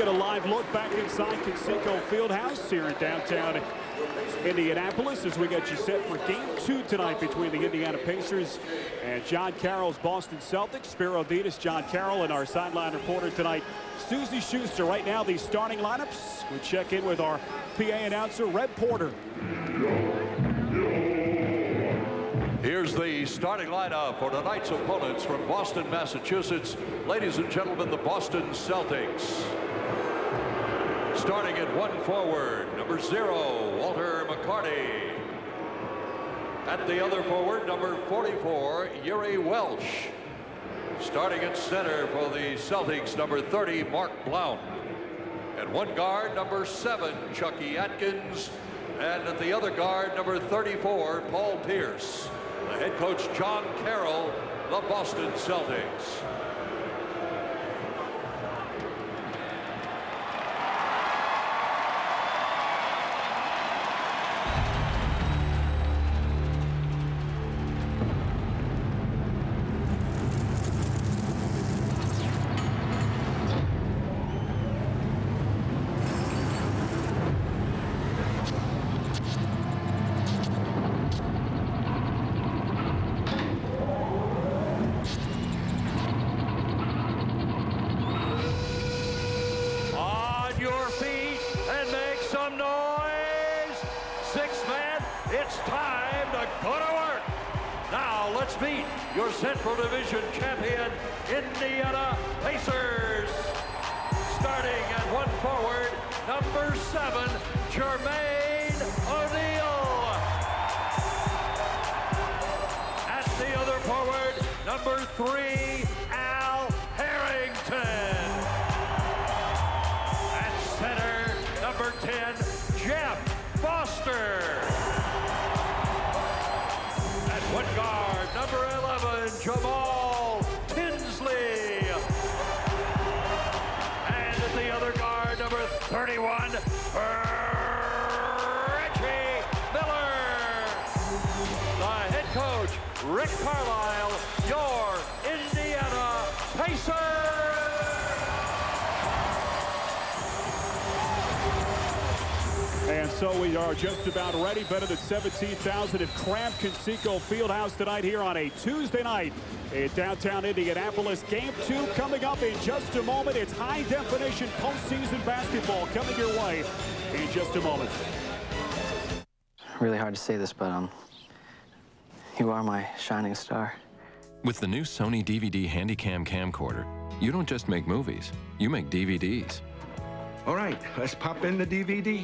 get a live look back inside Conseco Fieldhouse here in downtown Indianapolis as we get you set for Game 2 tonight between the Indiana Pacers and John Carroll's Boston Celtics. Spiro Ditas, John Carroll, and our sideline reporter tonight, Susie Schuster. Right now, the starting lineups. We check in with our PA announcer, Red Porter. Here's the starting lineup for tonight's opponents from Boston, Massachusetts. Ladies and gentlemen, the Boston Celtics. Starting at 1 forward, number 0, Walter McCarty. At the other forward, number 44, Yuri Welsh. Starting at center for the Celtics, number 30, Mark Blount. At one guard, number 7, Chucky Atkins. And at the other guard, number 34, Paul Pierce. The head coach, John Carroll, the Boston Celtics. Let's meet your Central Division champion, Indiana Pacers. Starting at 1 forward, number 7, Jermaine O'Neal. At the other forward, number 3, Al Harrington. At center, number 10, Jeff Foster. At one guard, number 11, Jamal Tinsley. And at the other guard, number 31, Reggie Miller. The head coach, Rick Carlisle, your Indiana Pacers. And so we are just about ready. Better than 17,000 at cramped Conseco Fieldhouse tonight here on a Tuesday night in downtown Indianapolis. Game 2 coming up in just a moment. It's high-definition postseason basketball coming your way in just a moment. Really hard to say this, but you are my shining star. With the new Sony DVD Handycam camcorder, you don't just make movies, you make DVDs. All right, let's pop in the DVD.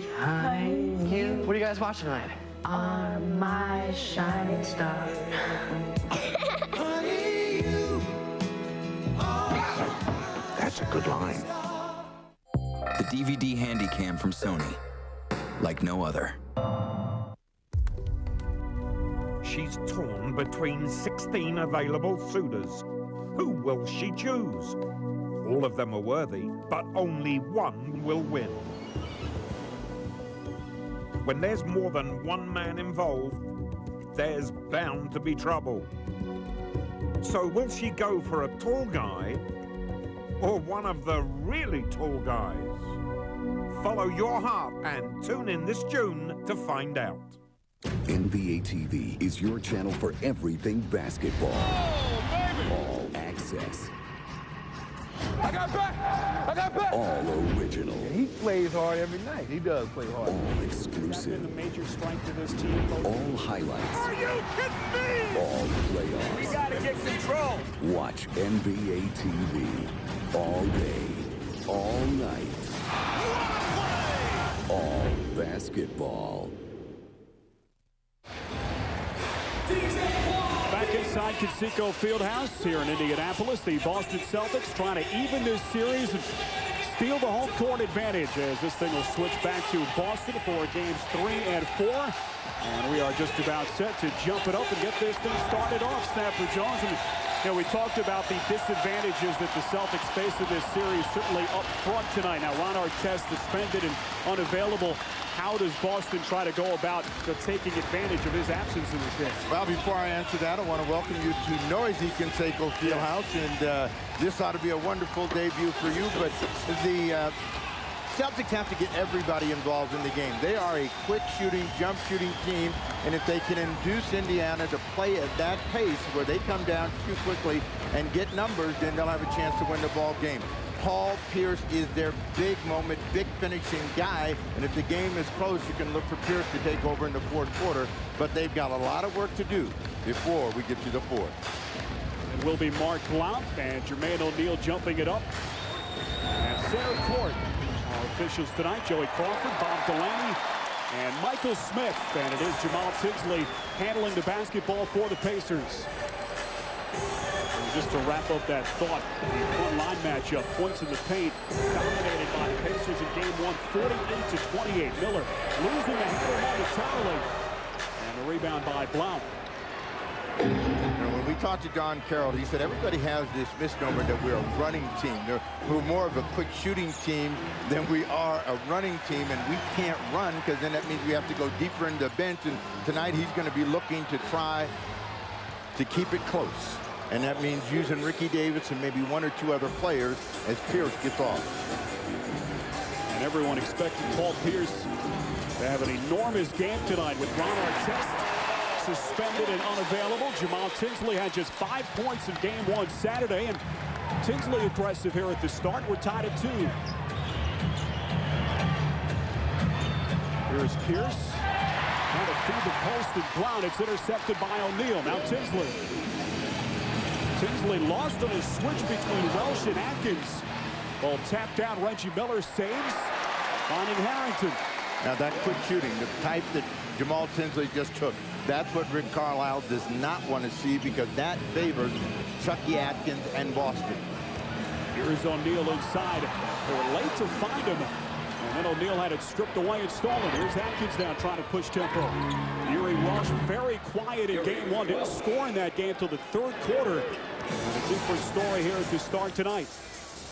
You. What are you guys watching tonight? Are my shining star. Honey, you are. That's a good line. The DVD Handycam from Sony, like no other. She's torn between 16 available suitors. Who will she choose? All of them are worthy, but only one will win. When there's more than one man involved, there's bound to be trouble. So will she go for a tall guy or one of the really tall guys? Follow your heart and tune in this June to find out. NBA TV is your channel for everything basketball. Oh, baby! All access. I got back! I got back! All original. He plays hard every night. He does play hard. All exclusive. The major strength of this team. All highlights. Are you kidding me? All playoffs. We gotta get control. Watch NBA TV all day, all night. All basketball. Back inside Conseco Fieldhouse here in Indianapolis, the Boston Celtics trying to even this series and steal the home court advantage as this thing will switch back to Boston for games 3 and 4. And we are just about set to jump it up and get this thing started off, Snapper Jones. And, you know, we talked about the disadvantages that the Celtics face in this series, certainly up front tonight. Now, Ron Artest suspended and unavailable. How does Boston try to go about taking advantage of his absence in this game? Well, before I answer that, I want to welcome you to noisy Conseco Fieldhouse, and this ought to be a wonderful debut for you. But Celtics have to get everybody involved in the game. They are a quick shooting, jump shooting team, and if they can induce Indiana to play at that pace where they come down too quickly and get numbers, then they'll have a chance to win the ball game. Paul Pierce is their big moment, big finishing guy, and if the game is close, you can look for Pierce to take over in the fourth quarter, but they've got a lot of work to do before we get to the fourth. It will be Mark Blount and Jermaine O'Neal jumping it up at center court. Our officials tonight, Joey Crawford, Bob Delaney, and Michael Smith. And it is Jamal Tinsley handling the basketball for the Pacers. And just to wrap up that thought, the front line matchup, points in the paint, dominated by the Pacers in game one, 48-28. Miller losing the handle momentarily. And the rebound by Blount. You know, when we talked to Don Carroll, he said everybody has this misnomer that we're a running team. We're more of a quick shooting team than we are a running team, and we can't run because then that means we have to go deeper into the bench. And tonight he's going to be looking to try to keep it close. And that means using Ricky Davis and maybe one or two other players as Pierce gets off. And everyone expecting Paul Pierce to have an enormous game tonight with Ron Artest suspended and unavailable. Jamal Tinsley had just 5 points in game one Saturday, and Tinsley aggressive here at the start. We're tied at 2. Here's Pierce trying to feed the post and Blount. It's intercepted by O'Neal. Now Tinsley. Tinsley lost on a switch between Welsh and Atkins. Ball tapped out. Reggie Miller saves, finding Harrington. Now that quick shooting, the type that Jamal Tinsley just took, that's what Rick Carlisle does not want to see because that favors Chucky Atkins and Boston. Here's O'Neal inside. They were late to find him. And then O'Neal had it stripped away and stolen. Here's Atkins now trying to push tempo. Uri Welsh very quiet in game one. Didn't score in that game till the third quarter. And a different story here at the start tonight.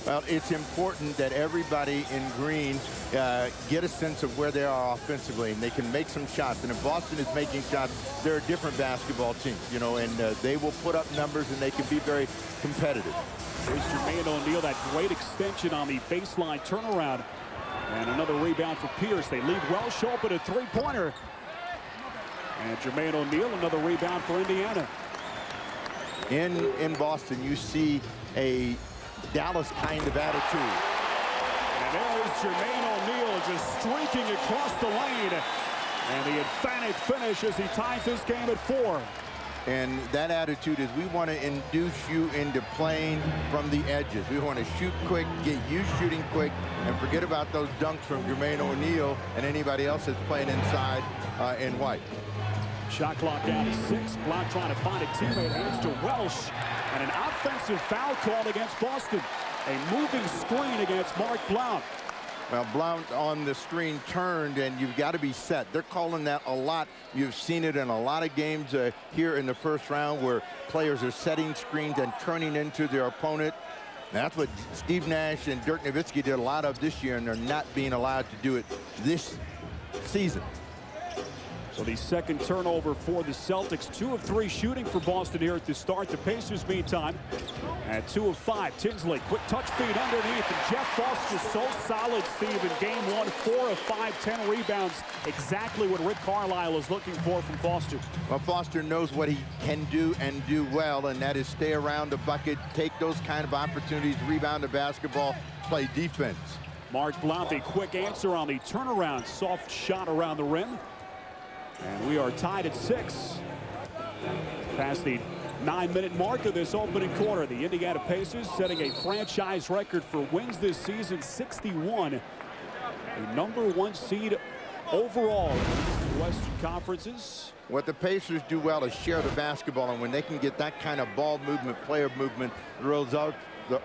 Well, it's important that everybody in green get a sense of where they are offensively, and they can make some shots. And if Boston is making shots, they're a different basketball team, you know, and they will put up numbers and they can be very competitive. Here's Jermaine O'Neal, that great extension on the baseline turnaround. And another rebound for Pierce. They leave Welsh open, a three-pointer. And Jermaine O'Neal, another rebound for Indiana. In Boston, you see a Dallas kind of attitude. And there's Jermaine O'Neal just streaking across the lane. And the emphatic finish as he ties this game at 4. And that attitude is we want to induce you into playing from the edges. We want to shoot quick, get you shooting quick, and forget about those dunks from Jermaine O'Neal and anybody else that's playing inside in white. Shot clock down to 6. Blount trying to find a teammate, hands to Welsh. And an offensive foul called against Boston. A moving screen against Mark Blount. Well, Blount on the screen turned, and you've got to be set. They're calling that a lot. You've seen it in a lot of games here in the first round where players are setting screens and turning into their opponent. And that's what Steve Nash and Dirk Nowitzki did a lot of this year, and they're not being allowed to do it this season. So the second turnover for the Celtics. 2 of 3 shooting for Boston here at the start. The Pacers, meantime, at 2 of 5. Tinsley, quick touch feed underneath. And Jeff Foster so solid, Steve, in game 1. 4 of 5, 10 rebounds. Exactly what Rick Carlisle is looking for from Foster. Well, Foster knows what he can do and do well, and that is stay around the bucket, take those kind of opportunities, rebound the basketball, play defense. Mark Blount, a quick answer on the turnaround. Soft shot around the rim. And we are tied at 6. Past the 9-minute mark of this opening quarter. The Indiana Pacers setting a franchise record for wins this season, 61. A #1 seed overall in the Western Conferences. What the Pacers do well is share the basketball, and when they can get that kind of ball movement, player movement, the results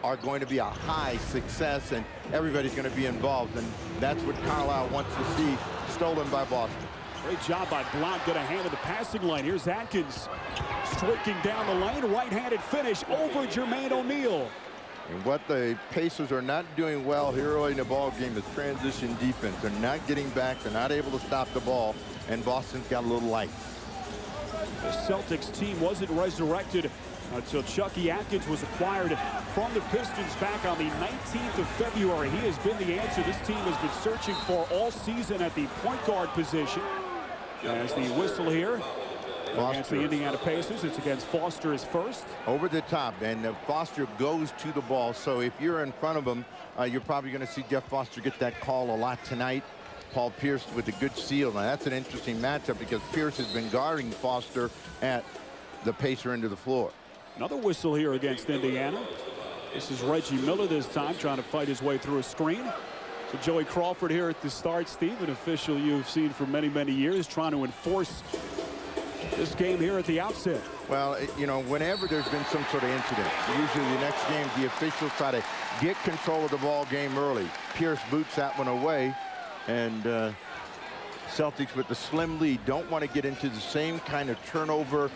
are going to be a high success, and everybody's going to be involved. And that's what Carlisle wants to see stolen by Boston. Great job by Blount. Get a hand in the passing lane. Here's Atkins streaking down the lane. Right-handed finish over Jermaine O'Neal. And what the Pacers are not doing well here early in the ball game is transition defense. They're not getting back. They're not able to stop the ball. And Boston's got a little life. The Celtics team wasn't resurrected until Chucky Atkins was acquired from the Pistons back on the 19th of February. He has been the answer this team has been searching for all season at the point guard position. As the whistle here against the Indiana Pacers, it's against Foster as first. Over the top, and Foster goes to the ball. So if you're in front of him, you're probably going to see Jeff Foster get that call a lot tonight. Paul Pierce with a good seal. Now that's an interesting matchup because Pierce has been guarding Foster at the Pacer end of the floor. Another whistle here against Indiana. This is Reggie Miller this time trying to fight his way through a screen. So Joey Crawford here at the start, Steve, an official you've seen for many, many years, trying to enforce this game here at the outset. Well, you know, whenever there's been some sort of incident, usually the next game, the officials try to get control of the ball game early. Pierce boots that one away, and Celtics with the slim lead don't want to get into the same kind of turnover,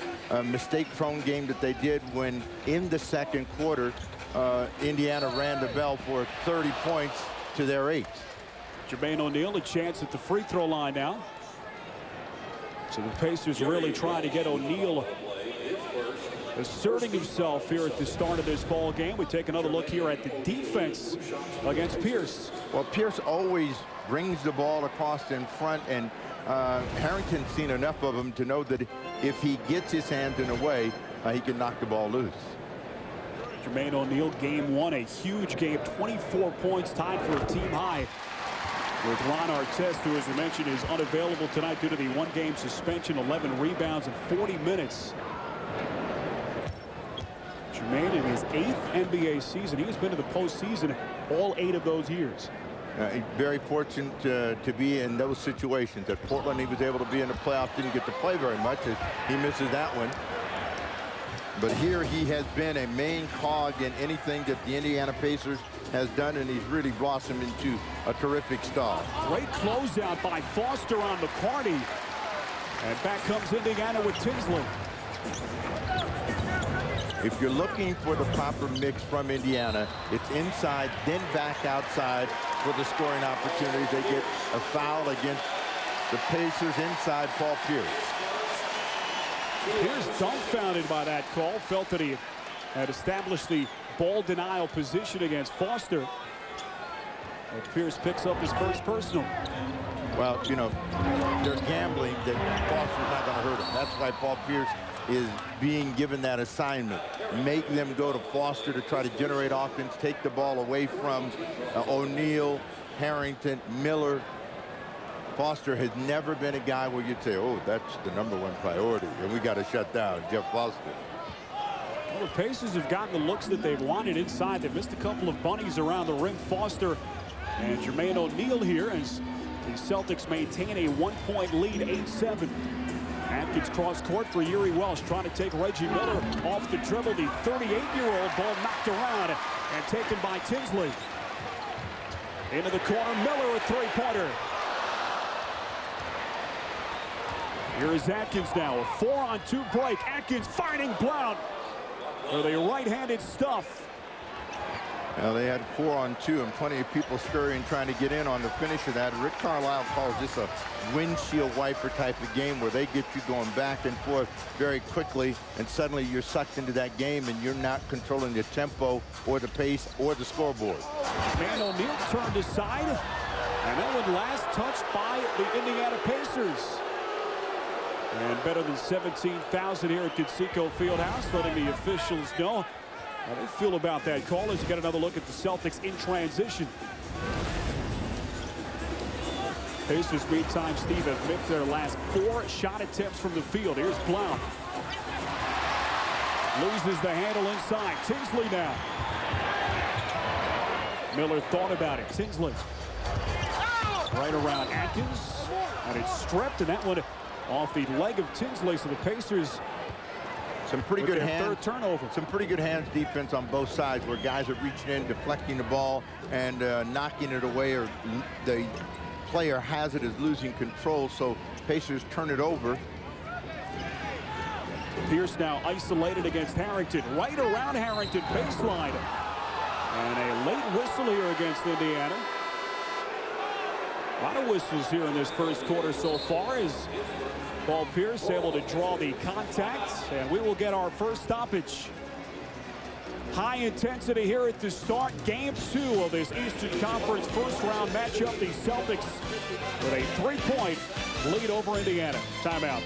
mistake-prone game that they did when in the second quarter, Indiana ran the bell for 30 points to their 8. Jermaine O'Neal a chance at the free throw line now. So the Pacers really trying to get O'Neal asserting himself here at the start of this ball game. We take another look here at the defense against Pierce. Well, Pierce always brings the ball across in front, and Harrington's seen enough of him to know that if he gets his hand in the way, he can knock the ball loose. Jermaine O'Neal, game 1, a huge game, 24 points, tied for a team high with Ron Artest, who, as we mentioned, is unavailable tonight due to the 1-game suspension. 11 rebounds in 40 minutes. Jermaine in his 8th NBA season. He has been to the postseason all 8 of those years. Very fortunate to be in those situations. At Portland, he was able to be in the playoffs, didn't get to play very much. He misses that one. But here he has been a main cog in anything that the Indiana Pacers has done, and he's really blossomed into a terrific star. Great closeout by Foster on McCarty. And back comes Indiana with Tinsley. If you're looking for the proper mix from Indiana, it's inside, then back outside for the scoring opportunities. They get a foul against the Pacers inside Paul Pierce. Pierce dumbfounded by that call. Felt that he had established the ball denial position against Foster. And Pierce picks up his first personal. Well, you know, they're gambling that Foster's not going to hurt him. That's why Paul Pierce is being given that assignment. Make them go to Foster to try to generate offense, take the ball away from O'Neal, Harrington, Miller. Foster has never been a guy where you'd say, oh, that's the #1 priority, and we got to shut down Jeff Foster. Well, the Pacers have gotten the looks that they've wanted inside. They've missed a couple of bunnies around the rim. Foster and Jermaine O'Neal here as the Celtics maintain a 1-point lead, 8-7. Atkins cross court for Yuri Welsh, trying to take Reggie Miller off the dribble. The 38-year-old ball knocked around and taken by Tinsley. Into the corner, Miller a three-pointer. Here is Atkins now, a 4-on-2 break. Atkins fighting Blount for the right-handed stuff. Well, they had 4-on-2 and plenty of people scurrying trying to get in on the finish of that. Rick Carlisle calls this a windshield wiper type of game where they get you going back and forth very quickly, and suddenly you're sucked into that game and you're not controlling the tempo or the pace or the scoreboard. Man, O'Neal turned aside, and that one last touched by the Indiana Pacers. And better than 17,000 here at Conseco Fieldhouse, letting the officials know how they feel about that call as you get another look at the Celtics in transition. Pacers, meantime, Steve, have missed their last 4 shot attempts from the field. Here's Blount. Loses the handle inside. Tinsley now. Miller thought about it. Tinsley. Right around Atkins. And it's stripped, and that one off the leg of Tinsley. So the Pacers, some pretty good hands. Third turnover. Some pretty good hands defense on both sides where guys are reaching in, deflecting the ball, and knocking it away, or the player has it, is losing control. So Pacers turn it over. Pierce now isolated against Harrington. Right around Harrington, baseline. And a late whistle here against Indiana. A lot of whistles here in this first quarter so far as Paul Pierce able to draw the contact, and we will get our first stoppage. High intensity here at the start. Game 2 of this Eastern Conference first-round matchup. The Celtics with a 3-point lead over Indiana. Timeout.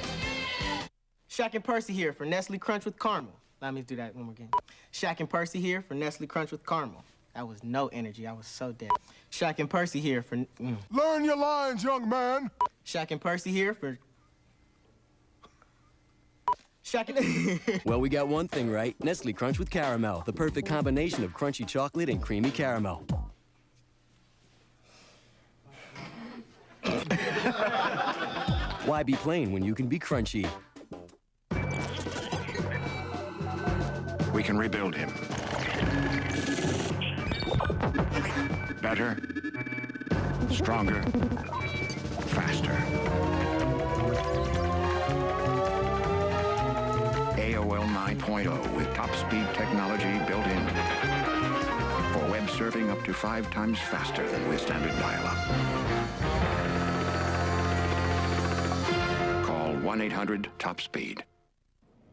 Shaq and Percy here for Nestle Crunch with Caramel. Let me do that one more again. Shaq and Percy here for Nestle Crunch with Caramel. That was no energy. I was so dead. Shaq and Percy here for... Learn your lines, young man. Shaq and Percy here for... Shaq and... Well, we got one thing right. Nestle Crunch with Caramel. The perfect combination of crunchy chocolate and creamy caramel. Why be plain when you can be crunchy? We can rebuild him. Better, stronger, faster. AOL 9.0 with top speed technology built in. For web surfing up to 5 times faster than with standard dial-up. Call 1-800-TOP-SPEED.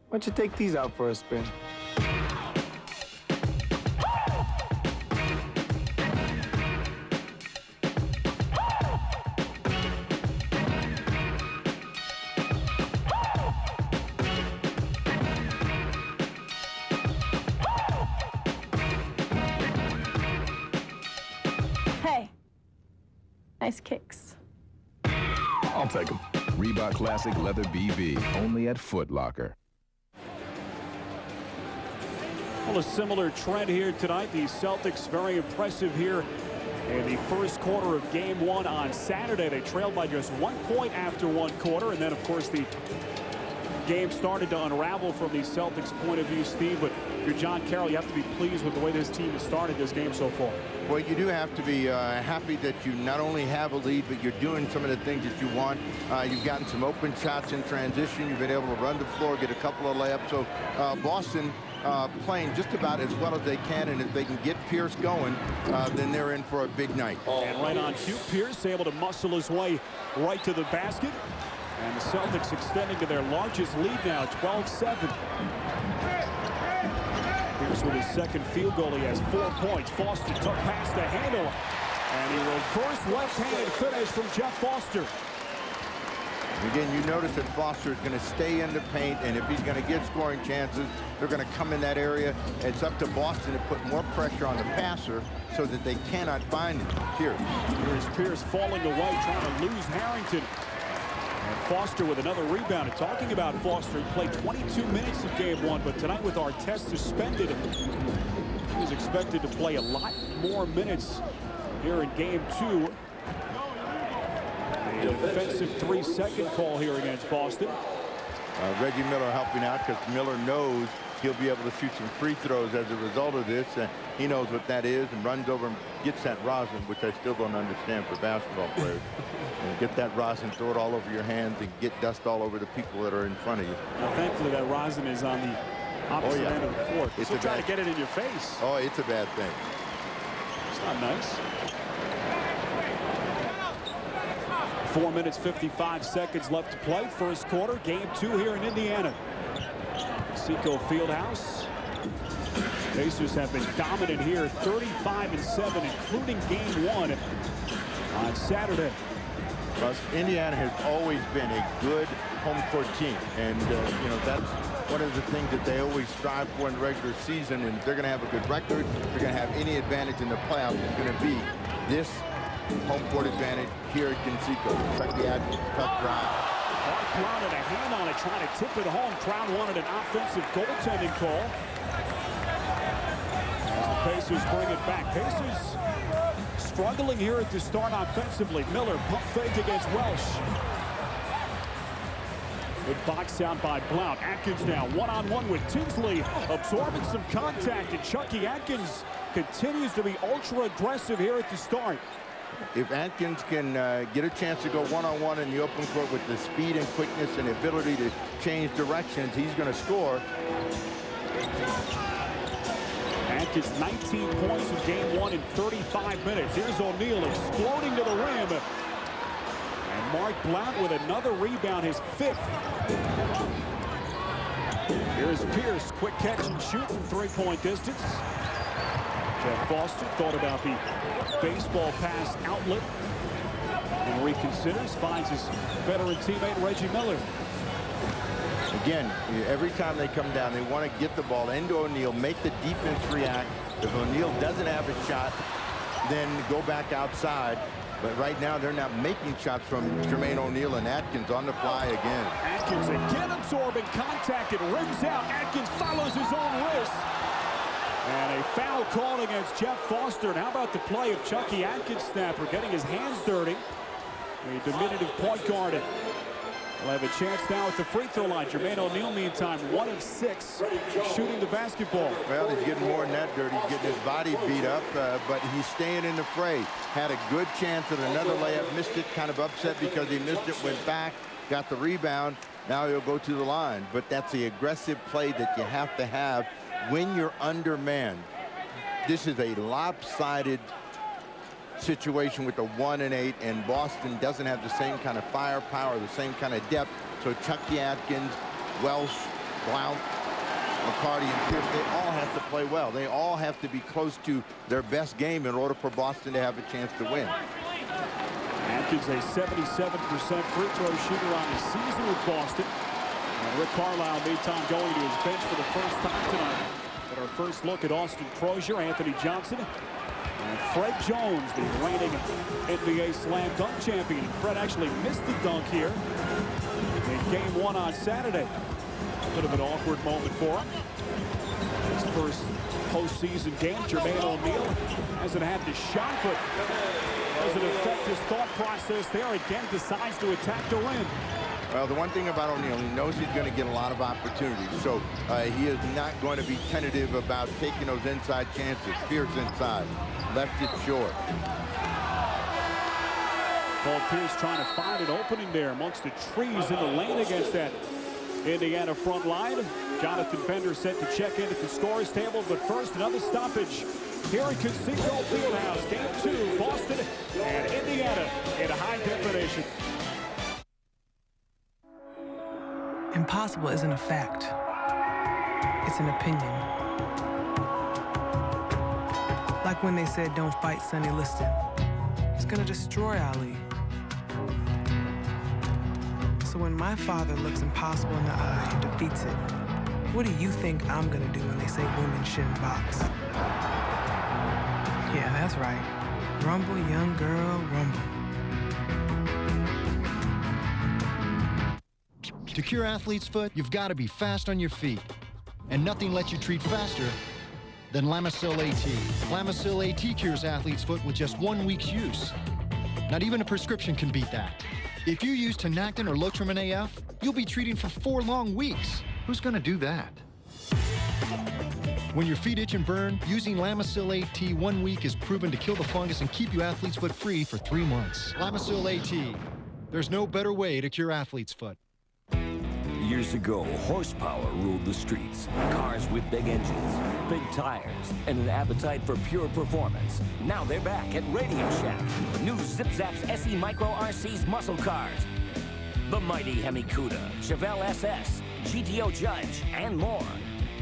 Why don't you take these out for a spin? Hey, nice kicks. I'll take them. Reebok Classic Leather BB, only at Foot Locker. Well, a similar trend here tonight. The Celtics very impressive here in the first quarter of Game 1 on Saturday. They trailed by just 1 point after 1 quarter, and then, of course, the game started to unravel from the Celtics' point of view, Steve. But if you're John Carroll, you have to be pleased with the way this team has started this game so far. Well, you do have to be happy that you not only have a lead, but you're doing some of the things that you want. You've gotten some open shots in transition. You've been able to run the floor, get a couple of layups. So Boston playing just about as well as they can, and if they can get Pierce going, then they're in for a big night. And right on cue, Pierce able to muscle his way right to the basket. And the Celtics extending to their largest lead now, 12-7. Pierce with his second field goal. He has 4 points. Foster took past the handle. And he reversed left-handed finish from Jeff Foster. Again, you notice that Foster is going to stay in the paint, and if he's going to get scoring chances, they're going to come in that area. It's up to Boston to put more pressure on the passer so that they cannot find him. Pierce. Here's Pierce falling away, trying to lose Harrington. And Foster with another rebound. And talking about Foster, he played 22 minutes in Game 1, but tonight with Artest suspended, he was expected to play a lot more minutes here in Game 2. A defensive 3-second call here against Boston. Reggie Miller helping out because Miller knows he'll be able to shoot some free throws as a result of this. He knows what that is and runs over and gets that rosin, which I still don't understand for basketball players. Get that rosin, throw it all over your hands, and get dust all over the people that are in front of you. Now, thankfully, that rosin is on the opposite end of the court. It's still trying to get it in your face. Oh, it's a bad thing. It's not nice. 4 minutes, 55 seconds left to play. First quarter, Game 2 here in Indiana. Seco Fieldhouse. Pacers have been dominant here, 35-7, including Game 1 on Saturday. Well, Indiana has always been a good home court team, and you know, that's one of the things that they always strive for in the regular season. And if they're going to have a good record, they're going to have any advantage in the playoffs, it's going to be this home court advantage here at Conseco. Check the Adams, tough drive. Mark Brown had a hand on it, trying to tip it home. Crown wanted an offensive goaltending call. As the Pacers bring it back. Pacers struggling here at the start offensively. Miller pump fake against Welsh. Good box out by Blount. Atkins now one-on-one with Tinsley, absorbing some contact, and Chucky Atkins continues to be ultra aggressive here at the start. If Atkins can get a chance to go one-on-one in the open court with the speed and quickness and ability to change directions, he's going to score. Atkins 19 points in Game 1 in 35 minutes. Here's O'Neal exploding to the rim. And Mark Blount with another rebound, his 5th. Here's Pierce, quick catch and shoot from three-point distance. Jeff Foster thought about the baseball pass outlet and reconsiders, finds his veteran teammate Reggie Miller. Again, every time they come down, they want to get the ball into O'Neal, make the defense react. If O'Neal doesn't have a shot, then go back outside. But right now, they're not making shots from Jermaine O'Neal, and Atkins on the fly again. Atkins again absorbing contact. It rims out. Atkins follows his own wrist. And a foul called against Jeff Foster. And how about the play of Chucky Atkins, snapper, getting his hands dirty. A diminutive point guard. Will have a chance now at the free throw line. Jermaine O'Neal, meantime, 1 of 6 shooting the basketball. Well, he's getting more than that dirty. He's getting his body beat up, but he's staying in the fray. Had a good chance at another layup, missed it, kind of upset because he missed it, went back, got the rebound. Now he'll go to the line. But that's the aggressive play that you have to have when you're undermanned. This is a lopsided situation with the 1 and 8, and Boston doesn't have the same kind of firepower, the same kind of depth. So Chucky Atkins, Welsh, Blount, McCarty, and Pierce, they all have to play well. They all have to be close to their best game in order for Boston to have a chance to win. Atkins, a 77% free throw shooter on the season with Boston. And Rick Carlisle, meantime, going to his bench for the first time tonight. At our first look at Austin Crozier, Anthony Johnson, and Fred Jones, the reigning NBA slam dunk champion. Fred actually missed the dunk here in game 1 on Saturday. A bit of an awkward moment for him. His first postseason game. Jermaine O'Neal hasn't had the shot, but doesn't affect his thought process there. Again, decides to attack the rim. Well, the one thing about O'Neal, he knows he's going to get a lot of opportunities. So he is not going to be tentative about taking those inside chances. Pierce inside. Left it short. Paul Pierce trying to find an opening there amongst the trees in the lane against that Indiana front line. Jonathan Bender set to check in at the scorer's table, but first another stoppage here at Conseco Fieldhouse. Game 2, Boston and Indiana in high definition. Impossible isn't a fact. It's an opinion. Like when they said don't fight Sonny Liston. He's gonna destroy Ali. So when my father looks impossible in the eye and defeats it, what do you think I'm gonna do when they say women shouldn't box? Yeah, that's right. Rumble, young girl, rumble. To cure athlete's foot, you've got to be fast on your feet. And nothing lets you treat faster than Lamisil AT. Lamisil AT cures athlete's foot with just 1 week's use. Not even a prescription can beat that. If you use Tinactin or Lotrimin AF, you'll be treating for 4 long weeks. Who's gonna do that? When your feet itch and burn, using Lamisil AT 1 week is proven to kill the fungus and keep you athlete's foot free for 3 months. Lamisil AT. There's no better way to cure athlete's foot. Years ago, horsepower ruled the streets. Cars with big engines, big tires, and an appetite for pure performance. Now they're back at Radio Shack. New Zip Zaps SE Micro RC's muscle cars. The mighty Hemi Cuda, Chevelle SS, GTO Judge, and more.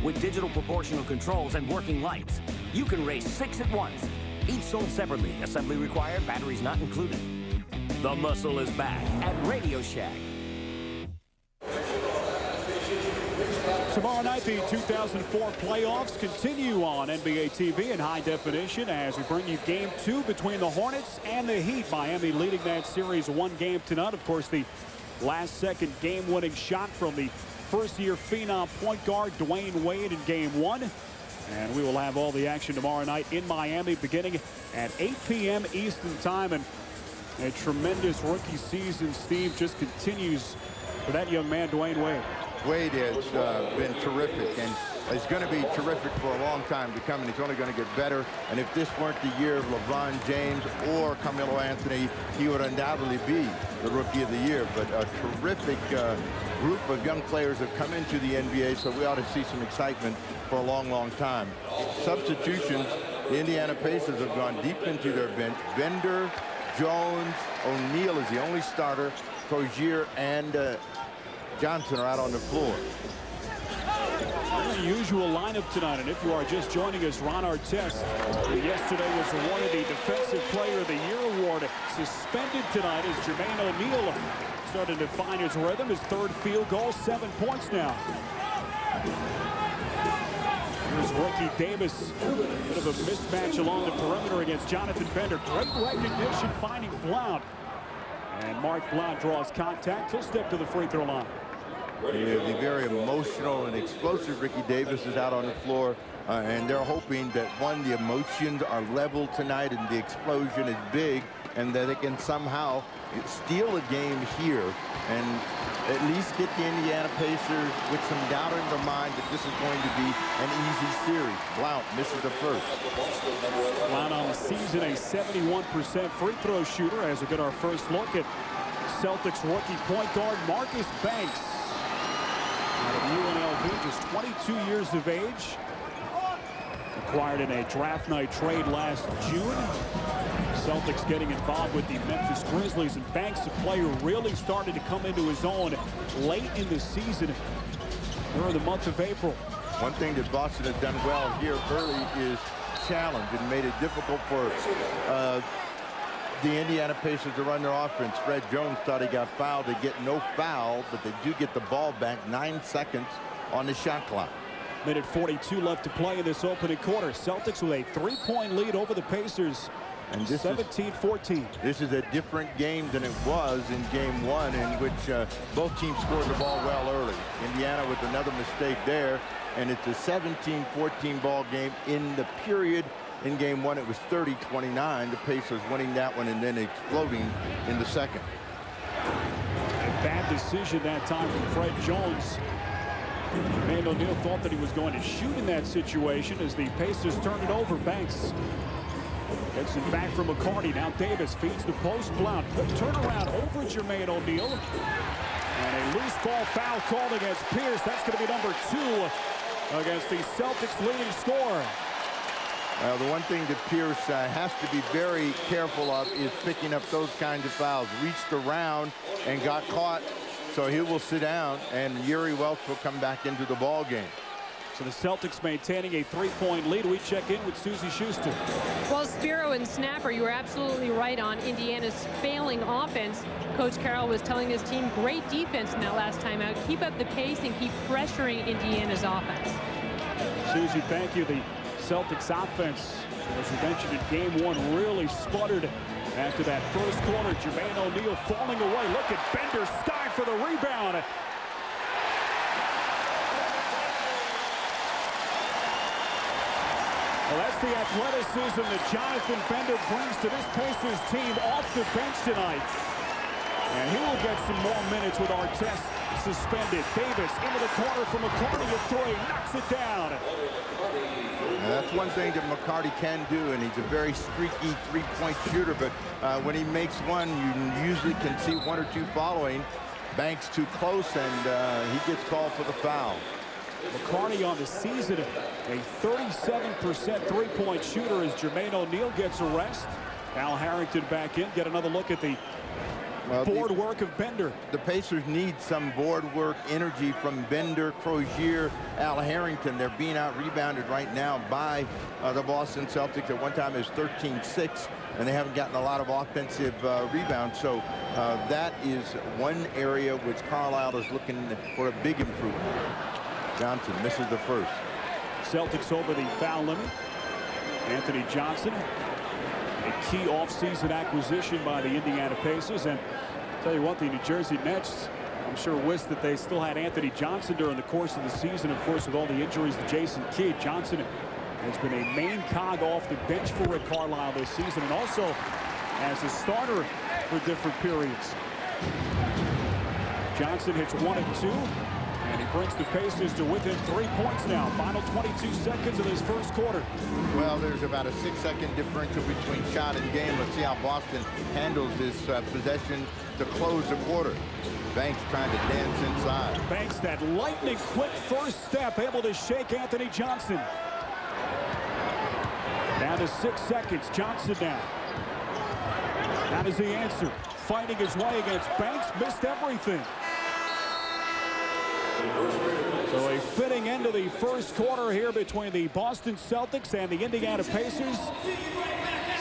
With digital proportional controls and working lights, you can race 6 at once. Each sold separately, assembly required, batteries not included. The muscle is back at Radio Shack. Tomorrow night, the 2004 playoffs continue on NBA TV in high definition as we bring you game 2 between the Hornets and the Heat. Miami leading that series 1 game to none. Of course, the last-second game-winning shot from the first-year phenom point guard Dwayne Wade in game 1. And we will have all the action tomorrow night in Miami beginning at 8 p.m. Eastern time. And a tremendous rookie season, Steve, just continues for that young man, Dwayne Wade. Wade has been terrific, and is going to be terrific for a long time to come, and he's only going to get better. And if this weren't the year of LeBron James or Carmelo Anthony, he would undoubtedly be the Rookie of the Year. But a terrific group of young players have come into the NBA, so we ought to see some excitement for a long, long time. Substitutions, the Indiana Pacers have gone deep into their bench. Bender, Jones, O'Neal is the only starter. Crozier and Johnson are out on the floor. Unusual lineup tonight, and if you are just joining us, Ron Artest, who yesterday was awarded the Defensive Player of the Year award, suspended tonight as Jermaine O'Neal started to find his rhythm. His third field goal, 7 points now. Here's Ricky Davis, bit of a mismatch along the perimeter against Jonathan Bender. Great recognition, finding Blount. And Mark Blount draws contact. He'll step to the free throw line. Yeah, the very emotional and explosive Ricky Davis is out on the floor, and they're hoping that, one, the emotions are level tonight and the explosion is big, and that they can somehow steal a game here and at least get the Indiana Pacers with some doubt in their mind that this is going to be an easy series. Blount misses the first. Blount on the season, a 71% free throw shooter. As we get our first look at Celtics rookie point guard Marcus Banks. Out of UNLV, just 22 years of age. Acquired in a draft night trade last June. Celtics getting involved with the Memphis Grizzlies, and Banks, a player really started to come into his own late in the season during the month of April. One thing that Boston has done well here early is challenge and made it difficult for the Indiana Pacers to run their offense. Fred Jones thought he got fouled. They get no foul, but they do get the ball back. 9 seconds on the shot clock. Minute 42 left to play in this opening quarter. Celtics with a 3-point lead over the Pacers. And this 17-14. This is a different game than it was in game one, in which both teams scored the ball well early. Indiana with another mistake there, and it's a 17-14 ball game. In the period in game one, it was 30-29. The Pacers winning that one and then exploding in the second. A bad decision that time from Fred Jones. Jermaine O'Neal thought that he was going to shoot in that situation as the Pacers turned it over. Banks gets it back from McCarty. Now Davis feeds the post. Blount. Quick turnaround over Jermaine O'Neal. And a loose ball foul called against Pierce. That's going to be number 2 against the Celtics leading scorer. The one thing that Pierce has to be very careful of is picking up those kinds of fouls. Reached around and got caught, so he will sit down, and Yuri Welch will come back into the ball game. So the Celtics maintaining a 3-point lead. We check in with Susie Schuster. Well, Spiro and Snapper, you were absolutely right on Indiana's failing offense. Coach Carroll was telling his team, great defense in that last time out. Keep up the pace and keep pressuring Indiana's offense. Susie, thank you. The Celtics offense, as we mentioned in game one, really sputtered after that first quarter. Jermaine O'Neal falling away. Look at Bender, Stein for the rebound. Well, that's the athleticism that Jonathan Bender brings to this Pacers team off the bench tonight. And he will get some more minutes with Artest suspended. Davis into the corner from McCarty at 3, knocks it down. Now, that's one thing that McCarty can do, and he's a very streaky 3-point shooter, but when he makes one, you usually can see 1 or 2 following. Banks too close, and he gets called for the foul. McCarty on the season, a 37% 3-point shooter as Jermaine O'Neal gets a rest. Al Harrington back in. Get another look at the board work of Bender. The Pacers need some board work, energy from Bender, Crozier, Al Harrington. They're being out-rebounded right now by the Boston Celtics. At one time it was 13-6, and they haven't gotten a lot of offensive rebounds. So that is one area which Carlisle is looking for a big improvement. Johnson misses the first. Celtics over the foul limit. Anthony Johnson, a key offseason acquisition by the Indiana Pacers. And I'll tell you what, the New Jersey Nets, I'm sure, wish that they still had Anthony Johnson during the course of the season. Of course, with all the injuries to Jason Kidd, Johnson has been a main cog off the bench for Rick Carlisle this season, and also as a starter for different periods. Johnson hits 1 of 2. And he brings the Pacers to within 3 points now. Final 22 seconds of this first quarter. Well, there's about a 6-second differential between shot and game. Let's see how Boston handles this possession to close the quarter. Banks trying to dance inside. Banks, that lightning quick first step, able to shake Anthony Johnson. Down to 6 seconds. Johnson now. That is the answer. Fighting his way against Banks. Missed everything. So a fitting end to the first quarter here between the Boston Celtics and the Indiana Pacers.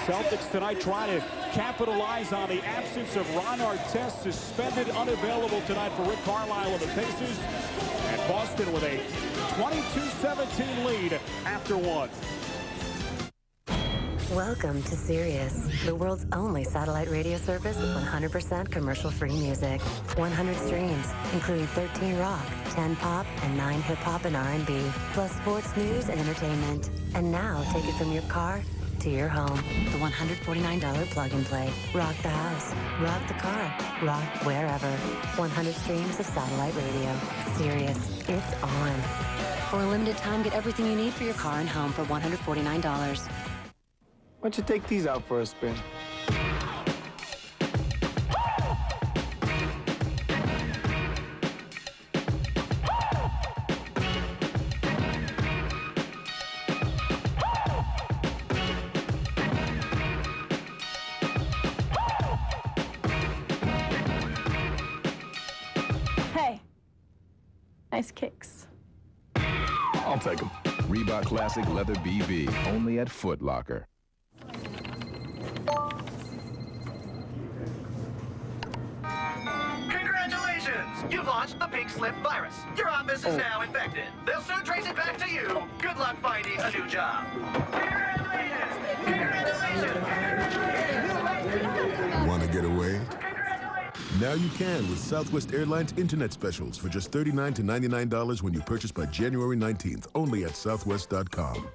Celtics tonight trying to capitalize on the absence of Ron Artest, suspended, unavailable tonight for Rick Carlisle of the Pacers. And Boston with a 22-17 lead after one. Welcome to Sirius, the world's only satellite radio service with 100% commercial-free music. 100 streams, including 13 rock, 10 pop, and 9 hip-hop and R&B, plus sports, news, and entertainment. And now, take it from your car to your home. The $149 plug-and-play. Rock the house, rock the car, rock wherever. 100 streams of satellite radio. Sirius, it's on. For a limited time, get everything you need for your car and home for $149. Why don't you take these out for a spin? Hey, nice kicks. I'll take them. Reebok Classic Leather BB, only at Foot Locker. Congratulations! You launched the pink slip virus. Your office is now infected. They'll soon trace it back to you. Good luck finding a new job. Congratulations! Congratulations! Want to get away? Now you can with Southwest Airlines Internet Specials for just $39 to $99 when you purchase by January 19th, only at southwest.com.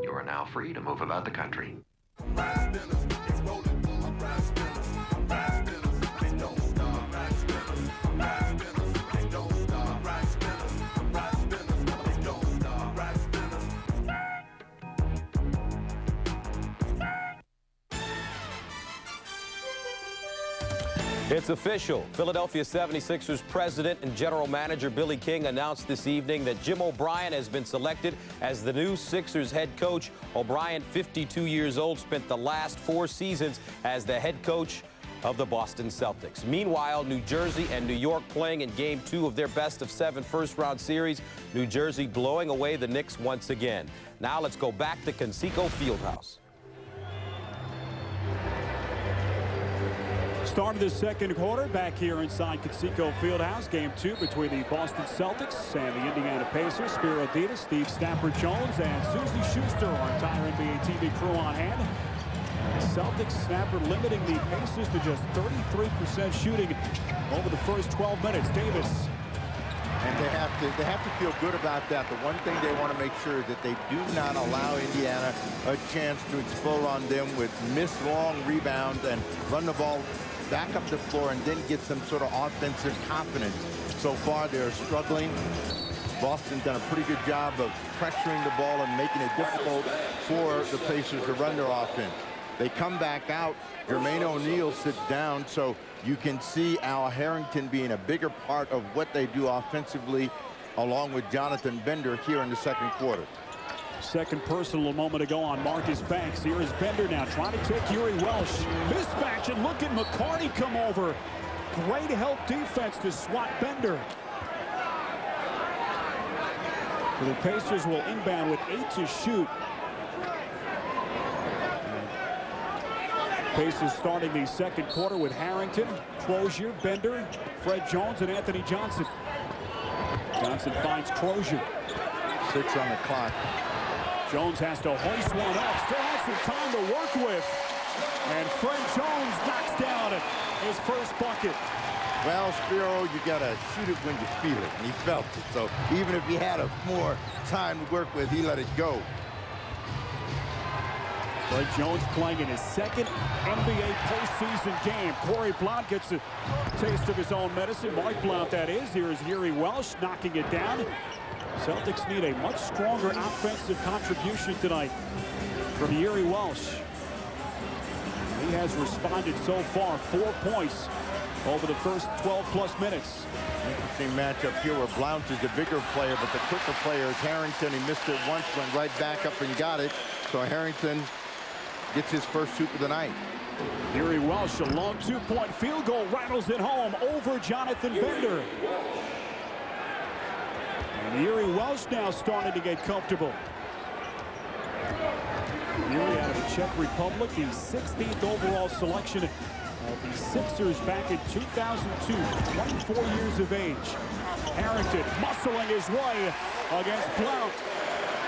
You are now free to move about the country. It's official. Philadelphia 76ers president and general manager Billy King announced this evening that Jim O'Brien has been selected as the new Sixers head coach. O'Brien, 52 years old, spent the last 4 seasons as the head coach of the Boston Celtics. Meanwhile, New Jersey and New York playing in Game 2 of their best-of-7 first-round series. New Jersey blowing away the Knicks once again. Now let's go back to Conseco Fieldhouse. Start of the second quarter back here inside Conseco Fieldhouse. Game 2 between the Boston Celtics and the Indiana Pacers. Spiro Ditas, Steve Snapper-Jones, and Susie Schuster, our entire NBA TV crew on hand. The Celtics snapper limiting the Pacers to just 33% shooting over the first 12 minutes. Davis. And they have to feel good about that. The one thing they want to make sure is that they do not allow Indiana a chance to explode on them with missed long rebounds and run the ball back up the floor and then get some sort of offensive confidence. So far, they're struggling. Boston's done a pretty good job of pressuring the ball and making it difficult for the Pacers to run their offense. They come back out. Jermaine O'Neal sits down, so you can see Al Harrington being a bigger part of what they do offensively, along with Jonathan Bender here in the second quarter. Second personal a moment ago on Marcus Banks. Here is Bender now trying to take Uri Welsh. Mismatch, and look at McCarty come over. Great help defense to swat Bender. So the Pacers will inbound with 8 to shoot. Pacers starting the second quarter with Harrington, Crozier, Bender, Fred Jones, and Anthony Johnson. Johnson finds Crozier. 6 on the clock. Jones has to hoist one up. Still has some time to work with. And Fred Jones knocks down his first bucket. Well, Spiro, you got to shoot it when you feel it, and he felt it. So even if he had more time to work with, he let it go. Fred Jones playing in his second NBA postseason game. Corey Blount gets a taste of his own medicine. Mark Blount, that is. Here's Uri Welsh knocking it down. Celtics need a much stronger offensive contribution tonight from Uri Welsh. He has responded so far, 4 points over the first 12+ minutes. Interesting matchup here where Blount is the bigger player, but the quicker player is Harrington. He missed it once, went right back up and got it. So Harrington gets his first shoot of the night. Uri Welsh, a long 2-point field goal, rattles it home over Jonathan Bender. And Yuri Welsh now starting to get comfortable. Yuri out of the Czech Republic, the 16th overall selection of the Sixers back in 2002, 24 years of age. Harrington muscling his way against Blount.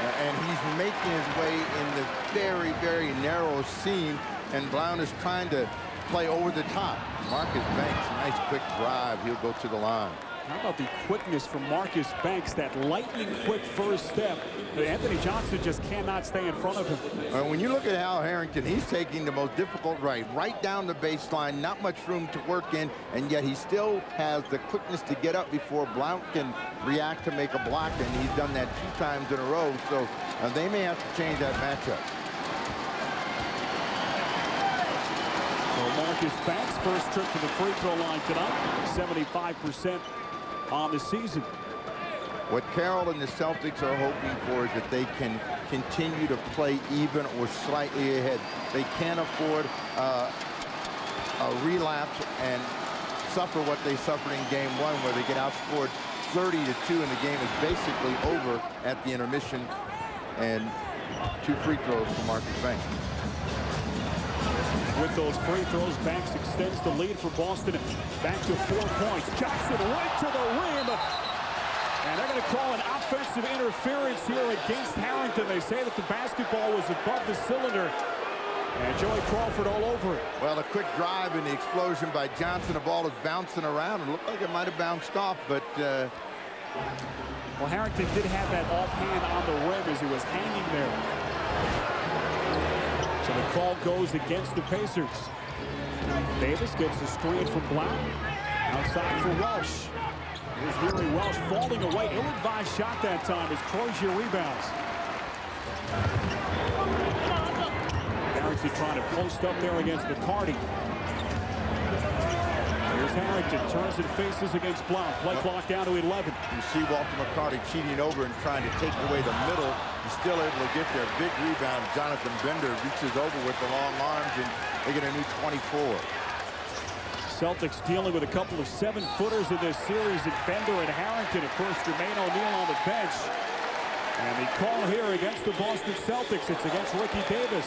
And he's making his way in the very, very narrow seam, and Blount is trying to play over the top. Marcus Banks, nice quick drive. He'll go to the line. How about the quickness from Marcus Banks, that lightning quick first step. Anthony Johnson just cannot stay in front of him. When you look at Al Harrington, he's taking the most difficult right down the baseline, not much room to work in, and yet he still has the quickness to get up before Blount can react to make a block, and he's done that 2 times in a row, so they may have to change that matchup. So Marcus Banks, first trip to the free throw line tonight, 75% on the season. What Carroll and the Celtics are hoping for is that they can continue to play even or slightly ahead. They can't afford a relapse and suffer what they suffered in game 1, where they get outscored 30-2 and the game is basically over at the intermission. And 2 free throws for Marcus Banks. With those free throws, Banks extends the lead for Boston back to 4 points. Jackson right to the rim. And they're going to call an offensive interference here against Harrington. They say that the basketball was above the cylinder. And Joey Crawford all over it. Well, a quick drive and the explosion by Johnson. The ball is bouncing around. It looked like it might have bounced off, but... Well, Harrington did have that offhand on the rim as he was hanging there. So the call goes against the Pacers. Davis gets the screen from Blount. Outside for Welsh. Here's Yuri Welsh falling away. Ill-advised shot that time as Crozier rebounds. Harrington trying to post up there against McCarty. Here's Harrington, turns and faces against Blount. Play clock down to 11. You see Walter McCarty cheating over and trying to take away the middle. He's still able to get there. Big rebound. Jonathan Bender reaches over with the long arms, and they get a new 24. Celtics dealing with a couple of 7-footers in this series, and Bender and Harrington. Of course, Jermaine O'Neal on the bench. And the call here against the Boston Celtics, it's against Ricky Davis.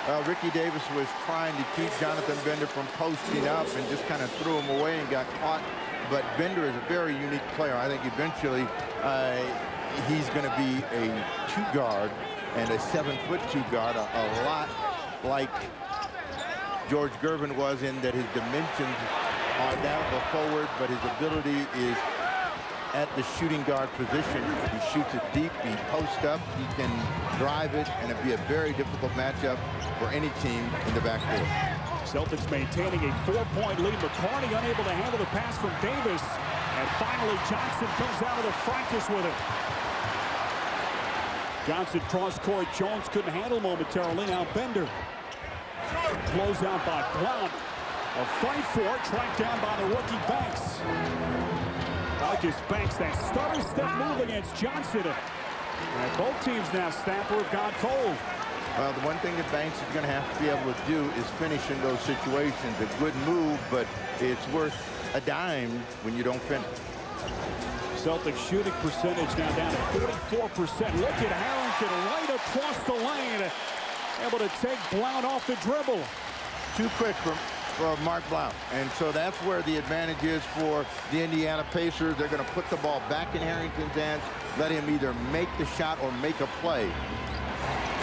Well, Ricky Davis was trying to keep Jonathan Bender from posting up and just kind of threw him away and got caught. But Bender is a very unique player. I think eventually he's going to be a 2-guard and a 7-foot 2-guard, a lot like George Gervin was, in that his dimensions are down the forward, but his ability is at the shooting guard position. He shoots it deep, he posts up, he can drive it, and it'd be a very difficult matchup for any team in the backcourt. Celtics maintaining a 4-point lead. McCarty unable to handle the pass from Davis. And finally, Johnson comes out of the fracas with it. Johnson cross-court. Jones couldn't handle momentarily. Now Bender. Close out by Blount. A fight for it, tracked down by the rookie Banks. Marcus Banks, that stutter step move against Johnson. And both teams now, Snapper, have gone cold. Well, the one thing that Banks is going to have to be able to do is finish in those situations. A good move, but it's worth a dime when you don't finish. Celtics shooting percentage now down to 44%. Look at Harrington right across the lane. Able to take Blount off the dribble. Too quick for Mark Blount. And so that's where the advantage is for the Indiana Pacers. They're going to put the ball back in Harrington's hands, let him either make the shot or make a play.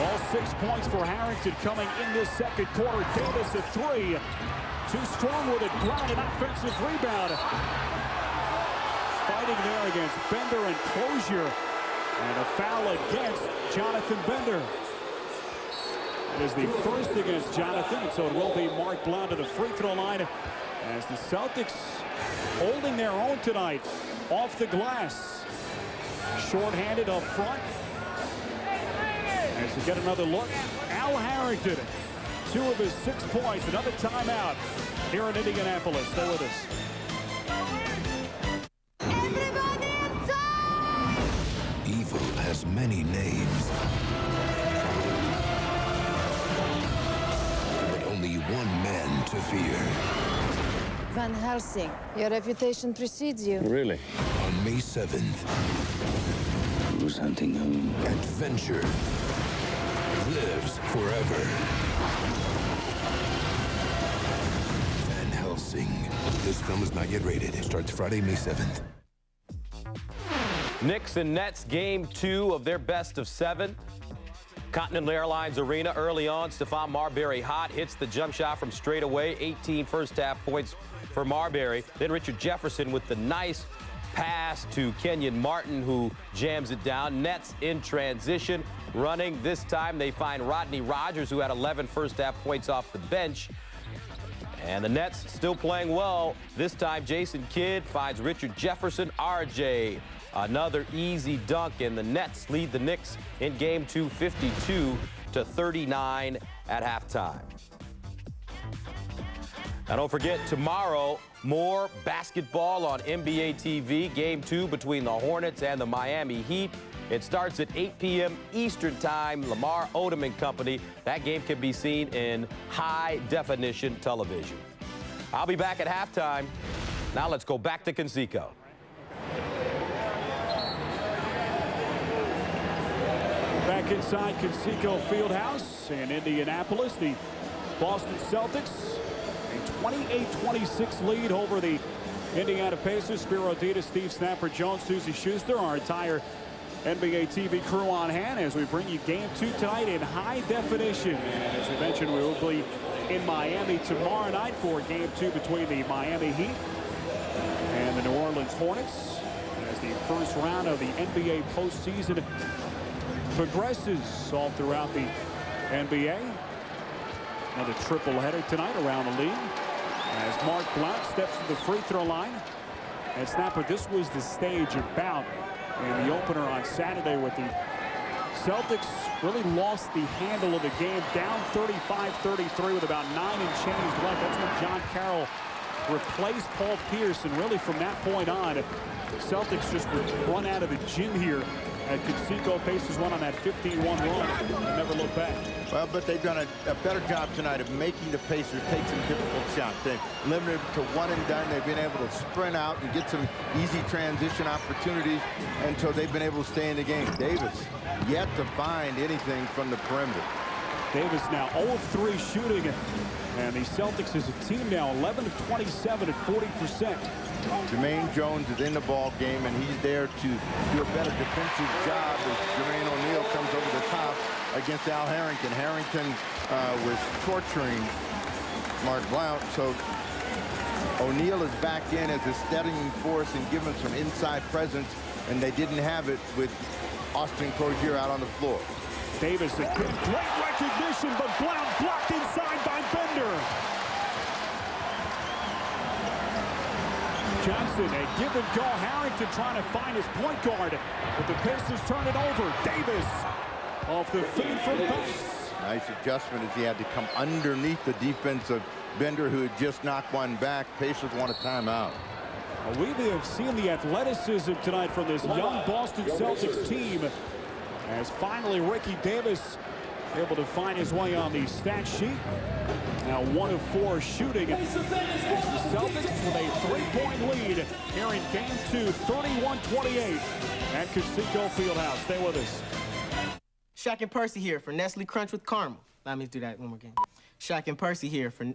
All 6 points for Harrington coming in this second quarter. Davis at 3. Too strong with it. Blount an offensive rebound. Fighting there against Bender and Crozier. And a foul against Jonathan Bender. It is the first against Jonathan, and so it will be Mark Blount to the free throw line as the Celtics holding their own tonight off the glass. Short-handed up front. As we get another look, Al Harrington, 2 of his 6 points, another timeout here in Indianapolis. Stay with us. Evil has many names. Only one man to fear. Van Helsing, your reputation precedes you. Really? On May 7th, was hunting home. Adventure lives forever. Van Helsing. This film is not yet rated. It starts Friday, May 7th. Knicks and Nets game 2 of their best of 7. Continental Airlines Arena early on. Stephon Marbury hot, hits the jump shot from straight away. 18 first half points for Marbury. Then Richard Jefferson with the nice pass to Kenyon Martin, who jams it down. Nets in transition, running. This time they find Rodney Rogers, who had 11 first half points off the bench. And the Nets still playing well. This time Jason Kidd finds Richard Jefferson. RJ, another easy dunk, and the Nets lead the Knicks in game 2, 52-39 at halftime. Now don't forget, tomorrow, more basketball on NBA TV. Game 2 between the Hornets and the Miami Heat. It starts at 8 p.m. Eastern Time. Lamar Odom and company. That game can be seen in high-definition television. I'll be back at halftime. Now let's go back to Conseco. Back inside Conseco Fieldhouse in Indianapolis, the Boston Celtics, a 28-26 lead over the Indiana Pacers. Spiro Ditas, Steve Snapper Jones, Susie Schuster, our entire NBA TV crew on hand as we bring you game 2 tonight in high definition. And as we mentioned, we will be in Miami tomorrow night for game 2 between the Miami Heat and the New Orleans Hornets as the first round of the NBA postseason progresses all throughout the NBA. Another triple header tonight around the league as Mark Blount steps to the free throw line. And Snapper, this was the stage about in the opener on Saturday with the Celtics really lost the handle of the game, down 35-33 with about 9 and change left. That's when John Carroll replaced Paul Pierce, and really from that point on, the Celtics just run out of the gym here at Conseco. Pacers won on that 15-1 run and never looked back. Well, but they've done a better job tonight of making the Pacers take some difficult shots. They've limited to one and done. They've been able to sprint out and get some easy transition opportunities, and so they've been able to stay in the game. Davis yet to find anything from the perimeter. Davis now 0 of 3 shooting, and the Celtics as a team now 11 of 27 at 40%. Jermaine Jones is in the ball game, and he's there to do a better defensive job as Jermaine O'Neal comes over the top against Al Harrington. Harrington was torturing Mark Blount, so O'Neal is back in as a steadying force and giving some inside presence, and they didn't have it with Austin Crozier out on the floor. Davis again, great recognition, but Blount blocked inside by Bender. Johnson, a give and go. Harrington trying to find his point guard, but the Pacers turn it over. Davis off the feed from Banks. Nice adjustment as he had to come underneath the defense of Bender, who had just knocked one back. Pacers want a timeout. Well, we have seen the athleticism tonight from this young Boston Celtics team, as finally Ricky Davis able to find his way on the stat sheet. Now 1 of 4 shooting. It's the Celtics with a 3-point lead here in game 2, 31-28 at Conseco Fieldhouse. Stay with us. Shaq and Percy here for Nestle Crunch with Caramel. Let me do that one more game. Shaq and Percy here for...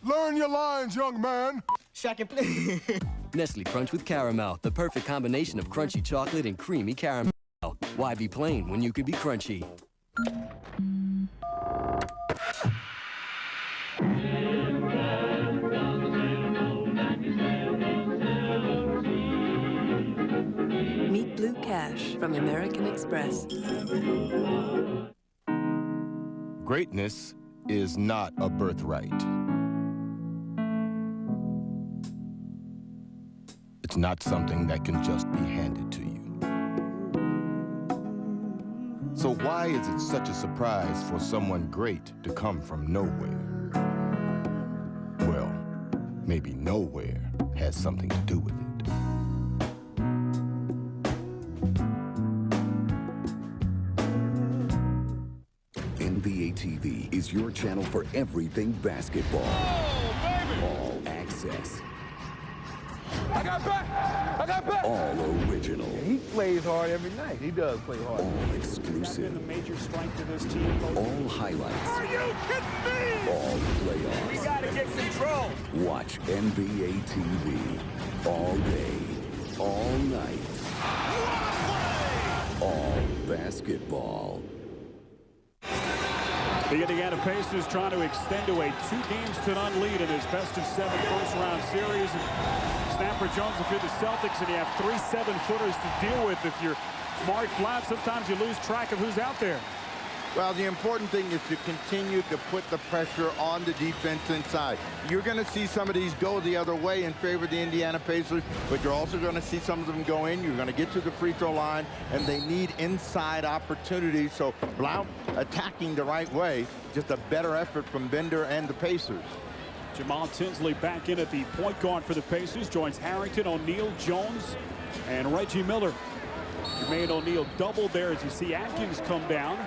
Learn your lines, young man. Shaq and... Nestle Crunch with Caramel, the perfect combination of crunchy chocolate and creamy caramel. Why be plain when you could be crunchy? Meet Blue Cash from American Express. Greatness is not a birthright. It's not something that can just be handed to you. So why is it such a surprise for someone great to come from nowhere? Well, maybe nowhere has something to do with it. NBA TV is your channel for everything basketball. Oh, baby! All access. I got back. I got back. All original. He plays hard every night. He does play hard. All exclusive. The major strength of this team. All highlights. Are you kidding me? All playoffs. We got to get control. Watch NBA TV all day, all night. All basketball. The Indiana Pacers trying to extend to a 2-games-to-none lead in this best-of-7 first-round series. And Snapper Jones, if you're the Celtics and you have 3 7-footers to deal with, if you're Mark Blount, sometimes you lose track of who's out there. Well, the important thing is to continue to put the pressure on the defense inside. You're going to see some of these go the other way in favor of the Indiana Pacers, but you're also going to see some of them go in. You're going to get to the free throw line, and they need inside opportunities. So Blount attacking the right way, just a better effort from Bender and the Pacers. Jamal Tinsley back in at the point guard for the Pacers, joins Harrington, O'Neal, Jones, and Reggie Miller. Jermaine O'Neal doubled there as you see Atkins come down.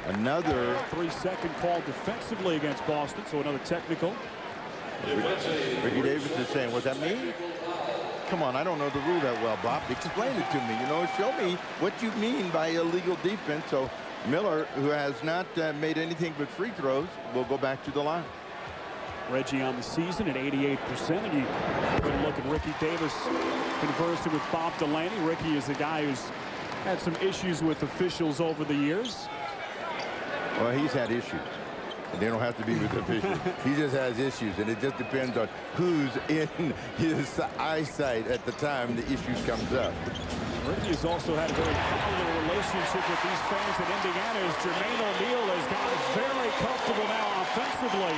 Another 3-second call defensively against Boston, so another technical. Ricky Davis is saying, what does that mean? Come on, I don't know the rule that well, Bob. Explain it to me. You know, show me what you mean by illegal defense. So Miller, who has not made anything but free throws, will go back to the line. Reggie on the season at 88%. And you can look at Ricky Davis conversing with Bob Delaney. Ricky is a guy who's had some issues with officials over the years. Well, he's had issues. And they don't have to be with officials. He just has issues, and it just depends on who's in his eyesight at the time the issues comes up. Ricky has also had a very familiar relationship with these fans in Indiana as Jermaine O'Neal has gotten very comfortable now offensively.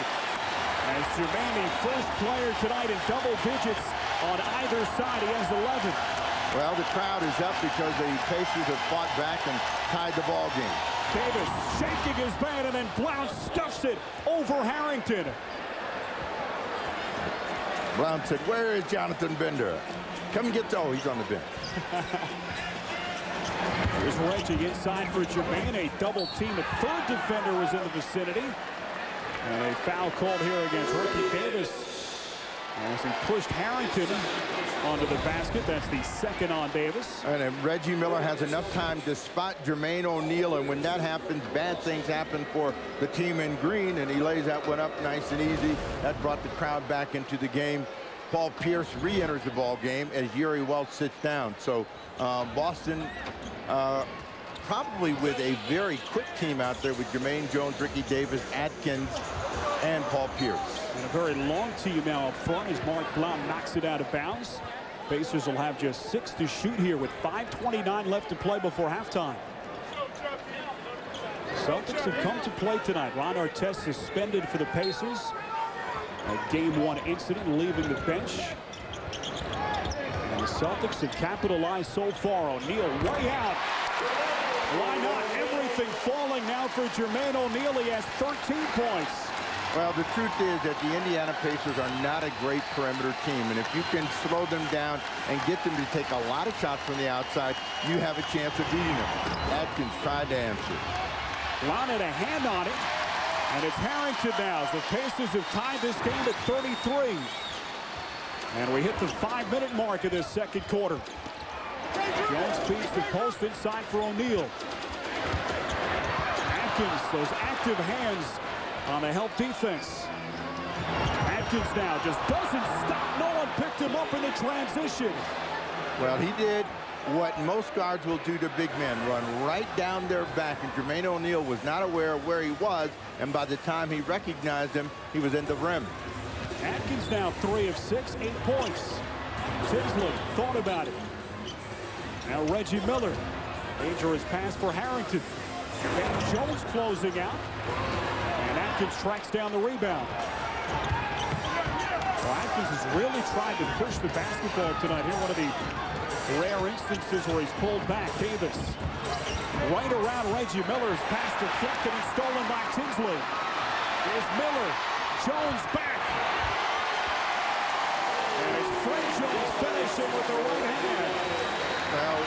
As Jermaine, the first player tonight in double digits on either side. He has 11. Well, the crowd is up because the Pacers have fought back and tied the ball game. Davis shaking his bat, and then Blount stuffs it over Harrington. Blount said, where is Jonathan Bender? Come get to, oh, he's on the bench. Here's Reggie inside for Jermaine. A double team. The third defender was in the vicinity. And a foul called here against Ricky Davis as he pushed Harrington onto the basket. That's the second on Davis. And Reggie Miller has enough time to spot Jermaine O'Neal, and when that happens, bad things happen for the team in green, and he lays that one up nice and easy. That brought the crowd back into the game. Paul Pierce re-enters the ball game as Yuri Welch sits down. So Boston probably with a very quick team out there with Jermaine Jones, Ricky Davis, Atkins, and Paul Pierce. And a very long team now up front as Mark Blount knocks it out of bounds. Pacers will have just 6 to shoot here with 5:29 left to play before halftime. Celtics have come to play tonight. Ron Artest suspended for the Pacers. A Game 1 incident leaving the bench. And the Celtics have capitalized so far. O'Neal way out. Why not? Everything falling now for Jermaine O'Neal. He has 13 points. Well, the truth is that the Indiana Pacers are not a great perimeter team, and if you can slow them down and get them to take a lot of shots from the outside, you have a chance of beating them. Atkins tried to answer. Blount had a hand on it, and it's Harrington now as the Pacers have tied this game at 33. And we hit the 5-minute mark of this second quarter. Jones feeds the post inside for O'Neal. Atkins, those active hands on the help defense. Atkins now just doesn't stop. No one picked him up in the transition. Well, he did what most guards will do to big men, run right down their back, and Jermaine O'Neal was not aware of where he was, and by the time he recognized him, he was in the rim. Atkins now 3 of 6, 8 points. Tinsley thought about it. Now Reggie Miller. Dangerous pass for Harrington. And Jones closing out. And Atkins tracks down the rebound. Well, Atkins has really tried to push the basketball tonight. Here, one of the rare instances where he's pulled back. Davis right around Reggie Miller's pass deflected and stolen by Tinsley. Here's Miller. Jones back. And it's Fred Jones finishing with the right hand. Well,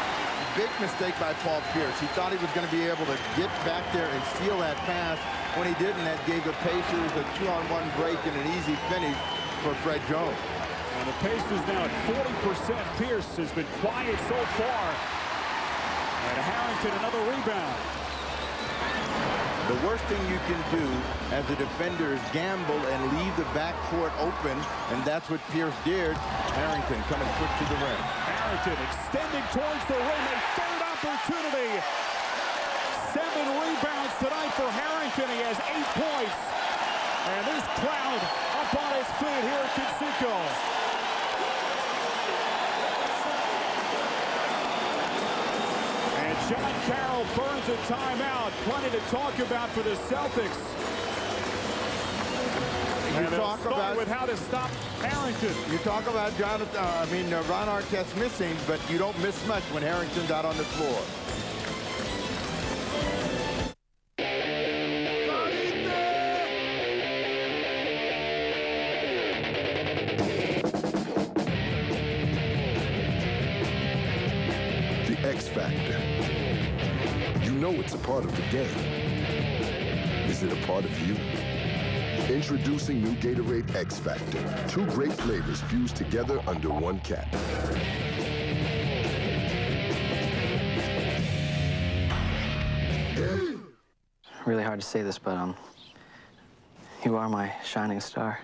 big mistake by Paul Pierce. He thought he was going to be able to get back there and steal that pass. When he didn't, that gave the Pacers a 2-on-1 break and an easy finish for Fred Jones. And the pace is now at 40%. Pierce has been quiet so far. And Harrington, another rebound. The worst thing you can do as a defender is gamble and leave the backcourt open, and that's what Pierce did. Harrington coming quick to the rim. Harrington extending towards the rim, a third opportunity. 7 rebounds tonight for Harrington. He has 8 points. And this crowd up on its feet here at Conseco. And John Carroll burns a timeout. Plenty to talk about for the Celtics. And they'll start with how to stop Harrington. You talk about Ron Artest missing, but you don't miss much when Harrington's out on the floor. X Factor. You know it's a part of the game. Is it a part of you? Introducing new Gatorade X Factor. 2 great flavors fused together under one cap. Really hard to say this, but you are my shining star.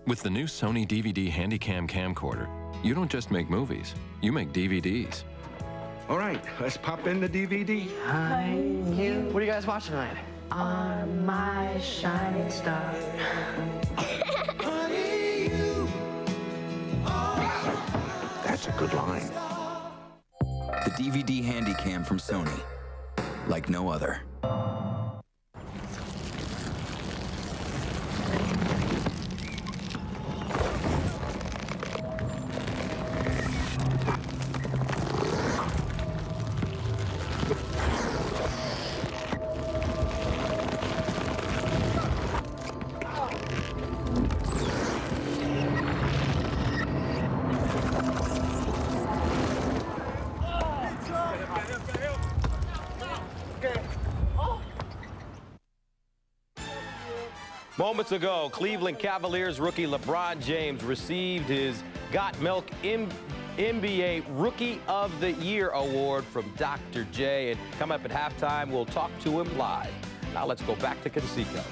With the new Sony DVD Handycam camcorder, you don't just make movies, you make DVDs. All right, let's pop in the DVD. Hi, you. What are you guys watching tonight? On my shining star. That's a good line. The DVD Handycam from Sony, like no other. Moments ago, Cleveland Cavaliers rookie LeBron James received his Got Milk NBA Rookie of the Year award from Dr. J. And coming up at halftime, we'll talk to him live. Now let's go back to Conseco.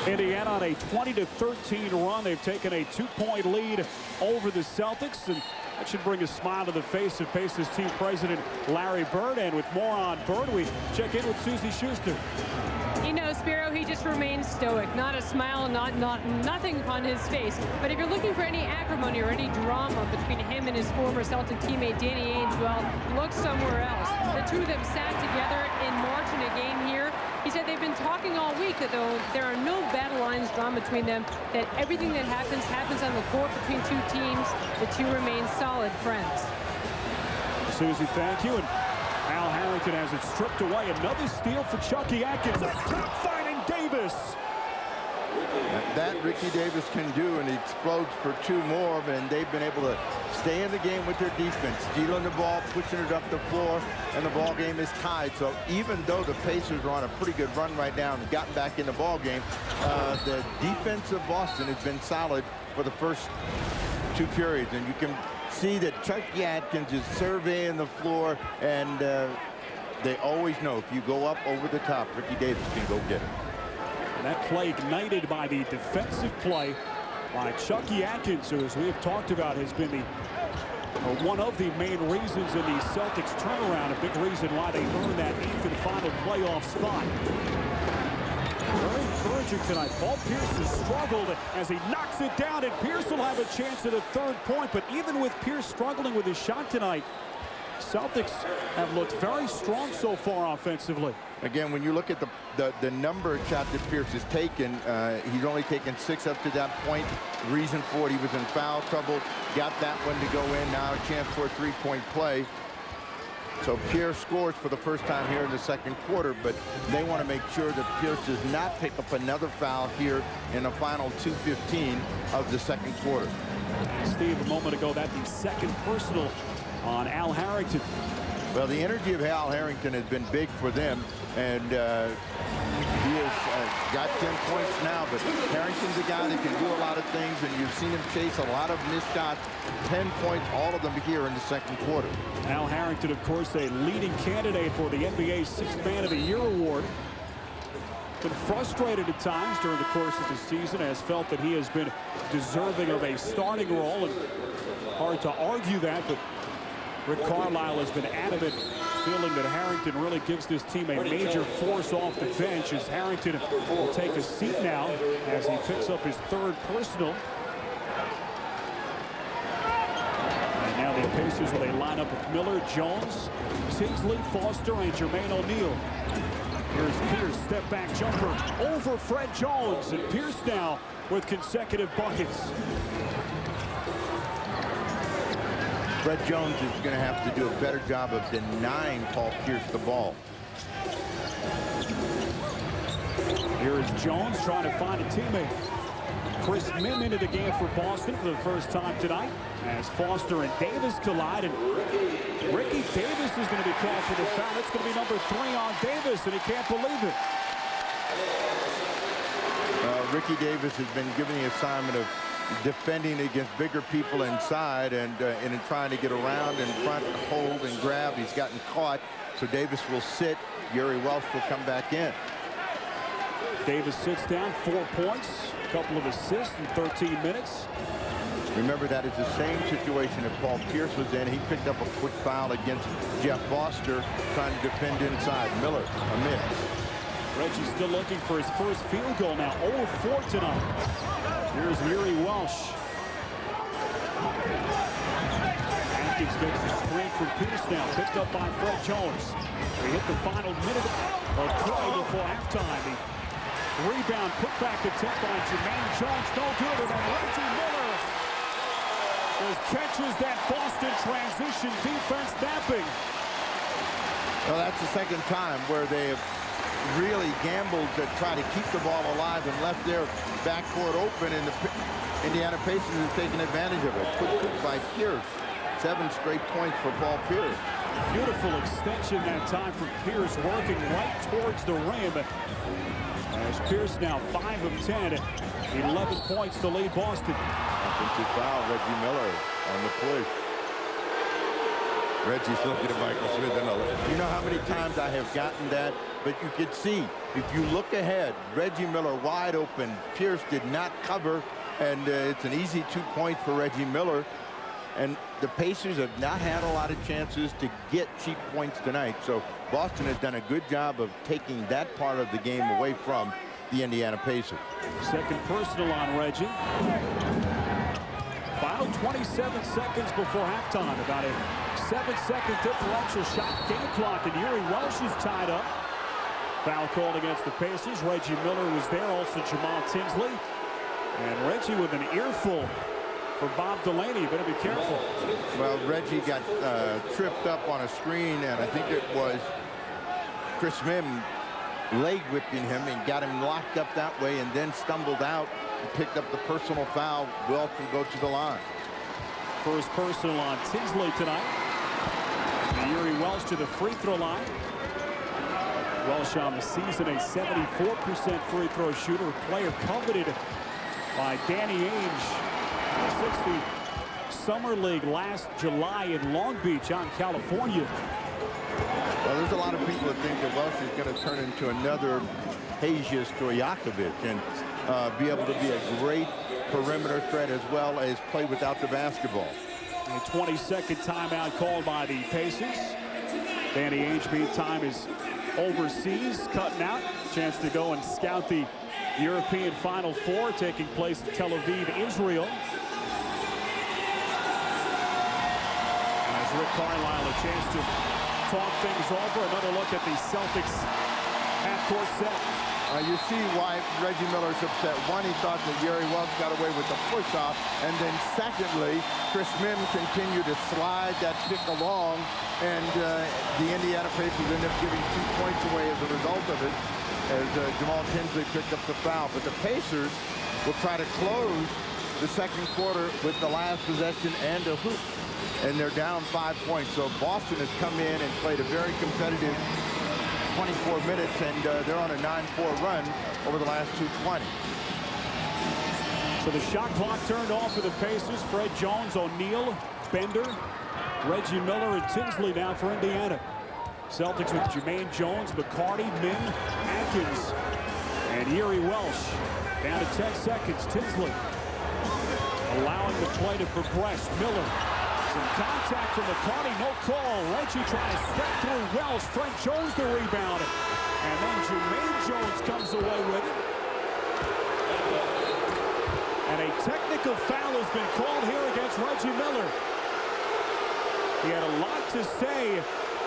Indiana on a 20-13 run. They've taken a 2-point lead over the Celtics, and that should bring a smile to the face of Pacers team president Larry Bird. And with more on Bird, we check in with Susie Schuster. You know, Spiro, he just remains stoic. Not a smile, nothing on his face. But if you're looking for any acrimony or any drama between him and his former Celtic teammate Danny Ainge, well, look somewhere else. The two of them sat together in March in a game here. He said they've been talking all week that though there are no battle lines drawn between them, that everything that happens on the court between two teams. The two remain solid friends. Susie, thank you. And Al Harrington has it stripped away. Another steal for Chucky Atkins. A top finding Davis. That Ricky Davis can do, and he explodes for 2 more, and they've been able to stay in the game with their defense, stealing the ball, pushing it up the floor, and the ball game is tied. So even though the Pacers are on a pretty good run right now and gotten back in the ball game, the defense of Boston has been solid for the first 2 periods, and you can see that Chucky Atkins is surveying the floor, and they always know if you go up over the top, Ricky Davis can go get it. And that play ignited by the defensive play by Chucky Atkins, who, as we have talked about, has been one of the main reasons in the Celtics turnaround, a big reason why they earned that 8th and final playoff spot. Very encouraging tonight. Paul Pierce has struggled as he knocks it down, and Pierce will have a chance at a 3rd point. But even with Pierce struggling with his shot tonight, Celtics have looked very strong so far offensively. Again, when you look at the number of shots that Pierce has taken, he's only taken 6 up to that point. Reason for it, he was in foul trouble, got that one to go in. Now a chance for a 3-point play. So Pierce scores for the first time here in the 2nd quarter, but they want to make sure that Pierce does not pick up another foul here in the final 2:15 of the 2nd quarter. Steve, a moment ago, that the 2nd personal on Al Harrington. Well, the energy of Al Harrington has been big for them, and he is got 10 points now, but Harrington's a guy that can do a lot of things, and you've seen him chase a lot of missed shots. 10 points, all of them here in the second quarter. Al Harrington, of course, a leading candidate for the NBA Sixth Man of the Year award. Been frustrated at times during the course of the season, has felt that he has been deserving of a starting role, and hard to argue that, but Rick Carlisle has been adamant, feeling that Harrington really gives this team a major force off the bench, as Harrington will take a seat now as he picks up his third personal. And now the Pacers with a lineup of Miller, Jones, Tinsley, Foster, and Jermaine O'Neal. Here's Pierce, step back jumper over Fred Jones, and Pierce now with consecutive buckets. Fred Jones is going to have to do a better job of denying Paul Pierce the ball. Here is Jones trying to find a teammate. Chris Mim into the game for Boston for the first time tonight, as Foster and Davis collide, and Ricky Davis is going to be called for the foul. It's going to be number 3 on Davis, and he can't believe it. Ricky Davis has been given the assignment of defending against bigger people inside, and in trying to get around in front, hold and grab. He's gotten caught, so Davis will sit. Yuri Welsh will come back in. Davis sits down, 4 points, a couple of assists in 13 minutes. Remember, that is the same situation that Paul Pierce was in. He picked up a quick foul against Jeff Foster, trying to defend inside. Miller, a miss. Reggie still looking for his first field goal now, 0-4 tonight. Here's Yuri Welsh. Atkins gets the screen from Pierce now, picked up by Fred Jones. We hit the final minute of play before halftime. The rebound, put back attempt by Jermaine Jones, no good, and then Reggie Miller catches that Boston transition defense napping. Well, that's the second time where they have really gambled to try to keep the ball alive and left their backcourt open, and the Indiana Pacers have taken advantage of it. Quick by Pierce. 7 straight points for Paul Pierce. Beautiful extension that time for Pierce, working right towards the rim. As Pierce now 5 of 10, 11 points to lead Boston. Offensive foul, Reggie Miller on the push. Reggie's looking at Michael Smith. You know how many times I have gotten that? But you can see, if you look ahead, Reggie Miller wide open. Pierce did not cover, and it's an easy 2 points for Reggie Miller. And the Pacers have not had a lot of chances to get cheap points tonight. So Boston has done a good job of taking that part of the game away from the Indiana Pacers. Second personal on Reggie. Final 27 seconds before halftime. About a 7-second differential shot game clock, and Yuri Welsh is tied up. Foul called against the Pacers. Reggie Miller was there, also Jamal Tinsley. And Reggie with an earful for Bob Delaney. Better be careful. Well, Reggie got tripped up on a screen, and I think it was Chris Mim leg whipping him and got him locked up that way, and then stumbled out and picked up the personal foul. Welsh will go to the line. First personal on Tinsley tonight. And Yuri Welsh to the free throw line. Welsh on the season, a 74% free throw shooter, a player coveted by Danny Ainge since the Summer League last July in Long Beach out in California. Well, there's a lot of people that think that Welsh is going to turn into another Hajias Stojakovic and be able to be a great perimeter threat as well as play without the basketball. A 20-second timeout called by the Pacers. Danny Ainge, meantime, is overseas, cutting out. Chance to go and scout the European Final Four taking place in Tel Aviv, Israel. As Rick Carlisle a chance to talk things over. Another look at the Celtics half-court set. You see why Reggie Miller's upset. One, he thought that Yuri Welsh got away with the push-off. And then secondly, Chris Mim continued to slide that pick along. And the Indiana Pacers ended up giving 2 points away as a result of it, as Jamal Tinsley picked up the foul. But the Pacers will try to close the second quarter with the last possession and a hoop. And they're down 5 points. So Boston has come in and played a very competitive 24 minutes, and they're on a 9-4 run over the last 220. So the shot clock turned off for the Pacers. Fred Jones, O'Neal, Bender, Reggie Miller, and Tinsley now for Indiana. Celtics with Jermaine Jones, McCarty, Min, Atkins, and Erie Welsh. Down to 10 seconds. Tinsley allowing the play to progress. Miller. Some contact from McCarty. No call. Reggie trying to step through Welsh. Fred Jones the rebound. And then Jermaine Jones comes away with it. And a technical foul has been called here against Reggie Miller. He had a lot to say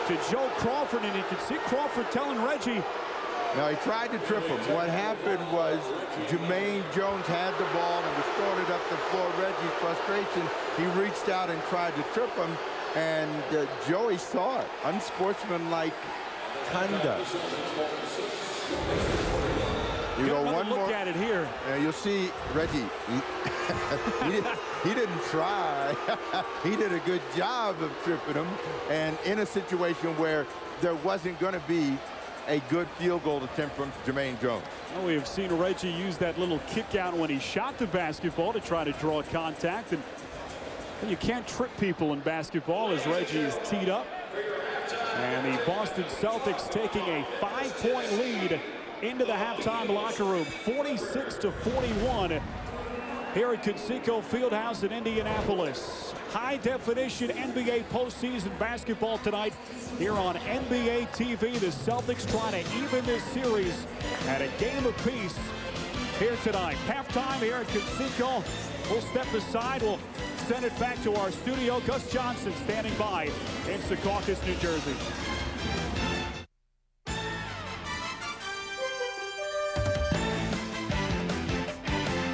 to Joe Crawford, and you could see Crawford telling Reggie. Now, he tried to trip him. What happened was Jermaine Jones had the ball and was throwing it up the floor. Reggie's frustration, he reached out and tried to trip him, and Joey saw it. Unsportsmanlike conduct. You go one look more at it here. You'll see Reggie. he didn't try. He did a good job of tripping him, and in a situation where there wasn't going to be a good field goal attempt from Jermaine Jones. Well, we have seen Reggie use that little kick out when he shot the basketball to try to draw contact, and you can't trip people in basketball as Reggie is teed up. And the Boston Celtics taking a 5-point lead into the halftime locker room, 46-41 here at Conseco Fieldhouse in Indianapolis. High definition NBA postseason basketball tonight here on NBA TV. The Celtics trying to even this series at a game apiece here tonight. Halftime here at Conseco. We'll step aside. We'll send it back to our studio. Gus Johnson standing by in Secaucus, New Jersey.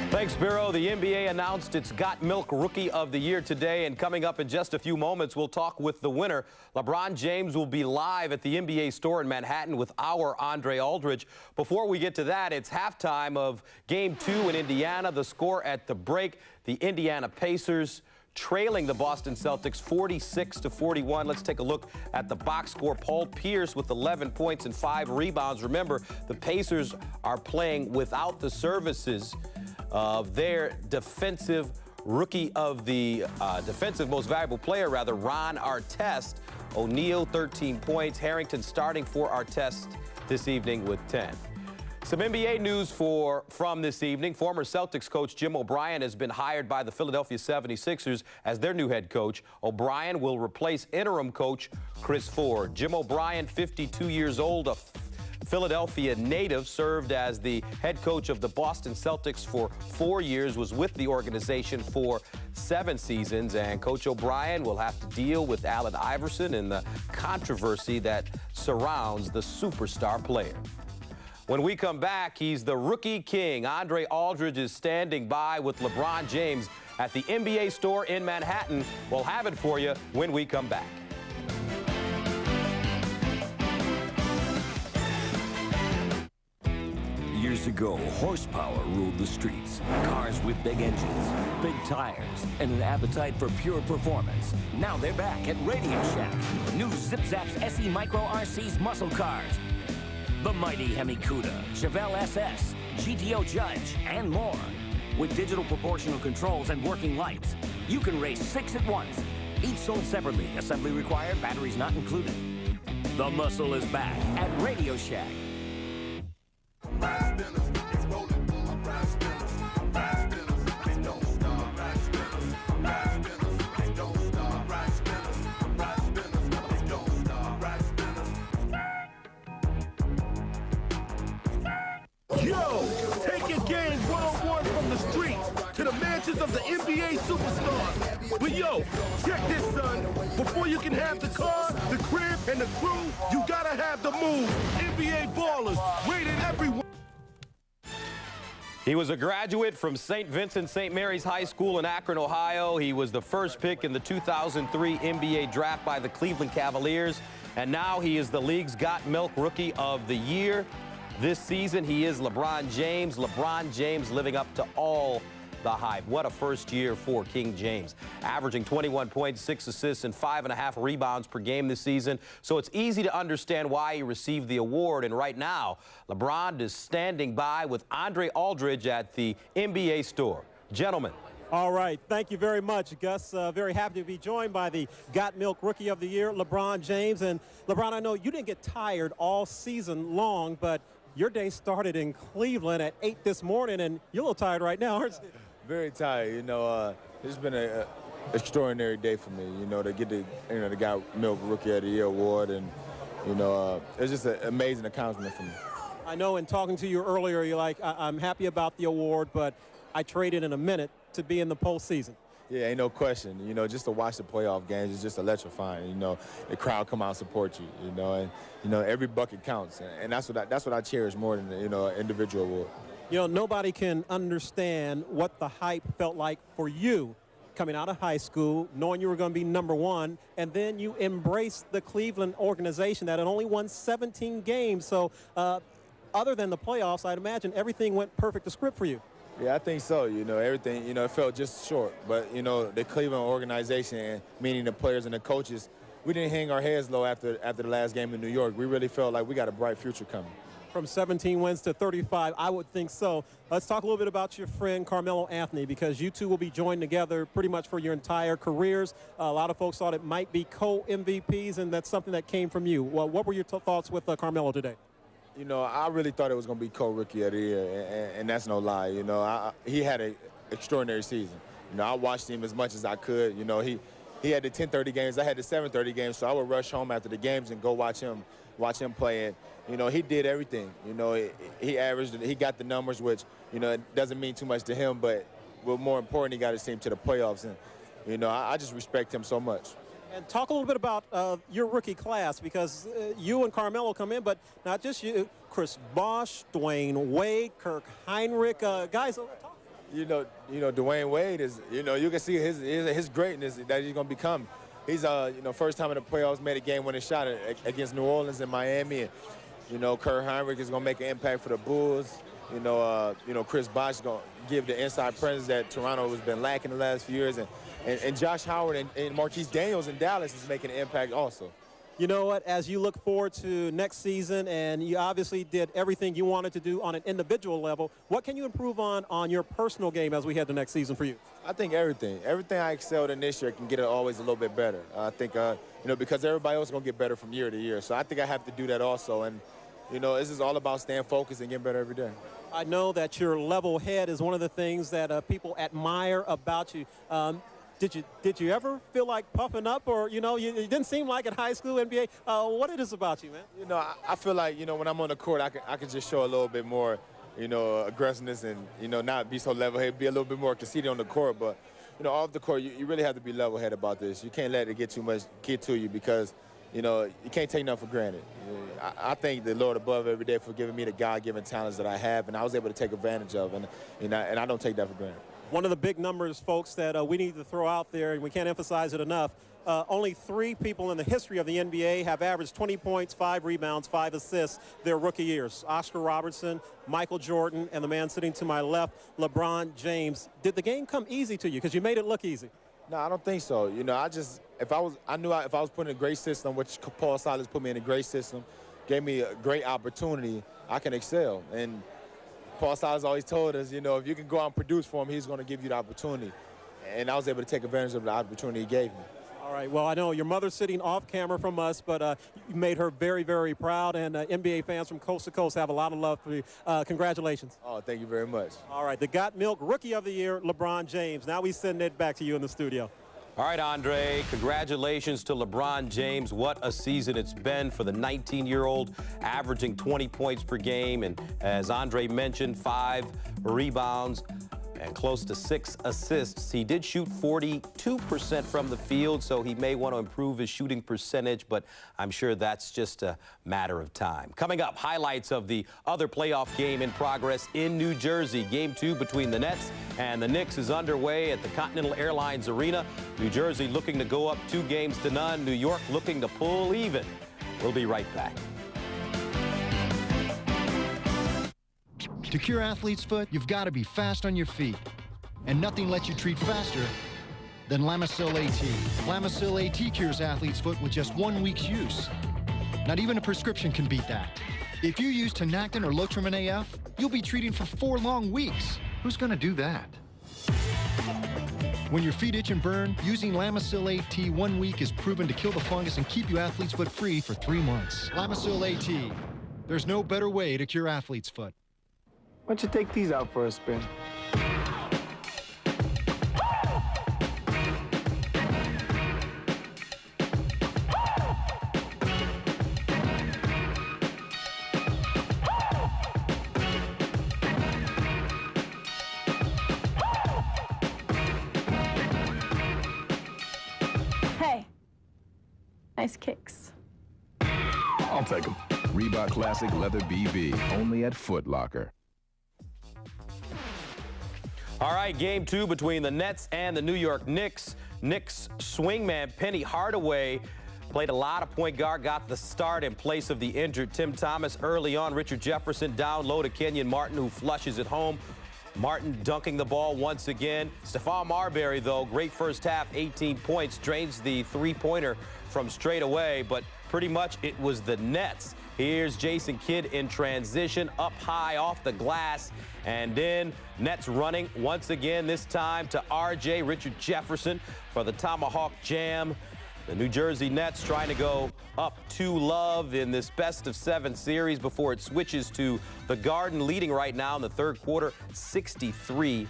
Thanks, Biro. The NBA announced its Got Milk Rookie of the Year today, and coming up in just a few moments, we'll talk with the winner. LeBron James will be live at the NBA store in Manhattan with our Andre Aldridge. Before we get to that, it's halftime of Game 2 in Indiana. The score at the break, the Indiana Pacers trailing the Boston Celtics 46-41. Let's take a look at the box score. Paul Pierce with 11 points and 5 rebounds. Remember, the Pacers are playing without the services of their defensive rookie of the defensive most valuable player, rather, Ron Artest. O'Neal, 13 points. Harrington starting for Artest this evening with 10. Some NBA news from this evening. Former Celtics coach Jim O'Brien has been hired by the Philadelphia 76ers as their new head coach. O'Brien will replace interim coach Chris Ford. Jim O'Brien, 52 years old, a Philadelphia native, served as the head coach of the Boston Celtics for 4 years, was with the organization for 7 seasons, and Coach O'Brien will have to deal with Allen Iverson and the controversy that surrounds the superstar player. When we come back, he's the rookie king. Andre Aldridge is standing by with LeBron James at the NBA store in Manhattan. We'll have it for you when we come back. Years ago, horsepower ruled the streets. Cars with big engines, big tires, and an appetite for pure performance. Now they're back at Radio Shack. New Zip Zap's SE Micro RC's muscle cars. The mighty Hemi Cuda, Chevelle SS, GTO Judge, and more. With digital proportional controls and working lights, you can race 6 at once. Each sold separately, assembly required, batteries not included. The muscle is back at Radio Shack. Yo, take your game one-on-one from the streets to the mansions of the NBA superstars. But yo, check this, son. Before you can have the car, the crib, and the crew, you gotta have the move. NBA ballers, rated everyone. He was a graduate from St. Vincent St. Mary's High School in Akron, Ohio. He was the first pick in the 2003 NBA draft by the Cleveland Cavaliers, and now he is the league's Got Milk Rookie of the Year. This season, he is LeBron James. LeBron James living up to all the hype. What a first year for King James, averaging 21 points, 6 assists, and 5.5 rebounds per game this season. So it's easy to understand why he received the award. And right now, LeBron is standing by with Andre Aldridge at the NBA store. Gentlemen. All right, thank you very much, Gus. Very happy to be joined by the Got Milk Rookie of the Year, LeBron James. And LeBron, I know you didn't get tired all season long, but your day started in Cleveland at 8 this morning, and you're a little tired right now, aren't you? Very tired. You know, it's been an extraordinary day for me, you know, to get the Got Milk Rookie of the Year award. And, you know, it's just an amazing accomplishment for me. I know in talking to you earlier, you're like, I'm happy about the award, but I traded in a minute to be in the postseason. Yeah, ain't no question. You know, just to watch the playoff games is just electrifying. You know, the crowd come out and support you. You know, and you know every bucket counts, and that's what I cherish more than an individual award. You know, nobody can understand what the hype felt like for you coming out of high school, knowing you were going to be #1, and then you embraced the Cleveland organization that had only won 17 games. So, other than the playoffs, I'd imagine everything went perfect to script for you. Yeah, I think so. You know, everything, you know, it felt just short. But, you know, the Cleveland organization, meaning the players and the coaches, we didn't hang our heads low after the last game in New York. We really felt like we got a bright future coming. From 17 wins to 35, I would think so. Let's talk a little bit about your friend Carmelo Anthony, because you two will be joined together pretty much for your entire careers. A lot of folks thought it might be co-MVPs, and that's something that came from you. Well, what were your thoughts with Carmelo today? You know, I really thought it was going to be co-Rookie of the Year, and that's no lie. You know, he had an extraordinary season. You know, I watched him as much as I could. You know, he had the 10:30 games. I had the 7:30 games, so I would rush home after the games and go watch him play. And, you know, he did everything. You know, he got the numbers, which, you know, it doesn't mean too much to him, but more important, he got his team to the playoffs. And, you know, I just respect him so much. And talk a little bit about your rookie class, because you and Carmelo come in, but not just you. Chris Bosh, Dwayne Wade, Kirk Heinrich, guys. You know, Dwayne Wade is. You know, you can see his greatness that he's going to become. He's you know, first time in the playoffs, made a game-winning shot against New Orleans and Miami. And, you know, Kirk Heinrich is going to make an impact for the Bulls. You know, Chris Bosh is going to give the inside presence that Toronto has been lacking the last few years. And Josh Howard and Marquise Daniels in Dallas is making an impact also. You know what, as you look forward to next season, and you obviously did everything you wanted to do on an individual level, what can you improve on your personal game as we head to next season for you? I think everything. Everything I excelled in this year can get it always a little bit better. I think, you know, because everybody else is going to get better from year to year. So I think I have to do that also. And, you know, this is all about staying focused and getting better every day. I know that your level head is one of the things that people admire about you. Did you ever feel like puffing up, or, you know, you didn't seem like in high school, NBA? What is this about you, man? You know, I feel like, you know, when I'm on the court, I can just show a little bit more, you know, aggressiveness and, you know, not be so level-headed, be a little bit more conceited on the court. But, you know, off the court, you really have to be level-headed about this. You can't let it get to you, because, you know, you can't take nothing for granted. I thank the Lord above every day for giving me the God-given talents that I have, and I was able to take advantage of, and I don't take that for granted. One of the big numbers, folks, that we need to throw out there, and we can't emphasize it enough, only 3 people in the history of the NBA have averaged 20 points, 5 rebounds, 5 assists their rookie years. Oscar Robertson, Michael Jordan, and the man sitting to my left, LeBron James. Did the game come easy to you? Because you made it look easy. No, I don't think so. You know, I knew if I was put in a great system, which Paul Silas put me in a great system, gave me a great opportunity, I can excel. And Paul Silas always told us, you know, if you can go out and produce for him, he's going to give you the opportunity. And I was able to take advantage of the opportunity he gave me. All right, well, I know your mother's sitting off camera from us, but you made her very, very proud, and NBA fans from coast to coast have a lot of love for you. Congratulations. Oh, thank you very much. All right, the Got Milk Rookie of the Year, LeBron James. Now we send it back to you in the studio. All right, Andre, congratulations to LeBron James. What a season it's been for the 19-year-old, averaging 20 points per game. And as Andre mentioned, 5 rebounds and close to 6 assists. He did shoot 42% from the field, so he may want to improve his shooting percentage, but I'm sure that's just a matter of time. Coming up, highlights of the other playoff game in progress in New Jersey. Game 2 between the Nets and the Knicks is underway at the Continental Airlines Arena. New Jersey looking to go up 2-0. New York looking to pull even. We'll be right back. To cure athlete's foot, you've got to be fast on your feet. And nothing lets you treat faster than Lamisil AT. Lamisil AT cures athlete's foot with just 1 week's use. Not even a prescription can beat that. If you use Tinactin or Lotrimin AF, you'll be treating for 4 long weeks. Who's gonna do that? When your feet itch and burn, using Lamisil AT 1 week is proven to kill the fungus and keep you athlete's foot free for 3 months. Lamisil AT. There's no better way to cure athlete's foot. Why don't you take these out for a spin? Hey, nice kicks. I'll take them. Reebok Classic Leather BB, only at Foot Locker. All right, game 2 between the Nets and the New York Knicks. Knicks swingman Penny Hardaway played a lot of point guard, got the start in place of the injured Tim Thomas early on. Richard Jefferson down low to Kenyon Martin, who flushes it home. Martin dunking the ball once again. Stephon Marbury, though, great first half, 18 points, drains the three-pointer from straight away, but pretty much it was the Nets. Here's Jason Kidd in transition, up high off the glass, and then Nets running once again, this time to RJ, Richard Jefferson for the Tomahawk Jam. The New Jersey Nets trying to go up 2-love in this best-of-7 series before it switches to the Garden, leading right now in the third quarter, 63-45.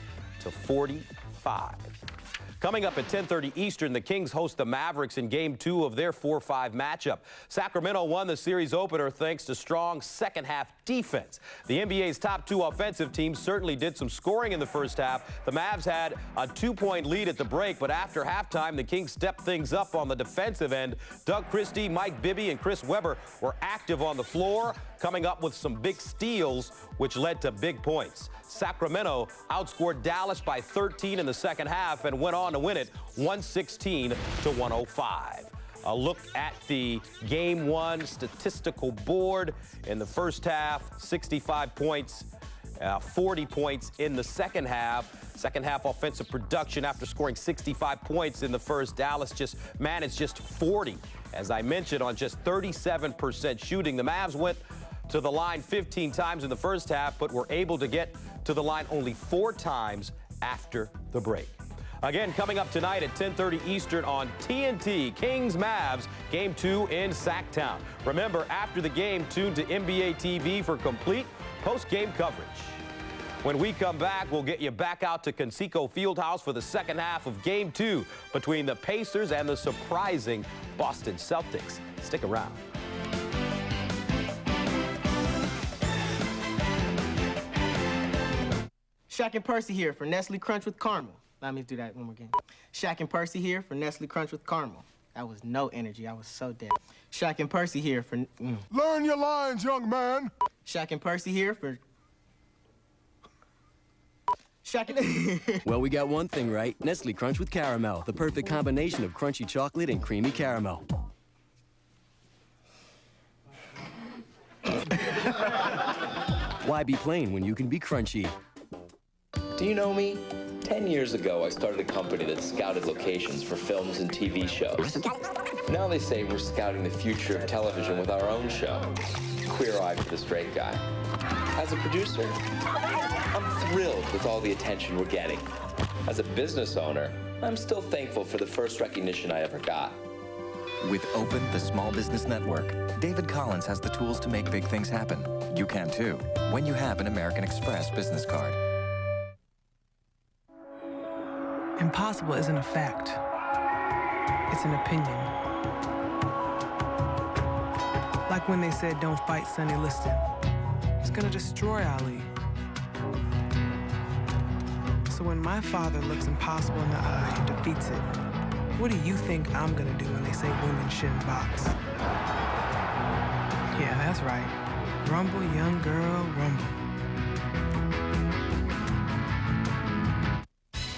Coming up at 10:30 Eastern, the Kings host the Mavericks in Game 2 of their 4-5 matchup. Sacramento won the series opener thanks to strong second-half defense. The NBA's top 2 offensive teams certainly did some scoring in the first half. The Mavs had a 2-point lead at the break, but after halftime, the Kings stepped things up on the defensive end. Doug Christie, Mike Bibby, and Chris Webber were active on the floor, coming up with some big steals, which led to big points. Sacramento outscored Dallas by 13 in the second half and went on to win it 116-105. A look at the Game 1 statistical board. In the first half, 65 points, 40 points in the second half. Second half offensive production after scoring 65 points in the first. Dallas just managed just 40, as I mentioned, on just 37% shooting. The Mavs went to the line 15 times in the first half, but were able to get to the line only 4 times after the break. Again, coming up tonight at 10:30 Eastern on TNT, Kings-Mavs, Game 2 in Sacktown. Remember, after the game, tune to NBA TV for complete post-game coverage. When we come back, we'll get you back out to Conseco Fieldhouse for the second half of Game 2 between the Pacers and the surprising Boston Celtics. Stick around. Shaq and Percy here for Nestle Crunch with Caramel. Let me do that one more again. Shaq and Percy here for Nestle Crunch with Caramel. That was no energy. I was so dead. Shaq and Percy here for... Learn your lines, young man. Shaq and Percy here for... Shaq and... Well, we got one thing right. Nestle Crunch with Caramel, the perfect combination of crunchy chocolate and creamy caramel. Why be plain when you can be crunchy? Do you know me? 10 years ago, I started a company that scouted locations for films and TV shows. Now they say we're scouting the future of television with our own show, Queer Eye for the Straight Guy. As a producer, I'm thrilled with all the attention we're getting. As a business owner, I'm still thankful for the first recognition I ever got. With Open, the small business network, David Collins has the tools to make big things happen. You can too, when you have an American Express business card. Impossible isn't a fact. It's an opinion. Like when they said, don't fight Sonny Liston. He's gonna destroy Ali. So when my father looks impossible in the eye and defeats it, what do you think I'm gonna do when they say women shouldn't box? Yeah, that's right. Rumble, young girl, rumble.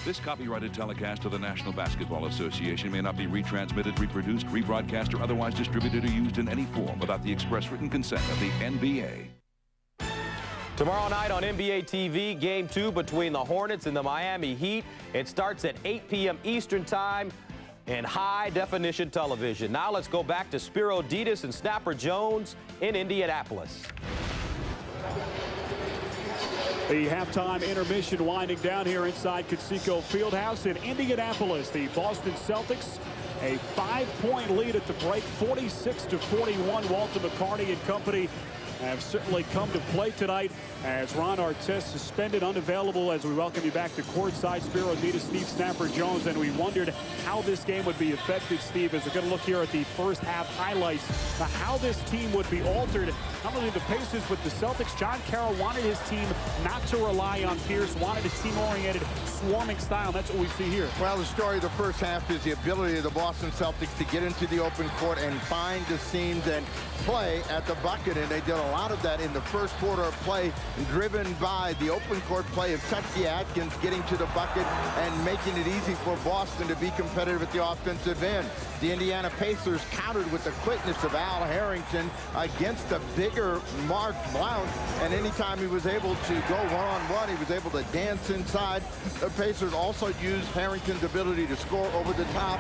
This copyrighted telecast of the National Basketball Association may not be retransmitted, reproduced, rebroadcast, or otherwise distributed or used in any form without the express written consent of the NBA. Tomorrow night on NBA TV, Game 2 between the Hornets and the Miami Heat. It starts at 8 p.m. Eastern Time in high-definition television. Now let's go back to Spiro Ditas and Snapper Jones in Indianapolis. The halftime intermission winding down here inside Conseco Fieldhouse in Indianapolis. The Boston Celtics, a 5-point lead at the break, 46-41. Walter McCarty and company have certainly come to play tonight as Ron Artest suspended, unavailable, as we welcome you back to courtside. Spiro Ditas, Steve Snapper Jones, and we wondered how this game would be affected, Steve, as we're going to look here at the first half highlights, how this team would be altered. Not only the Pacers, but the Celtics. John Carroll wanted his team not to rely on Pierce, wanted a team-oriented, swarming style. That's what we see here. Well, the story of the first half is the ability of the Boston Celtics to get into the open court and find the seams and play at the bucket, and they did a lot of that in the first quarter of play, driven by the open court play of Chucky Atkins getting to the bucket and making it easy for Boston to be competitive at the offensive end. The Indiana Pacers countered with the quickness of Al Harrington against a bigger Mark Blount, and anytime he was able to go one-on-one, he was able to dance inside. The Pacers also used Harrington's ability to score over the top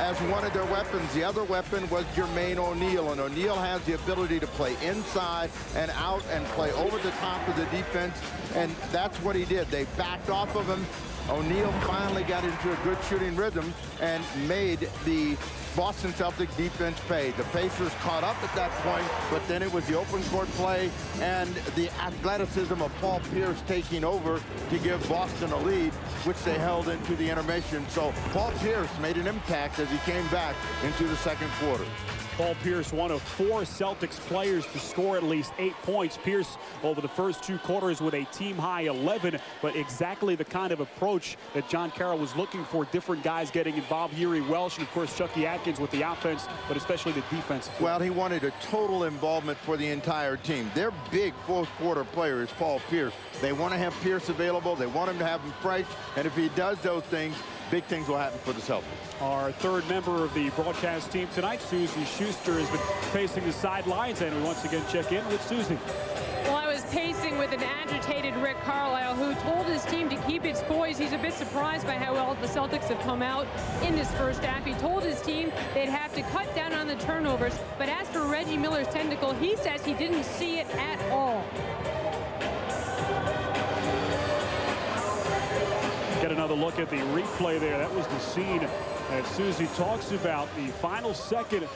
as one of their weapons. The other weapon was Jermaine O'Neal, and O'Neal has the ability to play inside and out and play over the top of the defense, and that's what he did. They backed off of him. O'Neal finally got into a good shooting rhythm and made the Boston Celtics defense pay. The Pacers caught up at that point, but then it was the open court play and the athleticism of Paul Pierce taking over to give Boston a lead, which they held into the intermission. So Paul Pierce made an impact as he came back into the second quarter. Paul Pierce, one of 4 Celtics players to score at least 8 points. Pierce over the first 2 quarters with a team-high 11, but exactly the kind of approach that John Carroll was looking for. Different guys getting involved. Yuri Welsh and, of course, Chucky Atkins with the offense, but especially the defense. Well, he wanted a total involvement for the entire team. Their big fourth-quarter player is Paul Pierce. They want to have Pierce available. They want him to have him fresh, and if he does those things, big things will happen for the Celtics. Our third member of the broadcast team tonight, Susie Schuster, has been pacing the sidelines, and we once again check in with Susie. Well, I was pacing with an agitated Rick Carlisle, who told his team to keep its poise. He's a bit surprised by how well the Celtics have come out in this first half. He told his team they'd have to cut down on the turnovers, but as for Reggie Miller's technical, he says he didn't see it at all. Get another look at the replay there. That was the scene that Susie talks about. The final second.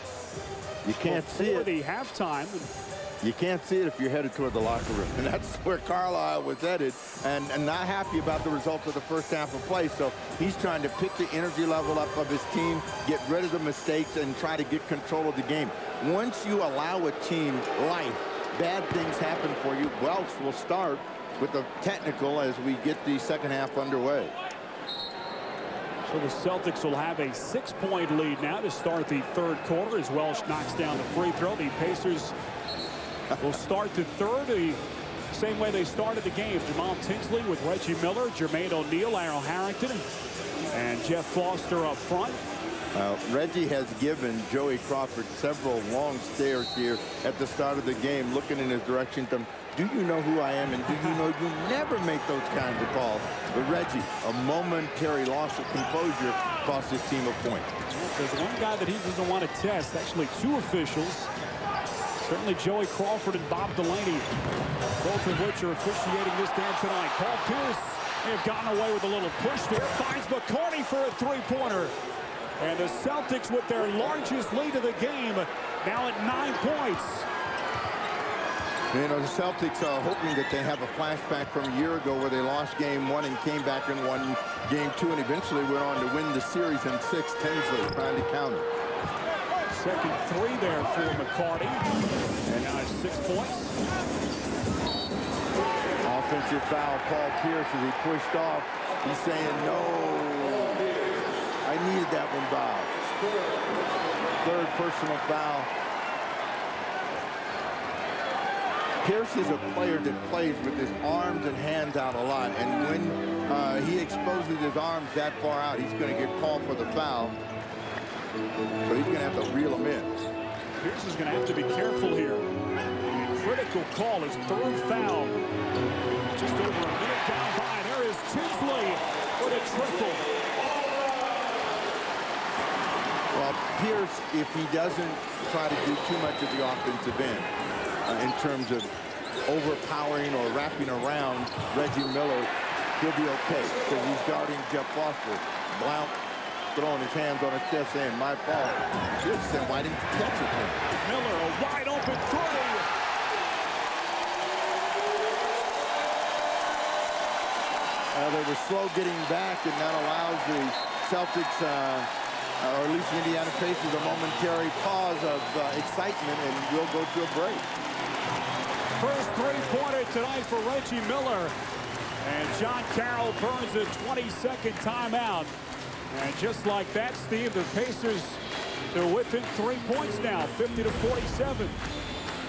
You can't see it. The halftime. You can't see it if you're headed toward the locker room. And that's where Carlisle was headed, and not happy about the results of the first half of play. So he's trying to pick the energy level up of his team, get rid of the mistakes, and try to get control of the game. Once you allow a team life, bad things happen for you. Welch will start with the technical as we get the second half underway. So the Celtics will have a 6-point lead now to start the third quarter as Welsh knocks down the free throw. The Pacers will start the third the same way they started the game. Jamal Tinsley with Reggie Miller, Jermaine O'Neal, Al Harrington, and Jeff Foster up front. Reggie has given Joey Crawford several long stares here at the start of the game, looking in his direction. Do you know who I am, and do you know you never make those kinds of calls? But Reggie, a momentary loss of composure cost his team a point. There's one guy that he doesn't want to test, actually 2 officials. Certainly Joey Crawford and Bob Delaney, both of which are officiating this game tonight. Paul Pierce may have gotten away with a little push there. Finds McCarty for a 3-pointer. And the Celtics with their largest lead of the game, now at 9 points. You know, the Celtics are hoping that they have a flashback from a year ago where they lost game 1 and came back and won game 2 and eventually went on to win the series in 6. Tinsley trying to counter. Second 3 there for McCarty. And now it's 6 points. Offensive foul, Paul Pierce, as he pushed off. He's saying, no, I needed that one, Bob. Third personal foul. Pierce is a player that plays with his arms and hands out a lot, and when he exposes his arms that far out, he's going to get called for the foul. So he's going to have to reel him in. Pierce is going to have to be careful here. critical call, his third foul. Just over a minute down by. There is Tinsley for the triple. Well, Pierce, if he doesn't try to do too much of the offensive end in terms of overpowering or wrapping around Reggie Miller, he'll be okay because he's guarding Jeff Foster. Blount throwing his hands on his chest saying, my fault. Just saying, why didn't you catch it then? Miller, a wide open three. They were slow getting back, and that allows the Celtics, or at least the Indiana Pacers, a momentary pause of excitement, and we'll go to a break. First three-pointer tonight for Reggie Miller. And John Carroll burns a 20-second timeout. And just like that, Steve, the Pacers, they're within 3 points now, 50-47.